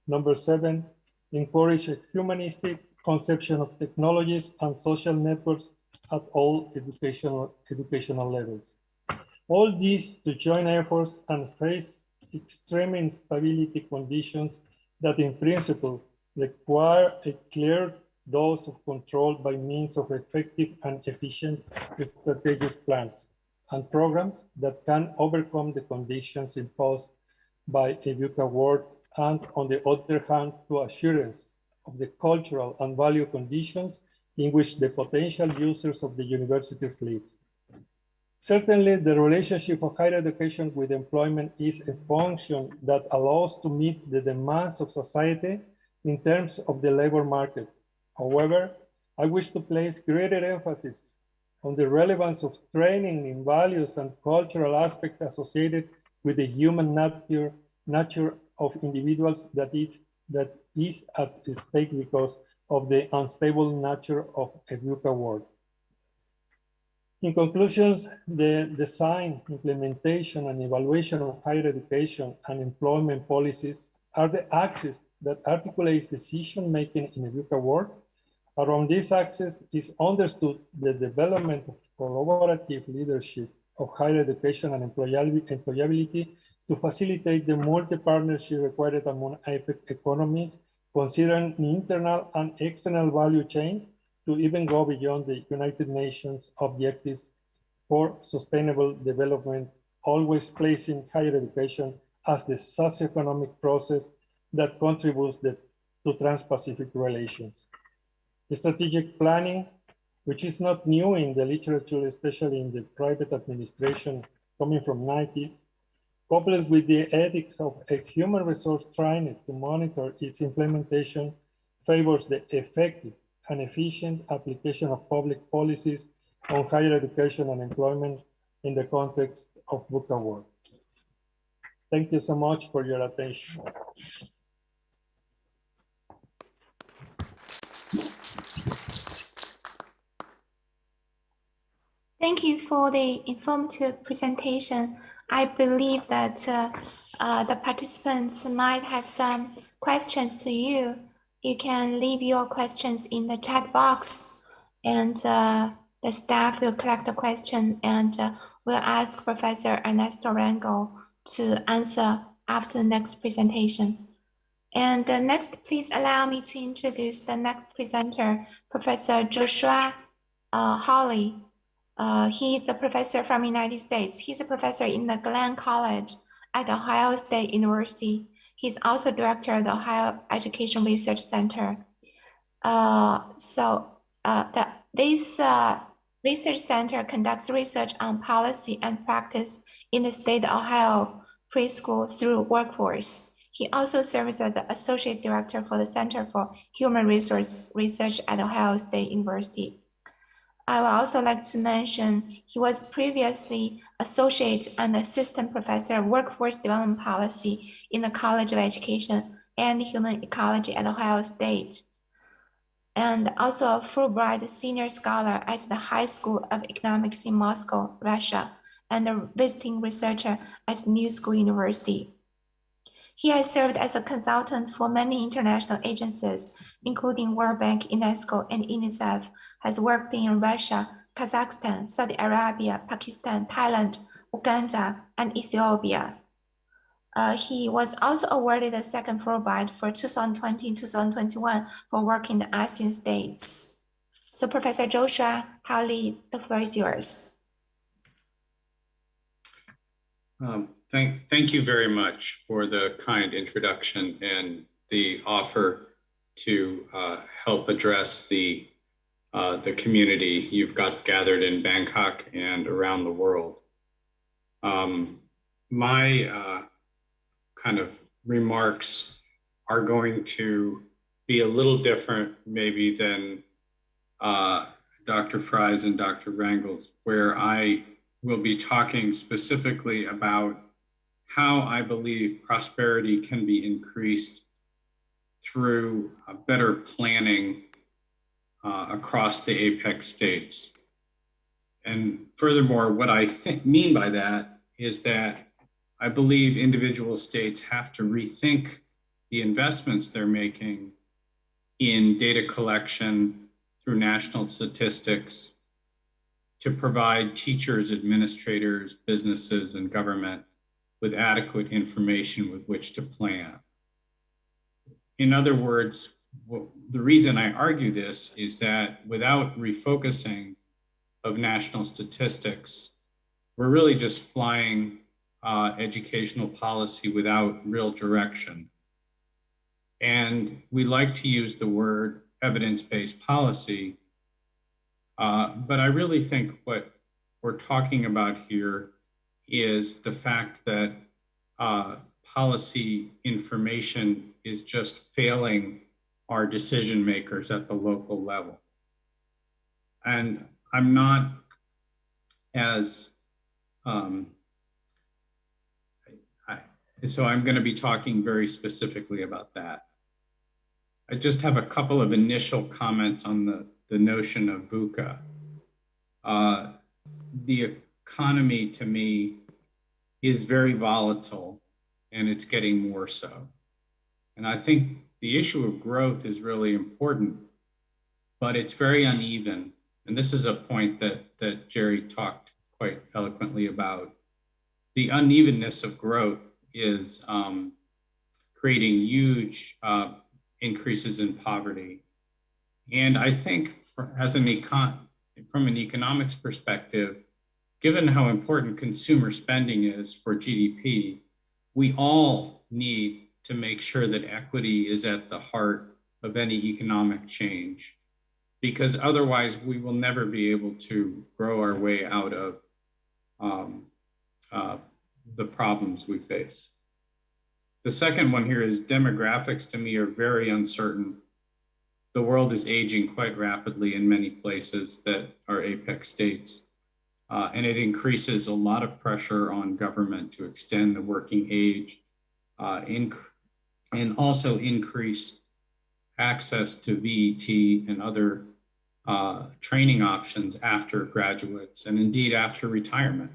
Number 7, encourage a humanistic conception of technologies and social networks at all educational levels. All these to join efforts and face extreme instability conditions that in principle require a clear dose of control by means of effective and efficient strategic plans and programs that can overcome the conditions imposed by a VUCA world, and on the other hand, to assurance of the cultural and value conditions in which the potential users of the universities live. Certainly, the relationship of higher education with employment is a function that allows to meet the demands of society in terms of the labor market. However, I wish to place greater emphasis on the relevance of training in values and cultural aspects associated with the human nature of individuals that is at stake because of the unstable nature of a VUCA world. In conclusions, the design, implementation, and evaluation of higher education and employment policies are the axis that articulates decision-making in a VUCA world. Around this axis is understood the development of collaborative leadership of higher education and employability to facilitate the multi-partnership required among APEC economies, considering internal and external value chains to even go beyond the United Nations objectives for sustainable development, always placing higher education as the socioeconomic process that contributes to trans-Pacific relations. The strategic planning, which is not new in the literature, especially in the private administration coming from 90s, coupled with the ethics of a human resource trained to monitor its implementation, favors the effective and efficient application of public policies on higher education and employment in the context of VUCA world. Thank you so much for your attention. Thank you for the informative presentation. I believe that the participants might have some questions to you. You can leave your questions in the chat box, and the staff will collect the question and will ask Professor Ernesto Rangel to answer after the next presentation. And next, please allow me to introduce the next presenter, Professor Joshua Hawley. He is the professor from the United States. He's a professor in the Glenn College at Ohio State University. He's also director of the Ohio Education Research Center. This research center conducts research on policy and practice in the state of Ohio preschool through workforce. He also serves as the associate director for the Center for Human Resource Research at Ohio State University. I would also like to mention he was previously associate and assistant professor of workforce development policy in the College of Education and Human Ecology at Ohio State, and also a Fulbright senior scholar at the High School of Economics in Moscow, Russia, and a visiting researcher at New School University. He has served as a consultant for many international agencies, including World Bank, UNESCO, and UNICEF, has worked in Russia, Kazakhstan, Saudi Arabia, Pakistan, Thailand, Uganda, and Ethiopia. He was also awarded a second Fulbright for 2020 and 2021 for work in the ASEAN states. So Professor Joshua Hawley, the floor is yours. Thank you very much for the kind introduction and the offer to help address the community you've got gathered in Bangkok and around the world. My kind of remarks are going to be a little different maybe than Dr. Fry's and Dr. Rangel's, where I will be talking specifically about how I believe prosperity can be increased through better planning across the APEC states. And furthermore, what I mean by that is that I believe individual states have to rethink the investments they're making in data collection through national statistics to provide teachers, administrators, businesses, and government with adequate information with which to plan. In other words, the reason I argue this is that without refocusing of national statistics, we're really just flying educational policy without real direction. And we like to use the word evidence-based policy, but I really think what we're talking about here is the fact that policy information is just failing our decision makers at the local level. And I'm not as, so I'm going to be talking very specifically about that. I just have a couple of initial comments on the notion of VUCA. The economy, to me, is very volatile, and it's getting more so. And I think the issue of growth is really important, but it's very uneven. And this is a point that Jerry talked quite eloquently about. The unevenness of growth is creating huge increases in poverty. And I think from an economics perspective, given how important consumer spending is for GDP, we all need to make sure that equity is at the heart of any economic change, because otherwise we will never be able to grow our way out of the problems we face. The second one here is demographics, to me, are very uncertain. The world is aging quite rapidly in many places that are APEC states. And it increases a lot of pressure on government to extend the working age and also increase access to VET and other training options after graduates and indeed after retirement.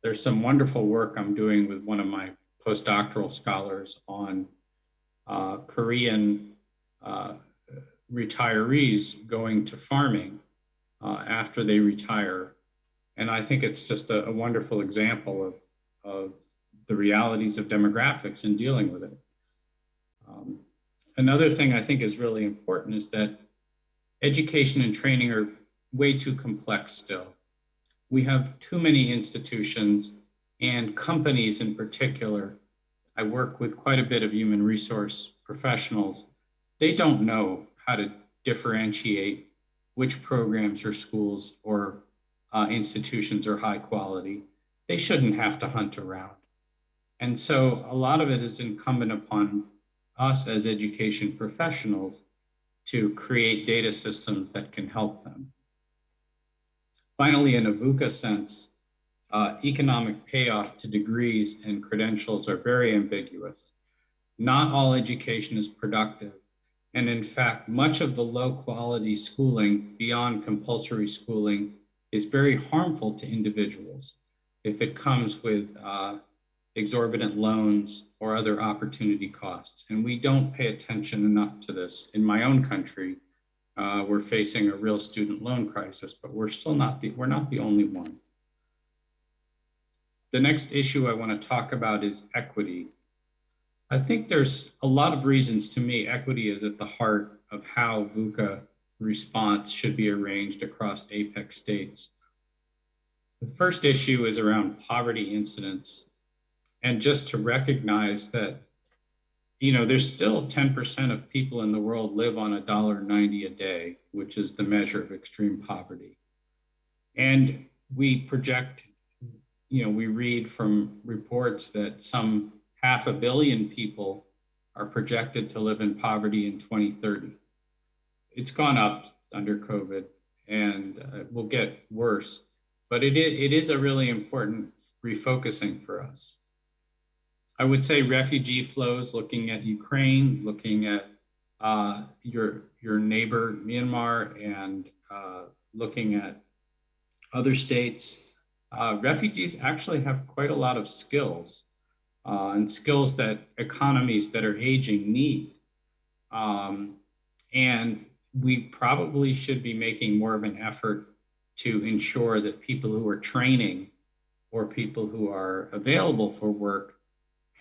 There's some wonderful work I'm doing with one of my postdoctoral scholars on Korean retirees going to farming after they retire. And I think it's just a wonderful example of the realities of demographics and dealing with it. Another thing I think is really important is that education and training are way too complex still. We have too many institutions and companies in particular. I work with quite a bit of human resource professionals. They don't know how to differentiate which programs or schools or institutions are high quality. They shouldn't have to hunt around. And so a lot of it is incumbent upon us as education professionals to create data systems that can help them. Finally, in a VUCA sense, economic payoff to degrees and credentials are very ambiguous. Not all education is productive. And in fact, much of the low quality schooling beyond compulsory schooling is very harmful to individuals if it comes with exorbitant loans or other opportunity costs. And we don't pay attention enough to this. In my own country, we're facing a real student loan crisis, but we're not the only one. The next issue I want to talk about is equity. I think there's a lot of reasons to me equity is at the heart of how VUCA response should be arranged across APEC states. The first issue is around poverty incidence. And just to recognize that, there's still 10% of people in the world live on $1.90 a day, which is the measure of extreme poverty. And we project, we read from reports that some 500 million people are projected to live in poverty in 2030. It's gone up under COVID and it will get worse, but it is a really important refocusing for us. I would say refugee flows, looking at Ukraine, looking at your neighbor Myanmar, and looking at other states refugees actually have quite a lot of skills and skills that economies that are aging need. And we probably should be making more of an effort to ensure that people who are training or people who are available for work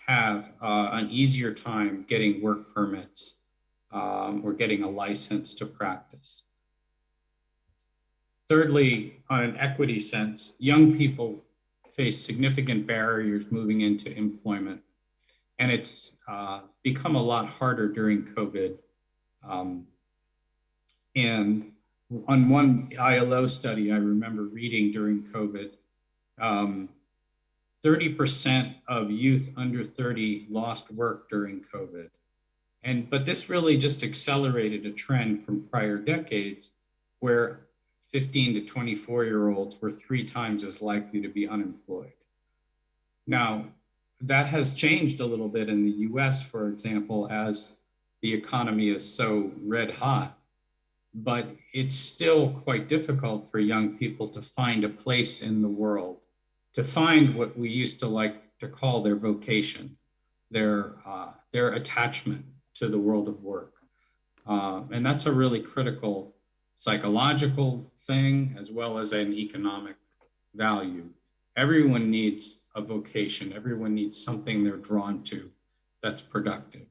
have an easier time getting work permits or getting a license to practice. Thirdly, on an equity sense, young people face significant barriers moving into employment, and it's become a lot harder during COVID. And on one ILO study I remember reading during COVID, 30% of youth under 30 lost work during COVID. But this really just accelerated a trend from prior decades where 15 to 24-year-olds were 3 times as likely to be unemployed. Now, that has changed a little bit in the US, for example, as the economy is so red hot, but it's still quite difficult for young people to find a place in the world, to find what we used to like to call their vocation, their attachment to the world of work. And that's a really critical psychological thing as well as an economic value. Everyone needs a vocation. Everyone needs something they're drawn to that's productive.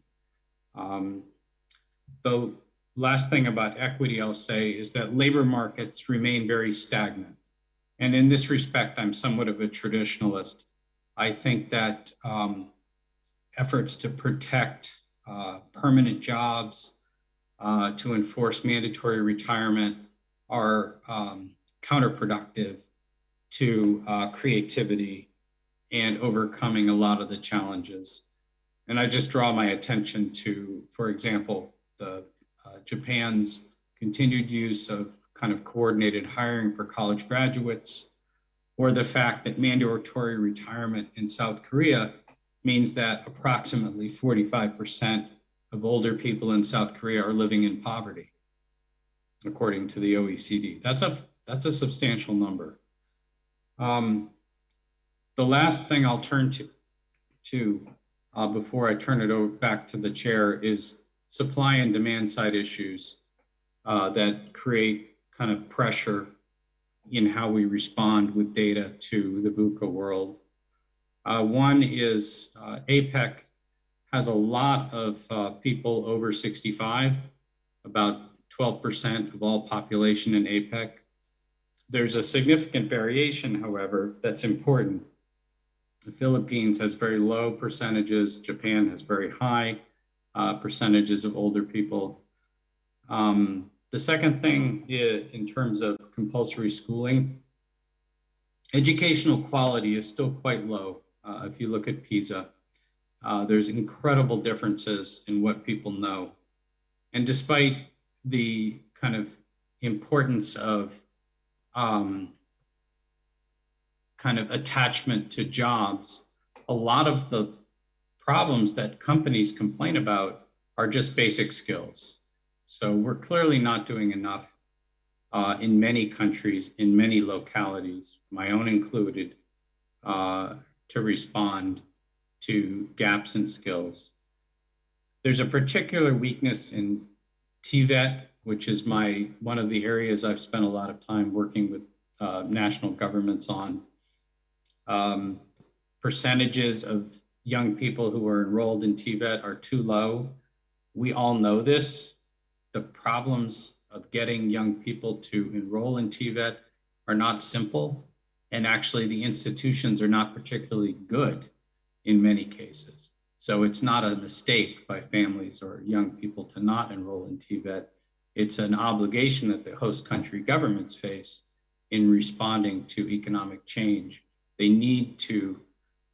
The last thing about equity I'll say is that labor markets remain very stagnant. And in this respect, I'm somewhat of a traditionalist. I think that efforts to protect permanent jobs, to enforce mandatory retirement are counterproductive to creativity and overcoming a lot of the challenges. And I just draw my attention to, for example, the Japan's continued use of kind of coordinated hiring for college graduates, or the fact that mandatory retirement in South Korea means that approximately 45% of older people in South Korea are living in poverty, according to the OECD. That's a substantial number. The last thing I'll turn to before I turn it back to the chair is supply and demand side issues that create kind of pressure in how we respond with data to the VUCA world. One is APEC has a lot of people over 65, about 12% of all population in APEC. There's a significant variation, however, that's important. The Philippines has very low percentages. Japan has very high percentages of older people. The second thing in terms of compulsory schooling, educational quality is still quite low. If you look at PISA, there's incredible differences in what people know. And despite the kind of importance of kind of attachment to jobs, a lot of the problems that companies complain about are just basic skills. So we're clearly not doing enough in many countries, in many localities, my own included, to respond to gaps in skills. There's a particular weakness in TVET, which is one of the areas I've spent a lot of time working with national governments on. Percentages of young people who are enrolled in TVET are too low. We all know this. The problems of getting young people to enroll in TVET are not simple. And actually the institutions are not particularly good in many cases. So it's not a mistake by families or young people to not enroll in TVET. It's an obligation that the host country governments face in responding to economic change. They need to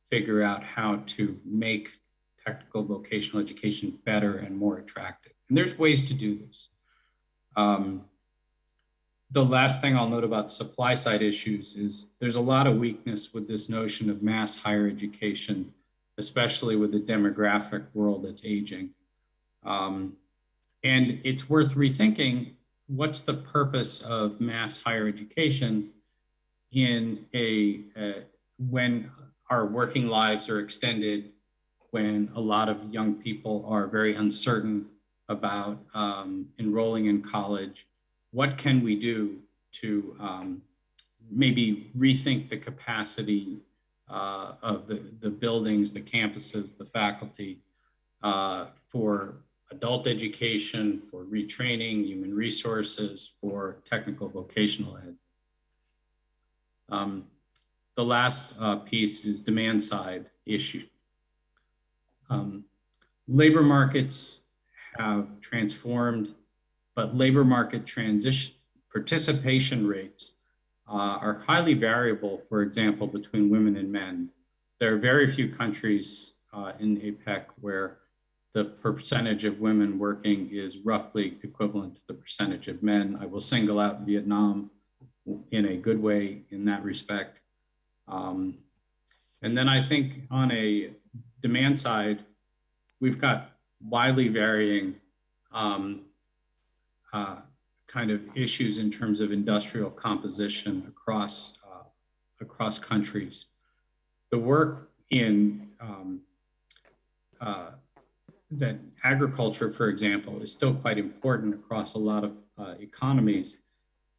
figure out how to make technical vocational education better and more attractive. And there's ways to do this. The last thing I'll note about supply side issues is there's a lot of weakness with this notion of mass higher education, especially with the demographic world that's aging. And it's worth rethinking what's the purpose of mass higher education when our working lives are extended, when a lot of young people are very uncertain about enrolling in college, what can we do to maybe rethink the capacity of the buildings, the campuses, the faculty for adult education, for retraining, human resources, for technical vocational ed. The last piece is demand side issue. Labor markets have transformed, but labor market participation rates are highly variable, for example, between women and men. There are very few countries in APEC where the percentage of women working is roughly equivalent to the percentage of men. I will single out Vietnam in a good way in that respect. And then I think on a demand side, we've got widely varying kind of issues in terms of industrial composition across countries. The work in that agriculture, for example, is still quite important across a lot of economies,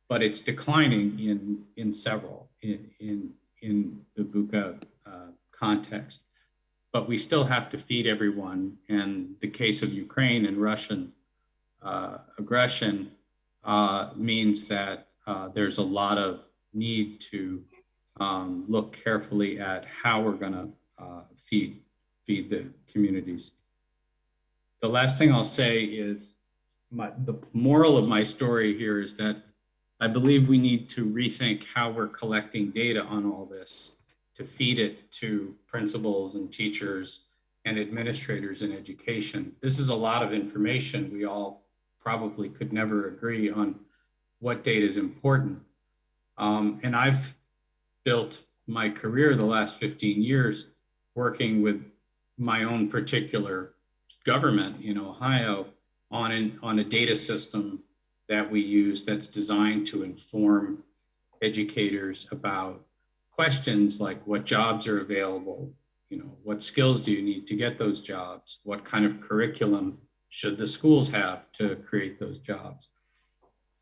but it's declining in several in the VUCA context. But we still have to feed everyone, and the case of Ukraine and Russian aggression means that there's a lot of need to look carefully at how we're going to feed the communities. The last thing I'll say is the moral of my story here is that I believe we need to rethink how we're collecting data on all this to feed it to principals and teachers and administrators in education. This is a lot of information. We all probably could never agree on what data is important. And I've built my career the last 15 years working with my own particular government in Ohio on a data system that we use that's designed to inform educators about questions like what jobs are available, what skills do you need to get those jobs, what kind of curriculum should the schools have to create those jobs.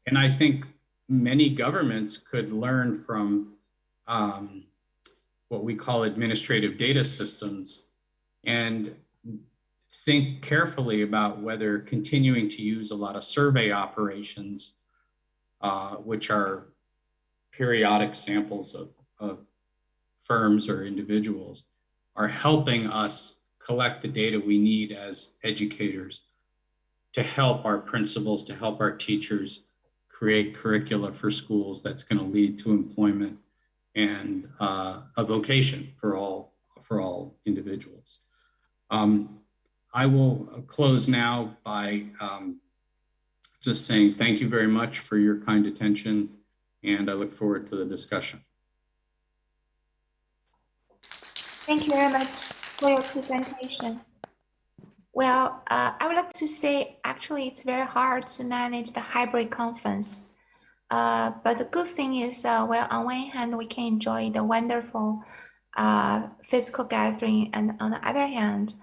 And I think many governments could learn from what we call administrative data systems and think carefully about whether continuing to use a lot of survey operations, which are periodic samples of firms or individuals, are helping us collect the data we need as educators to help our principals, to help our teachers create curricula for schools that's going to lead to employment and a vocation for all individuals. I will close now by just saying thank you very much for your kind attention, and I look forward to the discussion. Thank you very much for your presentation. Well, I would like to say, actually, it's very hard to manage the hybrid conference. But the good thing is, well, on one hand, we can enjoy the wonderful physical gathering, and on the other hand,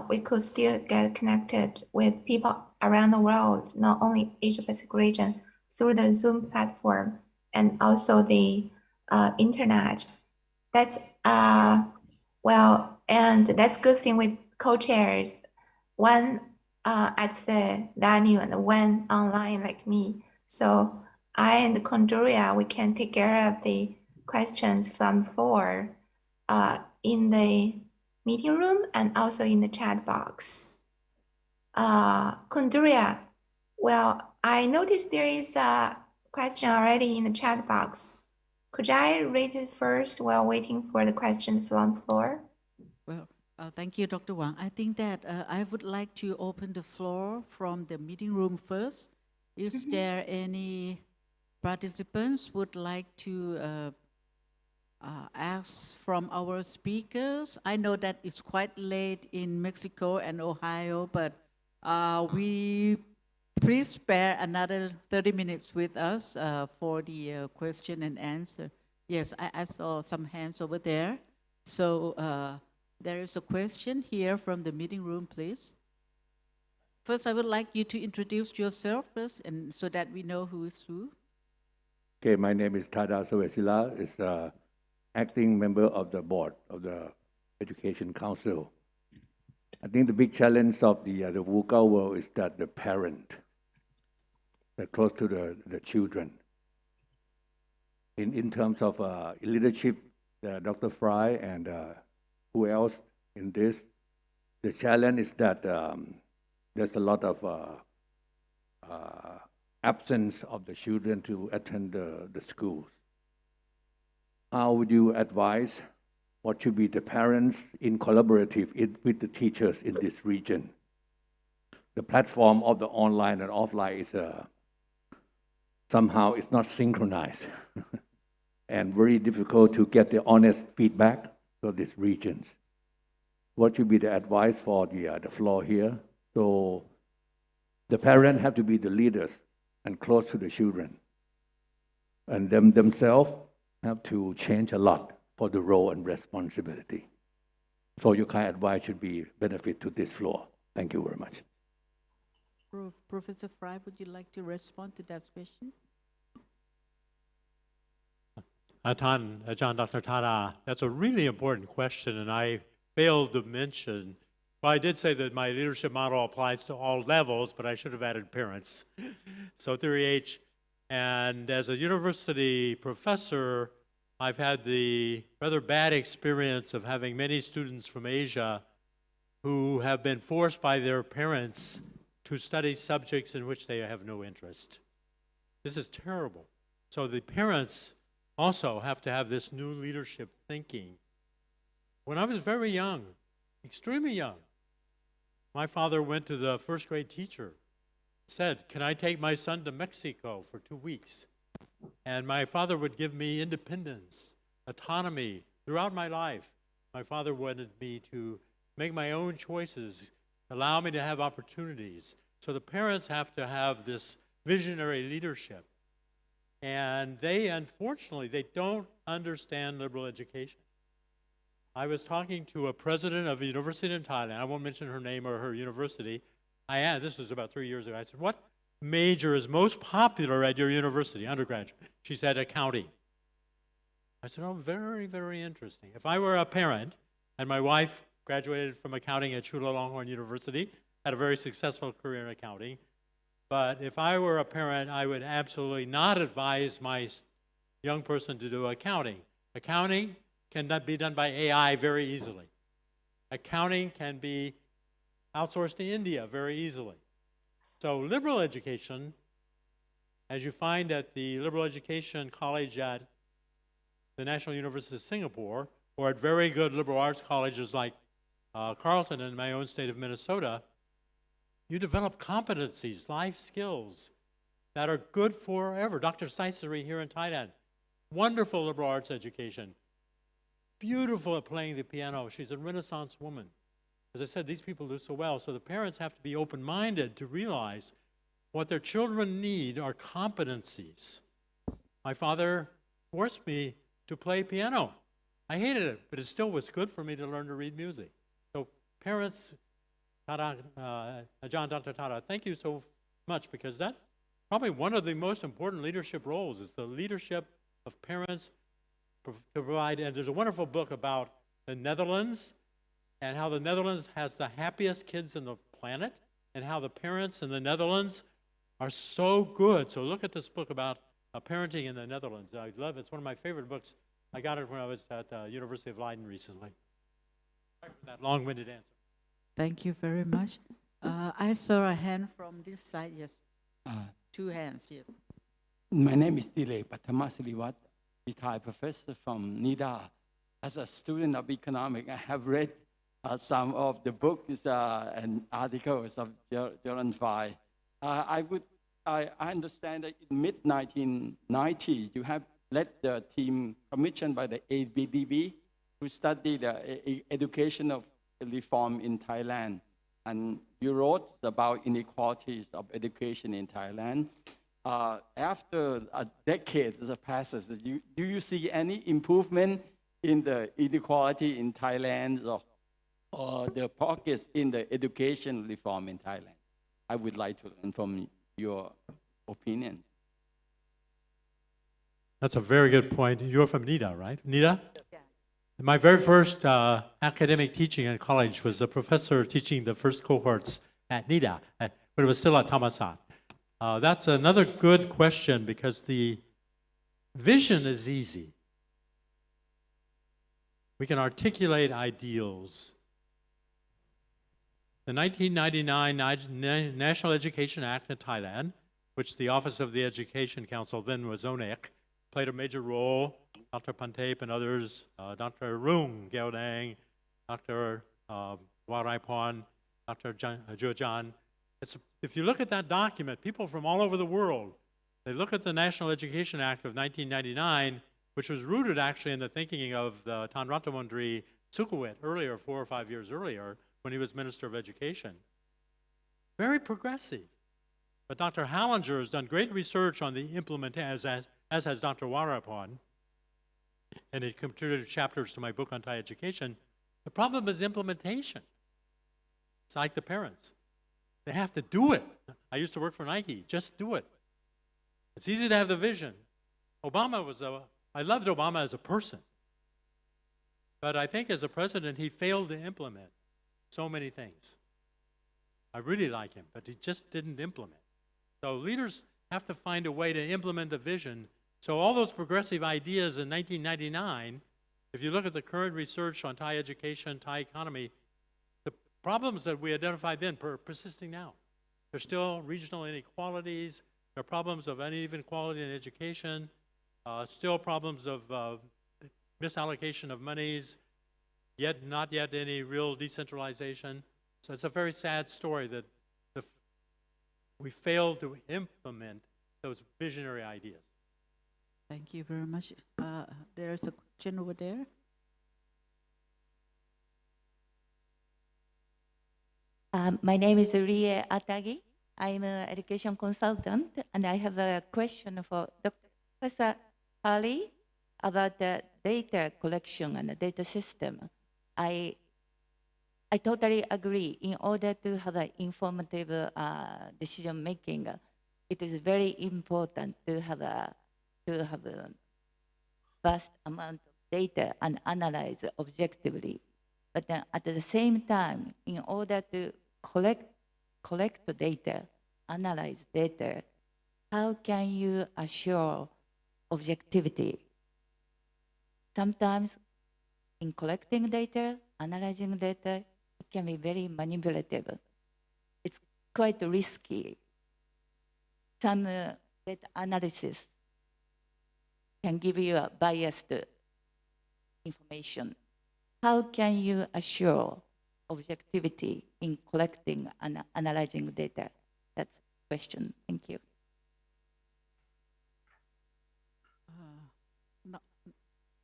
we could still get connected with people around the world, not only Asia-Pacific region, through the Zoom platform and also the internet. That's well, and that's good thing with co-chairs, one at the venue and one online like me. So I and Conduria, we can take care of the questions from the floor in the meeting room and also in the chat box. Conduria, well, I noticed there is a question already in the chat box. Could I read it first while waiting for the question from the floor? Well, thank you, Dr. Wang. I think that I would like to open the floor from the meeting room first. Is there any participants would like to ask from our speakers? I know that it's quite late in Mexico and Ohio, but we please spare another 30 minutes with us for the question and answer. Yes, I saw some hands over there. So there is a question here from the meeting room, please. First, I would like you to introduce yourself first, and so that we know who is who. Okay, my name is Tada Sowesila. Is acting member of the board of the Education Council. I think the big challenge of the VUCA world is that the parent, they're close to the children. In terms of leadership, Dr. Fry and who else in this, the challenge is that there's a lot of absence of the children to attend the schools. How would you advise what should be the parents in collaborative with the teachers in this region? The platform of the online and offline is somehow it's not synchronized and very difficult to get the honest feedback for these regions. What should be the advice for the floor here? So the parents have to be the leaders and close to the children, and themselves have to change a lot for the role and responsibility. So your kind of advice should be benefit to this floor. Thank you very much. Professor Fry, would you like to respond to that question? Ajahn Dr. Tada, that's a really important question, and I failed to mention. Well, I did say that my leadership model applies to all levels, but I should have added parents. So Theory H, and as a university professor, I've had the rather bad experience of having many students from Asia who have been forced by their parents to study subjects in which they have no interest. This is terrible. So the parents also have to have this new leadership thinking. When I was very young, extremely young, my father went to the first grade teacher, said, "Can I take my son to Mexico for 2 weeks?" And my father would give me independence, autonomy throughout my life. My father wanted me to make my own choices, allow me to have opportunities. So the parents have to have this visionary leadership. And they, unfortunately, they don't understand liberal education. I was talking to a president of a university in Thailand. I won't mention her name or her university. This was about 3 years ago. I said, "What major is most popular at your university, undergraduate?" She said, "Accounting." I said, "Oh, very, very interesting." If I were a parent, and my wife graduated from accounting at Chulalongkorn University, had a very successful career in accounting, but if I were a parent, I would absolutely not advise my young person to do accounting. Accounting cannot be done by AI very easily. Accounting can be outsourced to India very easily. So liberal education, as you find at the Liberal Education College at the National University of Singapore, or at very good liberal arts colleges like Carleton in my own state of Minnesota, you develop competencies, life skills that are good forever. Dr. Saisari here in Thailand, wonderful liberal arts education, beautiful at playing the piano. She's a Renaissance woman. As I said, these people do so well. So the parents have to be open-minded to realize what their children need are competencies. My father forced me to play piano. I hated it, but it still was good for me to learn to read music. So parents, Ajahn Dr. Tada, thank you so much, because that's probably one of the most important leadership roles is the leadership of parents to provide. And there's a wonderful book about the Netherlands and how the Netherlands has the happiest kids on the planet and how the parents in the Netherlands are so good. So look at this book about parenting in the Netherlands. I love it. It's one of my favorite books. I got it when I was at the University of Leiden recently. Sorry for that long-winded answer. Thank you very much. I saw a hand from this side, yes. 2 hands, yes. My name is Dilek Pathamasiliwat, retired professor from NIDA. As a student of economics, I have read some of the books and articles of Gerald Fry. I understand that in mid-1990s, you have led the team commissioned by the ABDB to study the education of reform in Thailand. And you wrote about inequalities of education in Thailand. after a decade that passes, do you see any improvement in the inequality in Thailand or the progress in the education reform in Thailand? I would like to learn from your opinion. That's a very good point. You're from NIDA, right? NIDA? Yeah. My very first academic teaching in college was a professor teaching the first cohorts at NIDA, but it was still at Thammasat. That's another good question because the vision is easy. We can articulate ideals. The 1999 National Education Act in Thailand, which the Office of the Education Council, then was ONEC, played a major role. Dr. Pantep and others, Dr. Rung Geldang, Dr. Waraiporn, Dr. Jojan. If you look at that document, people from all over the world, they look at the National Education Act of 1999, which was rooted actually in the thinking of the Tan Rattamundri Sukhowit earlier, 4 or 5 years earlier, when he was Minister of Education. Very progressive. But Dr. Hallinger has done great research on the implementation, as has Dr. Waraiporn, and it contributed chapters to my book on Thai education. The problem is implementation. It's like the parents. They have to do it. I used to work for Nike. Just do it. It's easy to have the vision. I loved Obama as a person. But I think as a president, he failed to implement so many things. I really like him, but he just didn't implement. So leaders have to find a way to implement the vision. So all those progressive ideas in 1999, if you look at the current research on Thai education, Thai economy, the problems that we identified then are persisting now. There's still regional inequalities. There are problems of uneven quality in education, still problems of misallocation of monies, not yet any real decentralization. So it's a very sad story that we failed to implement those visionary ideas. Thank you very much. There's a question over there. My name is Rie Atagi. I'm an education consultant, and I have a question for Dr. Professor Ali about the data collection and the data system. I totally agree. In order to have an informative decision making, it is very important to have a vast amount of data and analyze objectively. But then at the same time, in order to collect the data, analyze data, how can you assure objectivity? Sometimes in collecting data, analyzing data, it can be very manipulative. It's quite risky. Some data analysis can give you a biased information. How can you assure objectivity in collecting and analyzing data? That's the question. Thank you.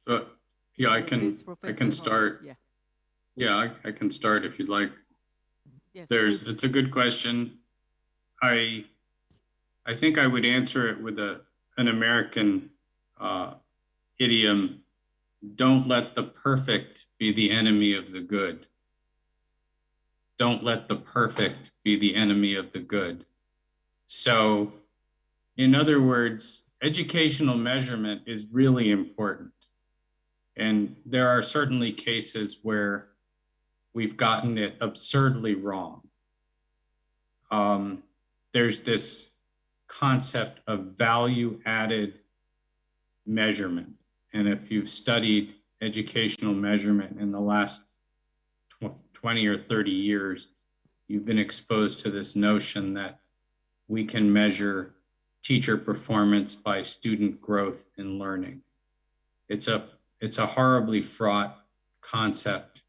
So, yeah, I can start. Yeah, I can start if you'd like. Yes, it's a good question. I think I would answer it with an American idiom: don't let the perfect be the enemy of the good. Don't let the perfect be the enemy of the good. So, in other words, educational measurement is really important. And there are certainly cases where we've gotten it absurdly wrong. There's this concept of value-added measurement. And if you've studied educational measurement in the last 20 or 30 years, you've been exposed to this notion that we can measure teacher performance by student growth and learning. It's a horribly fraught concept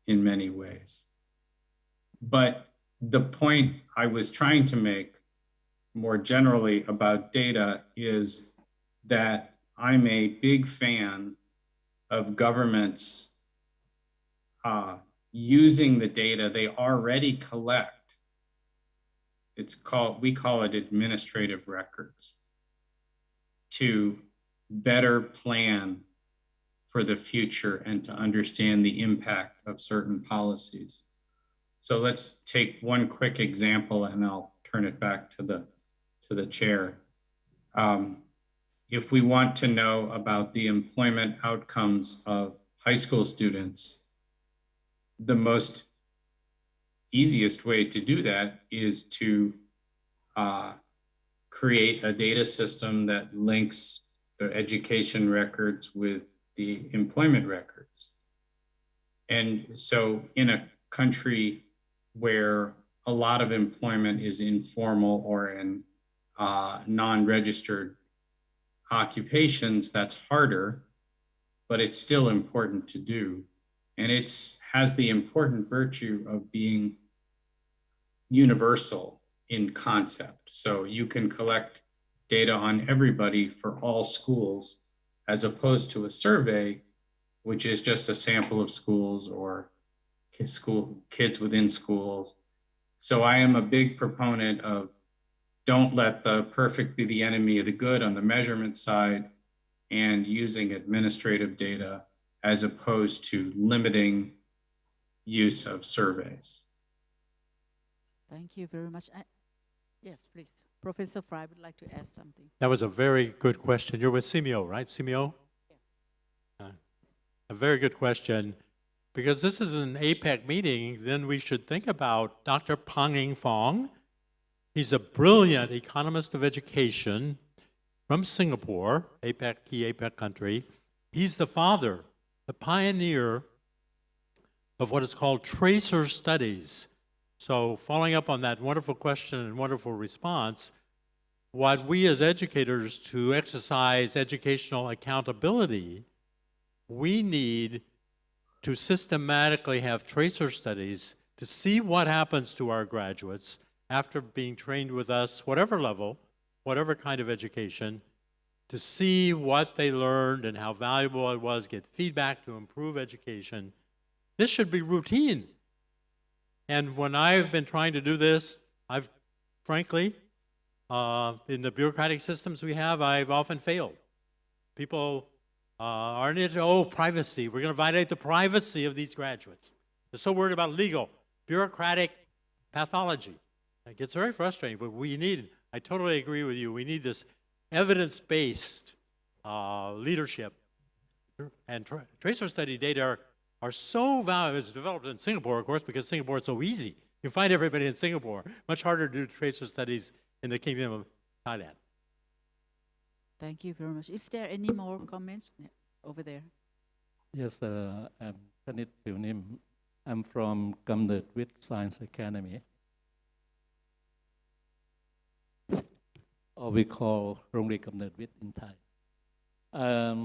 in many ways. But the point I was trying to make more generally about data is that I'm a big fan of governments using the data they already collect we call it administrative records, to better plan for the future and to understand the impact of certain policies. So let's take one quick example, and I'll turn it back to the chair. If we want to know about the employment outcomes of high school students, the most easiest way to do that is to create a data system that links the education records with the employment records. And so in a country where a lot of employment is informal or in non-registered occupations, that's harder, but it's still important to do. And it has the important virtue of being universal in concept. So you can collect data on everybody for all schools, as opposed to a survey, which is just a sample of schools or kids within schools. So I am a big proponent of don't let the perfect be the enemy of the good on the measurement side, and using administrative data as opposed to limiting use of surveys. Thank you very much. Yes, please. Professor Fry would like to add something. That was a very good question. You're with Simeo, right? Simeo? Yes. A very good question. Because this is an APEC meeting, then we should think about Dr. Pang-Ing Fong. He's a brilliant economist of education from Singapore, APEC, key APEC country. He's the father, the pioneer of what is called tracer studies. So following up on that wonderful question and wonderful response, what we as educators to exercise educational accountability, we need to systematically have tracer studies to see what happens to our graduates after being trained with us, whatever level, whatever kind of education, to see what they learned and how valuable it was, get feedback to improve education. This should be routine. And when I've been trying to do this, I've frankly, in the bureaucratic systems we have, I've often failed. People aren't into, privacy. We're going to violate the privacy of these graduates. They're so worried about legal, bureaucratic pathology. It gets very frustrating, but I totally agree with you, we need this evidence-based leadership. And tracer study data are so valuable. It's developed in Singapore, of course, because Singapore is so easy. You find everybody in Singapore. Much harder to do tracer studies in the Kingdom of Thailand. Thank you very much. Is there any more comments over there? Yes, I'm Kanit Piunim. I'm from Kamnut with Science Academy, or we call Rongri Kamnut with in Thai.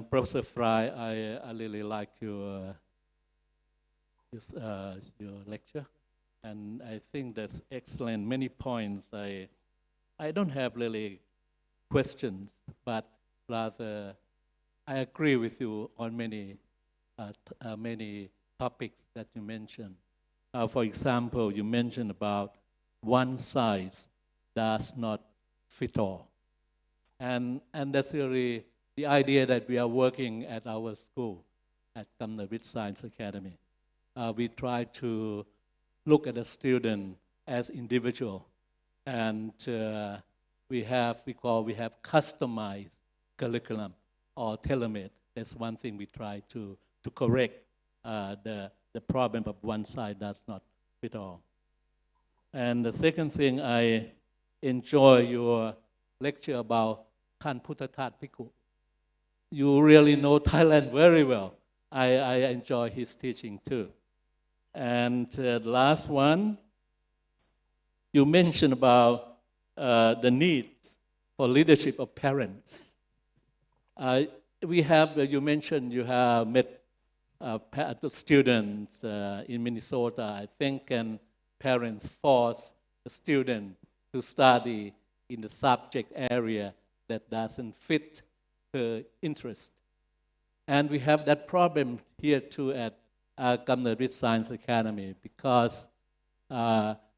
Professor Fry, I really like your lecture, and I think that's excellent. Many points. I don't have really questions, but rather I agree with you on many topics that you mentioned. For example, you mentioned about one size does not fit all, and that's really the idea that we are working at our school at Kamnut Science Academy. We try to look at the student as individual, and we have customized curriculum or tailor-made. That's one thing we try to correct the problem of one size does not fit all. And the second thing, I enjoy your lecture about Khan Puttatat Piku. You really know Thailand very well. I enjoy his teaching too. And the last one, you mentioned about the needs for leadership of parents. You mentioned you have met students in Minnesota, I think, and parents force the student to study in the subject area that doesn't fit her interest. And we have that problem here too at Kamnut Science Academy, because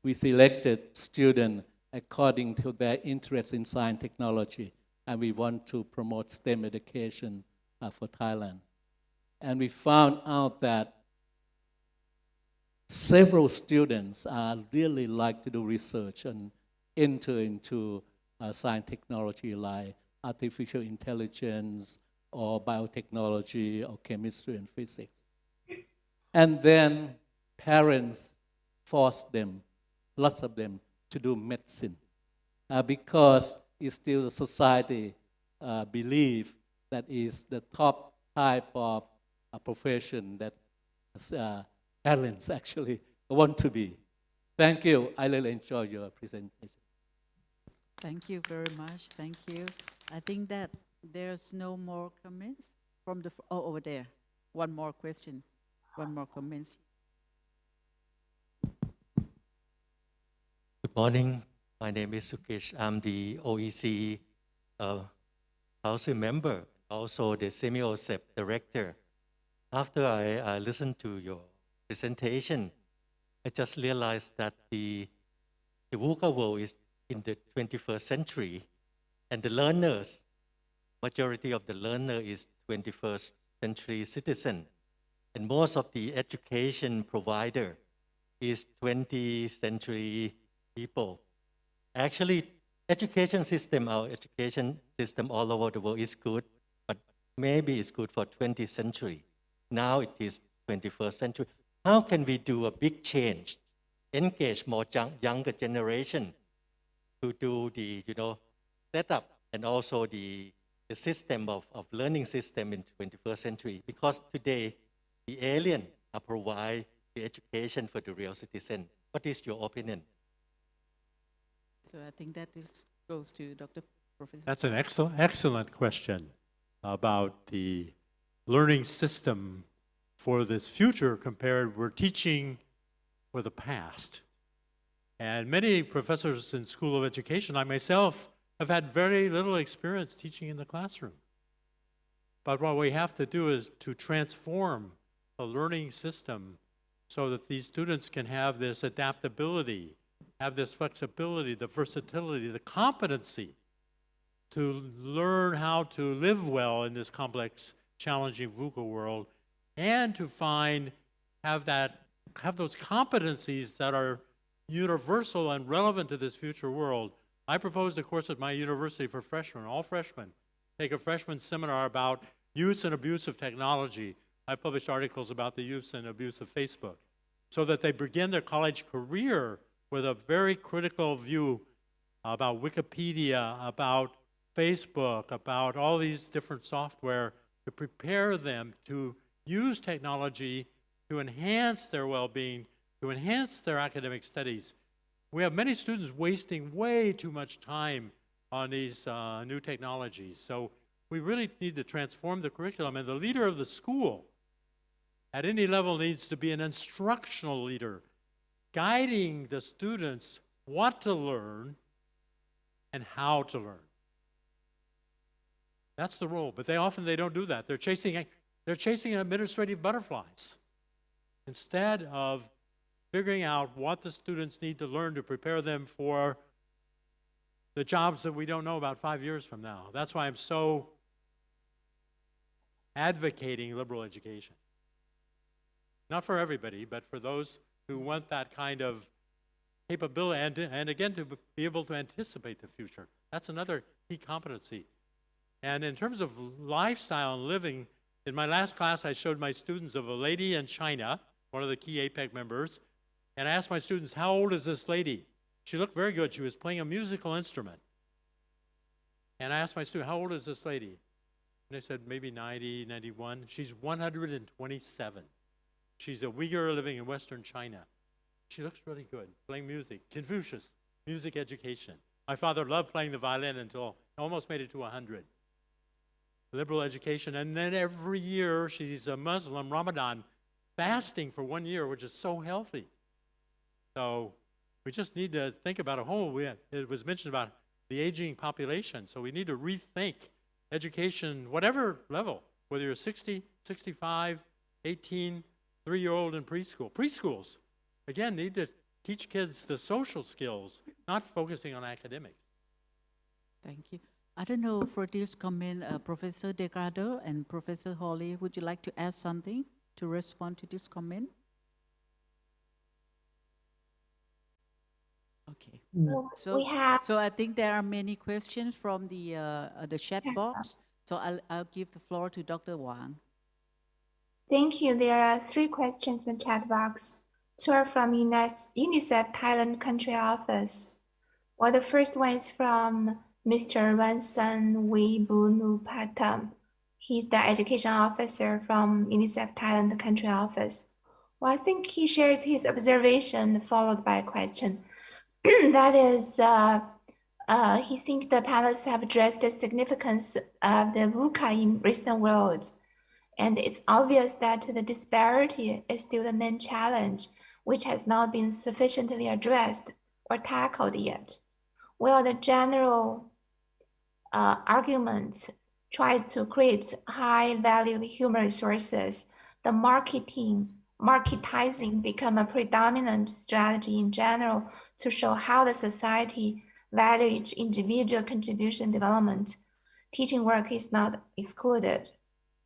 we selected students according to their interest in science and technology. And we want to promote STEM education for Thailand. And we found out that several students really like to do research and enter into science technology like artificial intelligence or biotechnology or chemistry and physics. And then parents force them, lots of them, to do medicine because it's still the society belief that is the top type of profession that parents actually want to be. Thank you. I really enjoy your presentation. Thank you very much. Thank you. I think that there's no more comments from the, over there. One more question. One more comment. Good morning. My name is Sukesh. I'm the OEC Council member, also the semi-OSEP director. After I listened to your presentation, I just realized that the VUCA world is in the 21st century, and the learners, majority of the learner is 21st century citizen, and most of the education provider is 20th century people. Actually, education system, our education system all over the world is good, but maybe it's good for 20th century. Now it is 21st century. How can we do a big change, engage more younger generation to do the, setup and also the system of learning system in 21st century? Because today, the alien provide the education for the real citizen. What is your opinion? So I think that goes to Dr. Professor. That's an excellent question about the learning system for this future compared, we're teaching for the past. And many professors in School of Education, I myself, have had very little experience teaching in the classroom. But what we have to do is to transform the learning system so that these students can have this adaptability, have this flexibility, the versatility, the competency to learn how to live well in this complex, challenging VUCA world, and to have those competencies that are universal and relevant to this future world. I proposed a course at my university for freshmen, all freshmen. Take a freshman seminar about use and abuse of technology. I published articles about the use and abuse of Facebook, so that they begin their college career with a very critical view about Wikipedia, about Facebook, about all these different software to prepare them to use technology to enhance their well-being, to enhance their academic studies. We have many students wasting way too much time on these new technologies. So we really need to transform the curriculum, and the leader of the school at any level needs to be an instructional leader, guiding the students what to learn and how to learn. That's the role, but they don't do that. They're chasing administrative butterflies instead of figuring out what the students need to learn to prepare them for the jobs that we don't know about 5 years from now. That's why I'm so advocating liberal education. Not for everybody, but for those who want that kind of capability and again, to be able to anticipate the future. That's another key competency. And in terms of lifestyle and living, in my last class, I showed my students of a lady in China, one of the key APEC members, and I asked my students, how old is this lady? She looked very good. She was playing a musical instrument. And I asked my student, how old is this lady? And they said, maybe 90, 91. She's 127. She's a Uyghur living in Western China. She looks really good, playing music. Confucius, music education. My father loved playing the violin until I almost made it to 100. Liberal education, and then every year she's a Muslim, Ramadan, fasting for 1 year, which is so healthy. So we just need to think about a whole, it was mentioned about the aging population, so we need to rethink education, whatever level, whether you're 60, 65, 18, 3-year-old in preschool. Preschools, again, need to teach kids the social skills, not focusing on academics. Thank you. I don't know for this comment, Professor Delgado and Professor Hawley, would you like to add something to respond to this comment? Okay. So I think there are many questions from the chat box. So I'll give the floor to Dr. Wang. Thank you. There are 3 questions in the chat box. 2 are from UNICEF Thailand Country Office. Well, the first one is from Mr. Ransan Wibunupatam. He's the education officer from UNICEF Thailand Country Office. Well, I think he shares his observation followed by a question. That is, he thinks the panelists have addressed the significance of the VUCA in recent world. And it's obvious that the disparity is still the main challenge, which has not been sufficiently addressed or tackled yet. Well, the general argument tries to create high-value human resources. The marketizing become a predominant strategy in general to show how the society values individual contribution development. Teaching work is not excluded.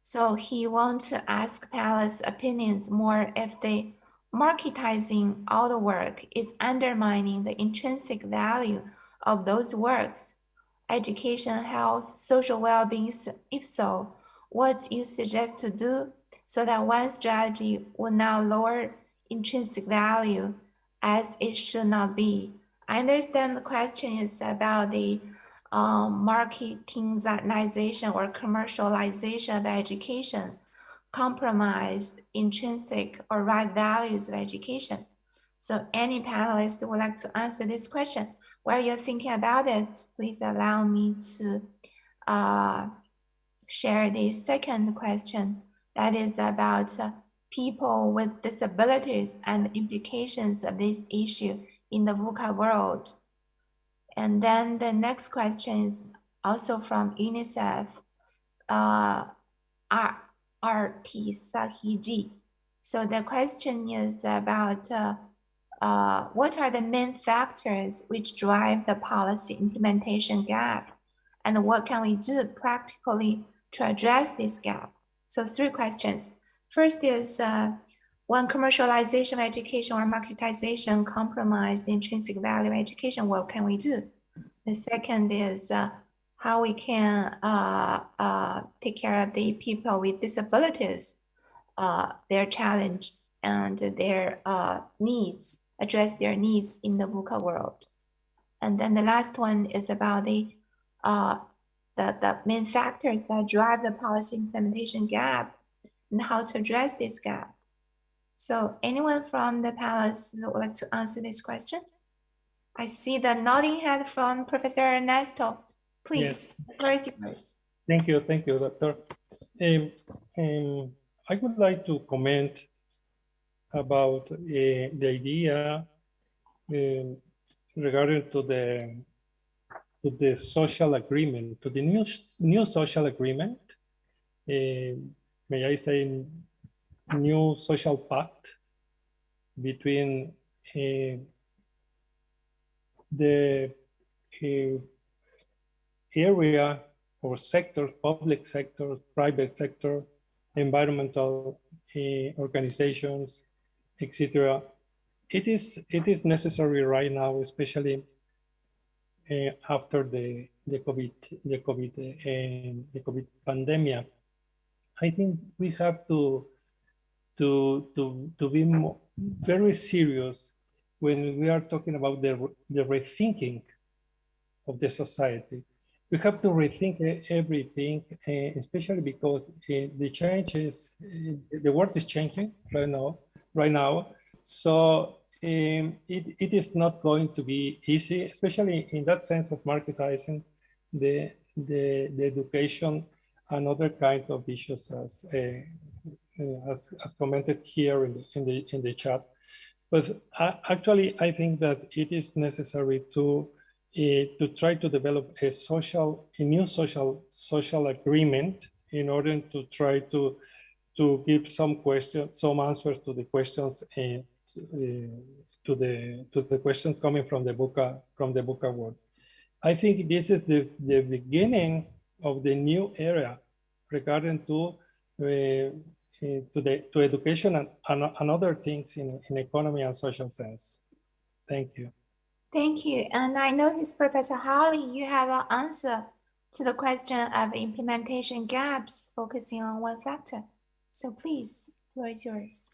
So he wants to ask panelists' opinions more if the marketizing all the work is undermining the intrinsic value of those works. Education, health, social well-being, if so, what you suggest to do so that one strategy will not lower intrinsic value as it should not be. I understand the question is about the marketingization or commercialization of education, compromised intrinsic or right values of education. So any panelist would like to answer this question. While you're thinking about it, please allow me to share the second question that is about people with disabilities and implications of this issue in the VUCA world. And then the next question is also from UNICEF, R.T. Sahiji. So the question is about what are the main factors which drive the policy implementation gap, and what can we do practically to address this gap? So 3 questions. First is when commercialization of education or marketization compromise the intrinsic value of education, what can we do? The second is how we can take care of the people with disabilities, their challenges and their needs, address their needs in the VUCA world. And then the last one is about the main factors that drive the policy implementation gap and how to address this gap. So anyone from the panelists would like to answer this question? I see the nodding head from Professor Ernesto. Please, the floor is yours. Thank you, Doctor. I would like to comment about the idea regarding to the social agreement, to the new social agreement. May I say new social pact between the area or sector, public sector, private sector, environmental organizations, etc. It is necessary right now, especially after the COVID pandemic. I think we have to be very serious when we are talking about the rethinking of the society. We have to rethink everything, especially because the changes, the world is changing right now. So it is not going to be easy, especially in that sense of marketizing the education and other kind of issues as commented here in the chat. But actually, I think that it is necessary to try to develop a new social agreement in order to try to give some answers to the questions the questions coming from the VUCA world. I think this is the beginning of the new era regarding to education and other things in economy and social sense. Thank you. Thank you. And I notice, Professor Holly, you have an answer to the question of implementation gaps focusing on one factor. So please, the floor is yours.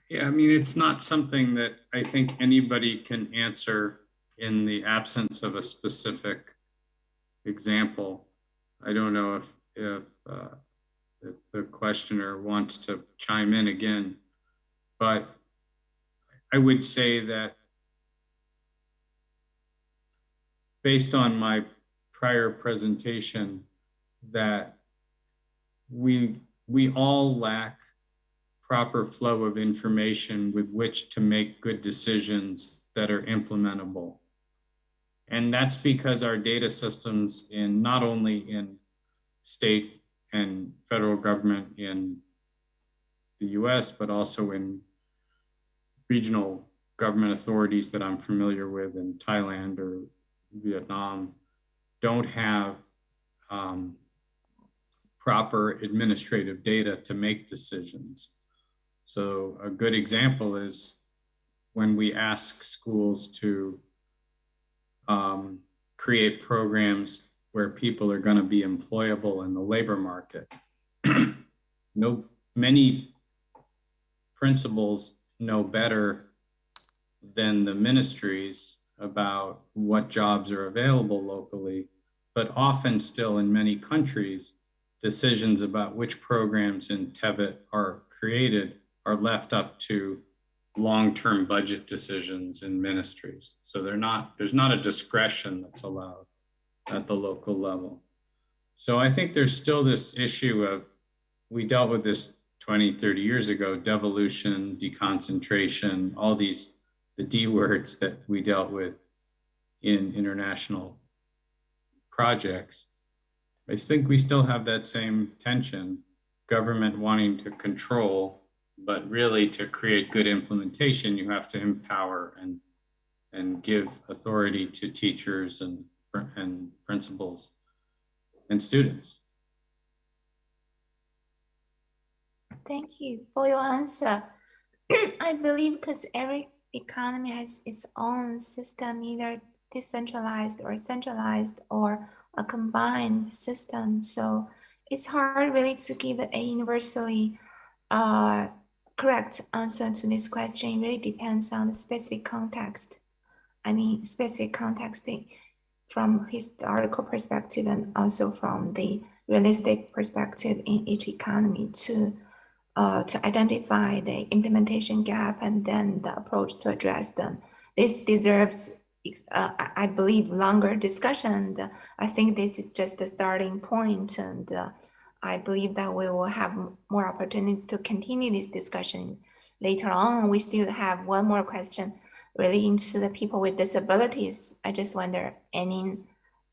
Yeah, I mean, it's not something that I think anybody can answer in the absence of a specific example. I don't know if the questioner wants to chime in again, but I would say that based on my prior presentation, that we all lack proper flow of information with which to make good decisions that are implementable. And that's because our data systems in not only in state and federal government in the US, but also in regional government authorities that I'm familiar with in Thailand or Vietnam, don't have proper administrative data to make decisions. So a good example is when we ask schools to create programs where people are going to be employable in the labor market. Many principals know better than the ministries about what jobs are available locally, but often still in many countries, decisions about which programs in TEBIT are created are left up to long-term budget decisions in ministries. So there's not a discretion that's allowed at the local level. So I think there's still this issue of, we dealt with this 20, 30 years ago, devolution, deconcentration, all these, the D words that we dealt with in international projects. I think we still have that same tension, government wanting to control, but really to create good implementation, you have to empower and give authority to teachers and principals and students. Thank you for your answer. I believe because every economy has its own system, either decentralized or centralized or a combined system. So it's hard really to give a universally correct answer to this question. It really depends on the specific context. I mean, specific context from historical perspective and also from the realistic perspective in each economy to identify the implementation gap and then the approach to address them. This deserves, I believe, longer discussion. And I think this is just the starting point, and I believe that we will have more opportunity to continue this discussion later on. We still have one more question relating to the people with disabilities. I just wonder, any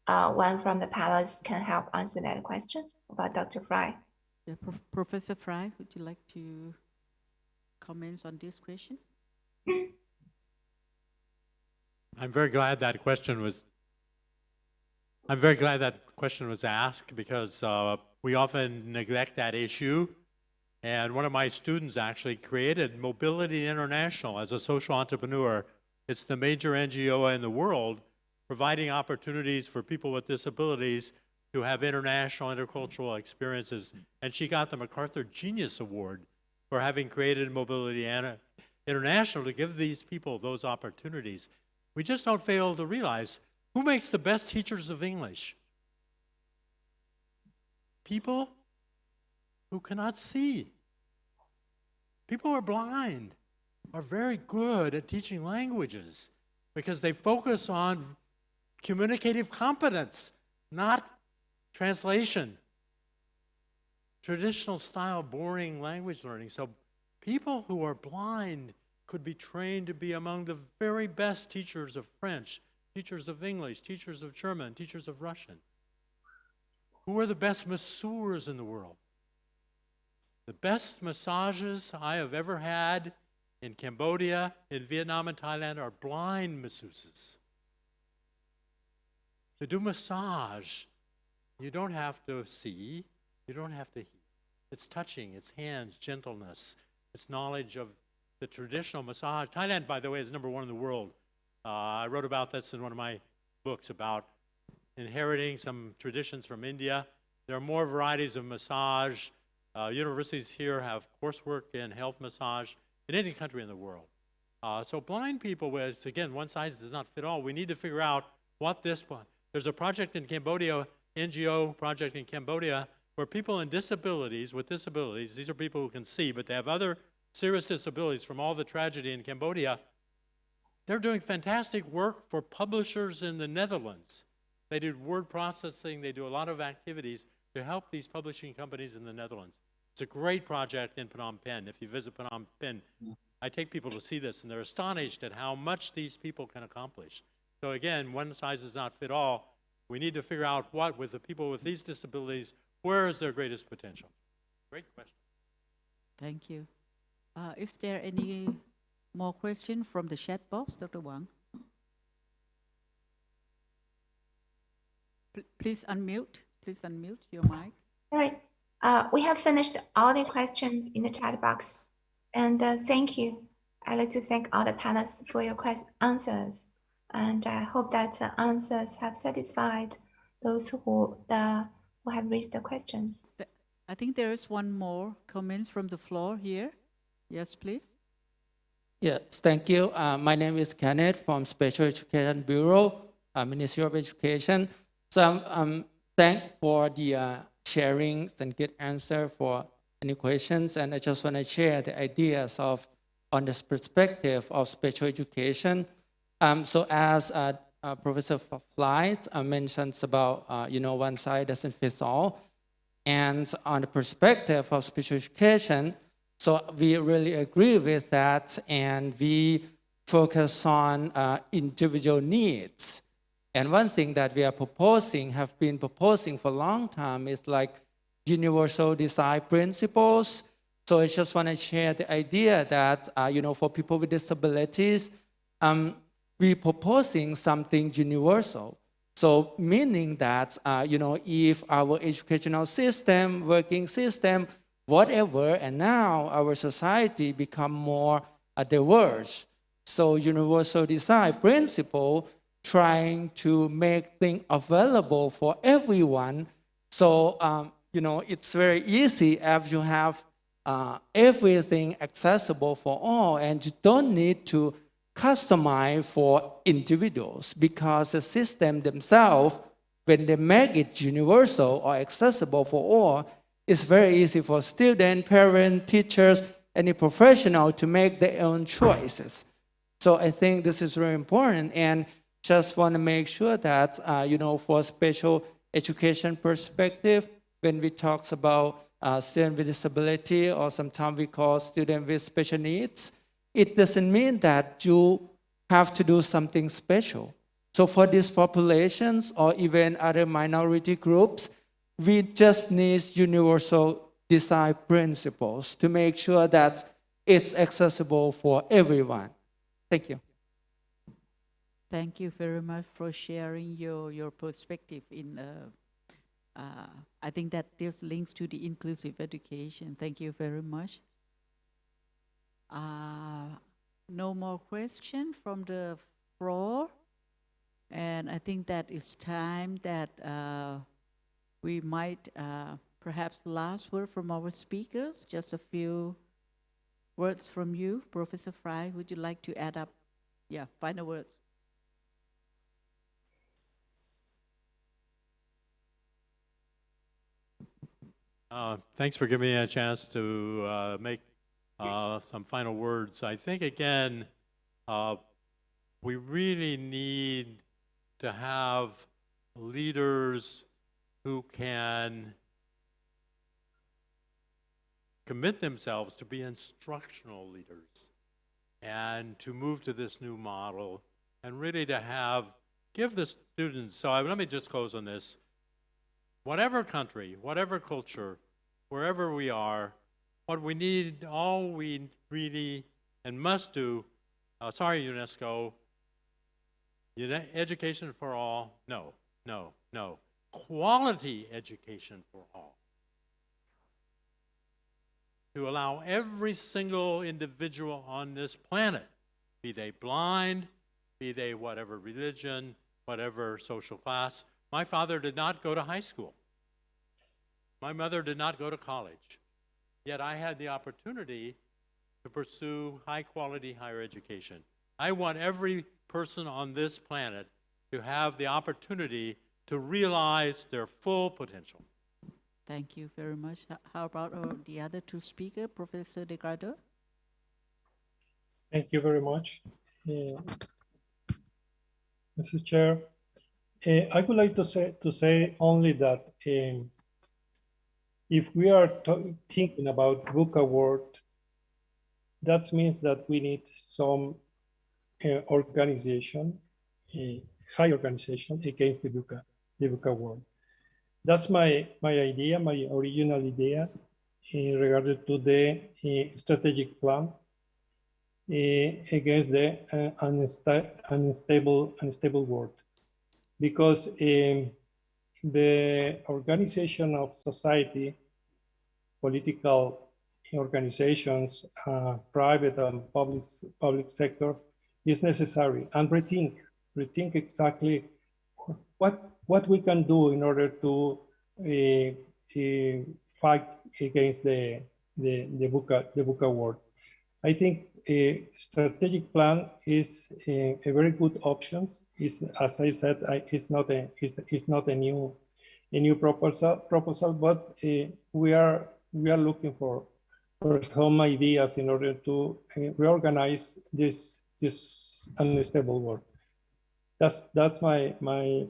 one from the panelists can help answer that question about Dr. Fry. Yeah, Professor Fry, would you like to comment on this question? I'm very glad that question was asked, because we often neglect that issue. And one of my students actually created Mobility International as a social entrepreneur. It's the major NGO in the world providing opportunities for people with disabilities to have international intercultural experiences. And she got the MacArthur Genius Award for having created Mobility International to give these people those opportunities. We just don't fail to realize who makes the best teachers of English? People who cannot see. People who are blind are very good at teaching languages because they focus on communicative competence, not translation, traditional style, boring language learning. So people who are blind could be trained to be among the very best teachers of French, teachers of English, teachers of German, teachers of Russian. Who are the best masseurs in the world? The best massages I have ever had in Cambodia, in Vietnam, and Thailand are blind masseuses. To do massage, you don't have to see, you don't have to hear. It's touching, it's hands, gentleness, it's knowledge of the traditional massage. Thailand, by the way, is #1 in the world. I wrote about this in one of my books about inheriting some traditions from India. There are more varieties of massage. Universities here have coursework in health massage in any country in the world. So blind people, with, again, one size does not fit all. We need to figure out what this one. There's a project in Cambodia, NGO project in Cambodia, where people with disabilities, these are people who can see, but they have other serious disabilities from all the tragedy in Cambodia. They're doing fantastic work for publishers in the Netherlands. They do word processing, they do a lot of activities to help these publishing companies in the Netherlands. It's a great project in Phnom Penh. If you visit Phnom Penh, I take people to see this, and they're astonished at how much these people can accomplish. So again, one size does not fit all. We need to figure out what, with the people with these disabilities, where is their greatest potential? Great question. Thank you. Is there any more question from the chat box, Dr. Wang? Please unmute. Please unmute your mic. All right. We have finished all the questions in the chat box. And thank you. I'd like to thank all the panelists for your answers. And I hope that the answers have satisfied those who have raised the questions. I think there is one more comment from the floor here. Yes, please. Yes, thank you. My name is Kenneth from Special Education Bureau, Ministry of Education. So I'm thankful for the sharing and good answer for any questions. And I just want to share the ideas on this perspective of special education. So as Professor Fry mentions about, one size doesn't fit all. And on the perspective of special education, so we really agree with that, and we focus on individual needs. And one thing that we are proposing, have been proposing for a long time, is like universal design principles. So I just want to share the idea that, for people with disabilities, we're proposing something universal. So meaning that, if our educational system, working system, whatever, and now our society become more diverse. So universal design principle, trying to make things available for everyone. So, it's very easy if you have everything accessible for all, and you don't need to customize for individuals, because the system themselves, when they make it universal or accessible for all, it's very easy for students, parents, teachers, any professional to make their own choices. So I think this is very important, and just want to make sure that, for special education perspective, when we talk about student with disability, or sometimes we call student with special needs, it doesn't mean that you have to do something special. So for these populations or even other minority groups, we just need universal design principles to make sure that it's accessible for everyone. Thank you. Thank you very much for sharing your perspective in, I think that this links to the inclusive education. Thank you very much. No more questions from the floor. And I think that it's time that we might, perhaps last word from our speakers, just a few words from you. Professor Fry, would you like to add up? Yeah, final words. Thanks for giving me a chance to make some final words. I think, again, we really need to have leaders who can commit themselves to be instructional leaders and to move to this new model, and really to give the students, so let me just close on this. Whatever country, whatever culture, wherever we are, what we need, all we really and must do, sorry, UNESCO, education for all, no, no, no. Quality education for all. To allow every single individual on this planet, be they blind, be they whatever religion, whatever social class. My father did not go to high school. My mother did not go to college. Yet I had the opportunity to pursue high-quality higher education. I want every person on this planet to have the opportunity to realize their full potential. Thank you very much. How about the other two speakers, Professor Degrado? Thank you very much, Mr. Chair. I would like to say only that if we are thinking about VUCA world, that means that we need some organization, high organization against the VUCA world. That's my idea, my original idea in regard to the strategic plan against the unstable world. Because the organization of society, political organizations, private and public sector is necessary, and rethink exactly what we can do in order to fight against the VUCA world. I think a strategic plan is a very good option. Is, as I said, it's not a new proposal, but we are looking for some ideas in order to reorganize this unstable world. That's my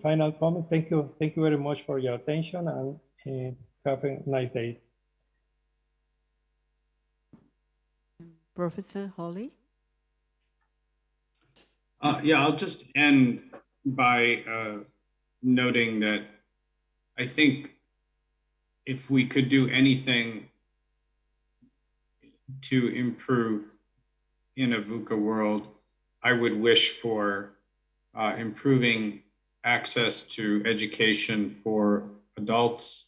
final comment. Thank you very much for your attention, and have a nice day. Professor Hawley? Yeah, I'll just end by noting that I think if we could do anything to improve in a VUCA world, I would wish for improving access to education for adults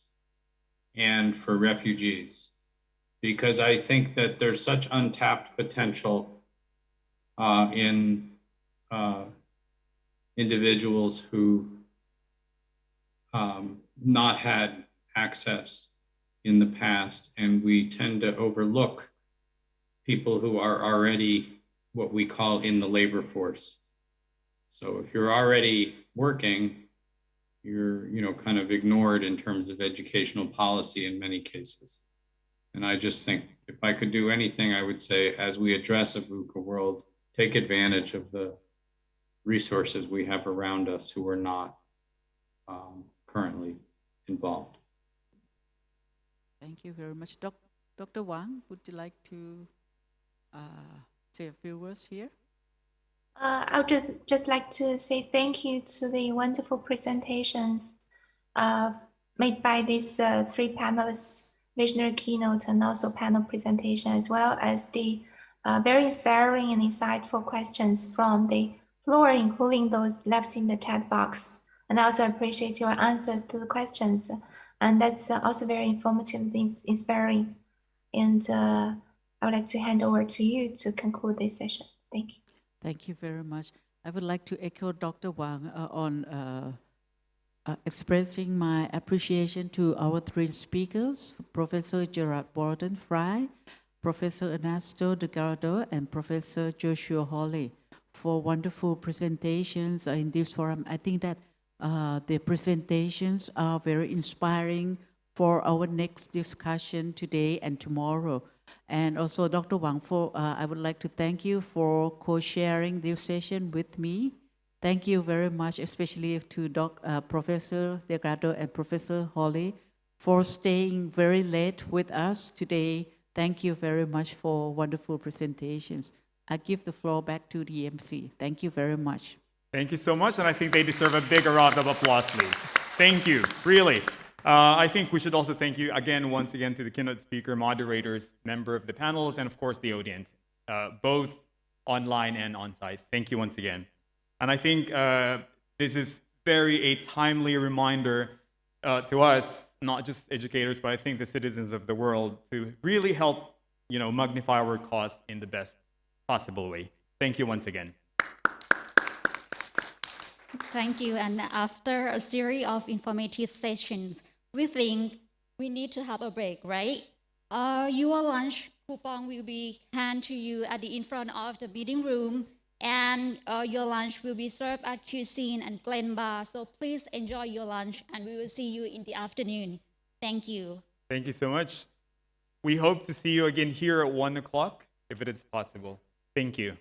and for refugees, because I think that there's such untapped potential in individuals who not had access in the past, and we tend to overlook people who are already what we call in the labor force. So if you're already working, you're kind of ignored in terms of educational policy in many cases. And I just think if I could do anything, I would say, as we address a VUCA world, take advantage of the resources we have around us who are not currently involved. Thank you very much. Dr. Wang, would you like to say a few words here? I would just like to say thank you to the wonderful presentations made by these three panelists, visionary keynote and also panel presentation, as well as the very inspiring and insightful questions from the floor, including those left in the chat box. And I also appreciate your answers to the questions. And that's also very informative and inspiring. And I would like to hand over to you to conclude this session. Thank you. Thank you very much. I would like to echo Dr. Wang on expressing my appreciation to our three speakers, Professor Gerald Walton Fry, Professor Ernesto Delgado, and Professor Joshua Hawley, for wonderful presentations in this forum. I think that the presentations are very inspiring for our next discussion today and tomorrow. And also, Dr. Wang, I would like to thank you for co-sharing this session with me. Thank you very much, especially to Professor Delgado and Professor Hawley for staying very late with us today. Thank you very much for wonderful presentations. I give the floor back to the MC. Thank you very much. Thank you so much, and I think they deserve a bigger round of applause, please. Thank you, really. I think we should also thank you again, once again, to the keynote speaker, moderators, member of the panels, and of course the audience. both online and on-site. Thank you once again. And I think this is a timely reminder to us, not just educators, but I think the citizens of the world, to really help, magnify our cause in the best possible way. Thank you once again. Thank you. And after a series of informative sessions, we think we need to have a break, right? Your lunch coupon will be handed to you at the in front of the meeting room, and your lunch will be served at Cuisine and Glen Bar. So please enjoy your lunch, and we will see you in the afternoon. Thank you. Thank you so much. We hope to see you again here at 1 o'clock, if it is possible. Thank you.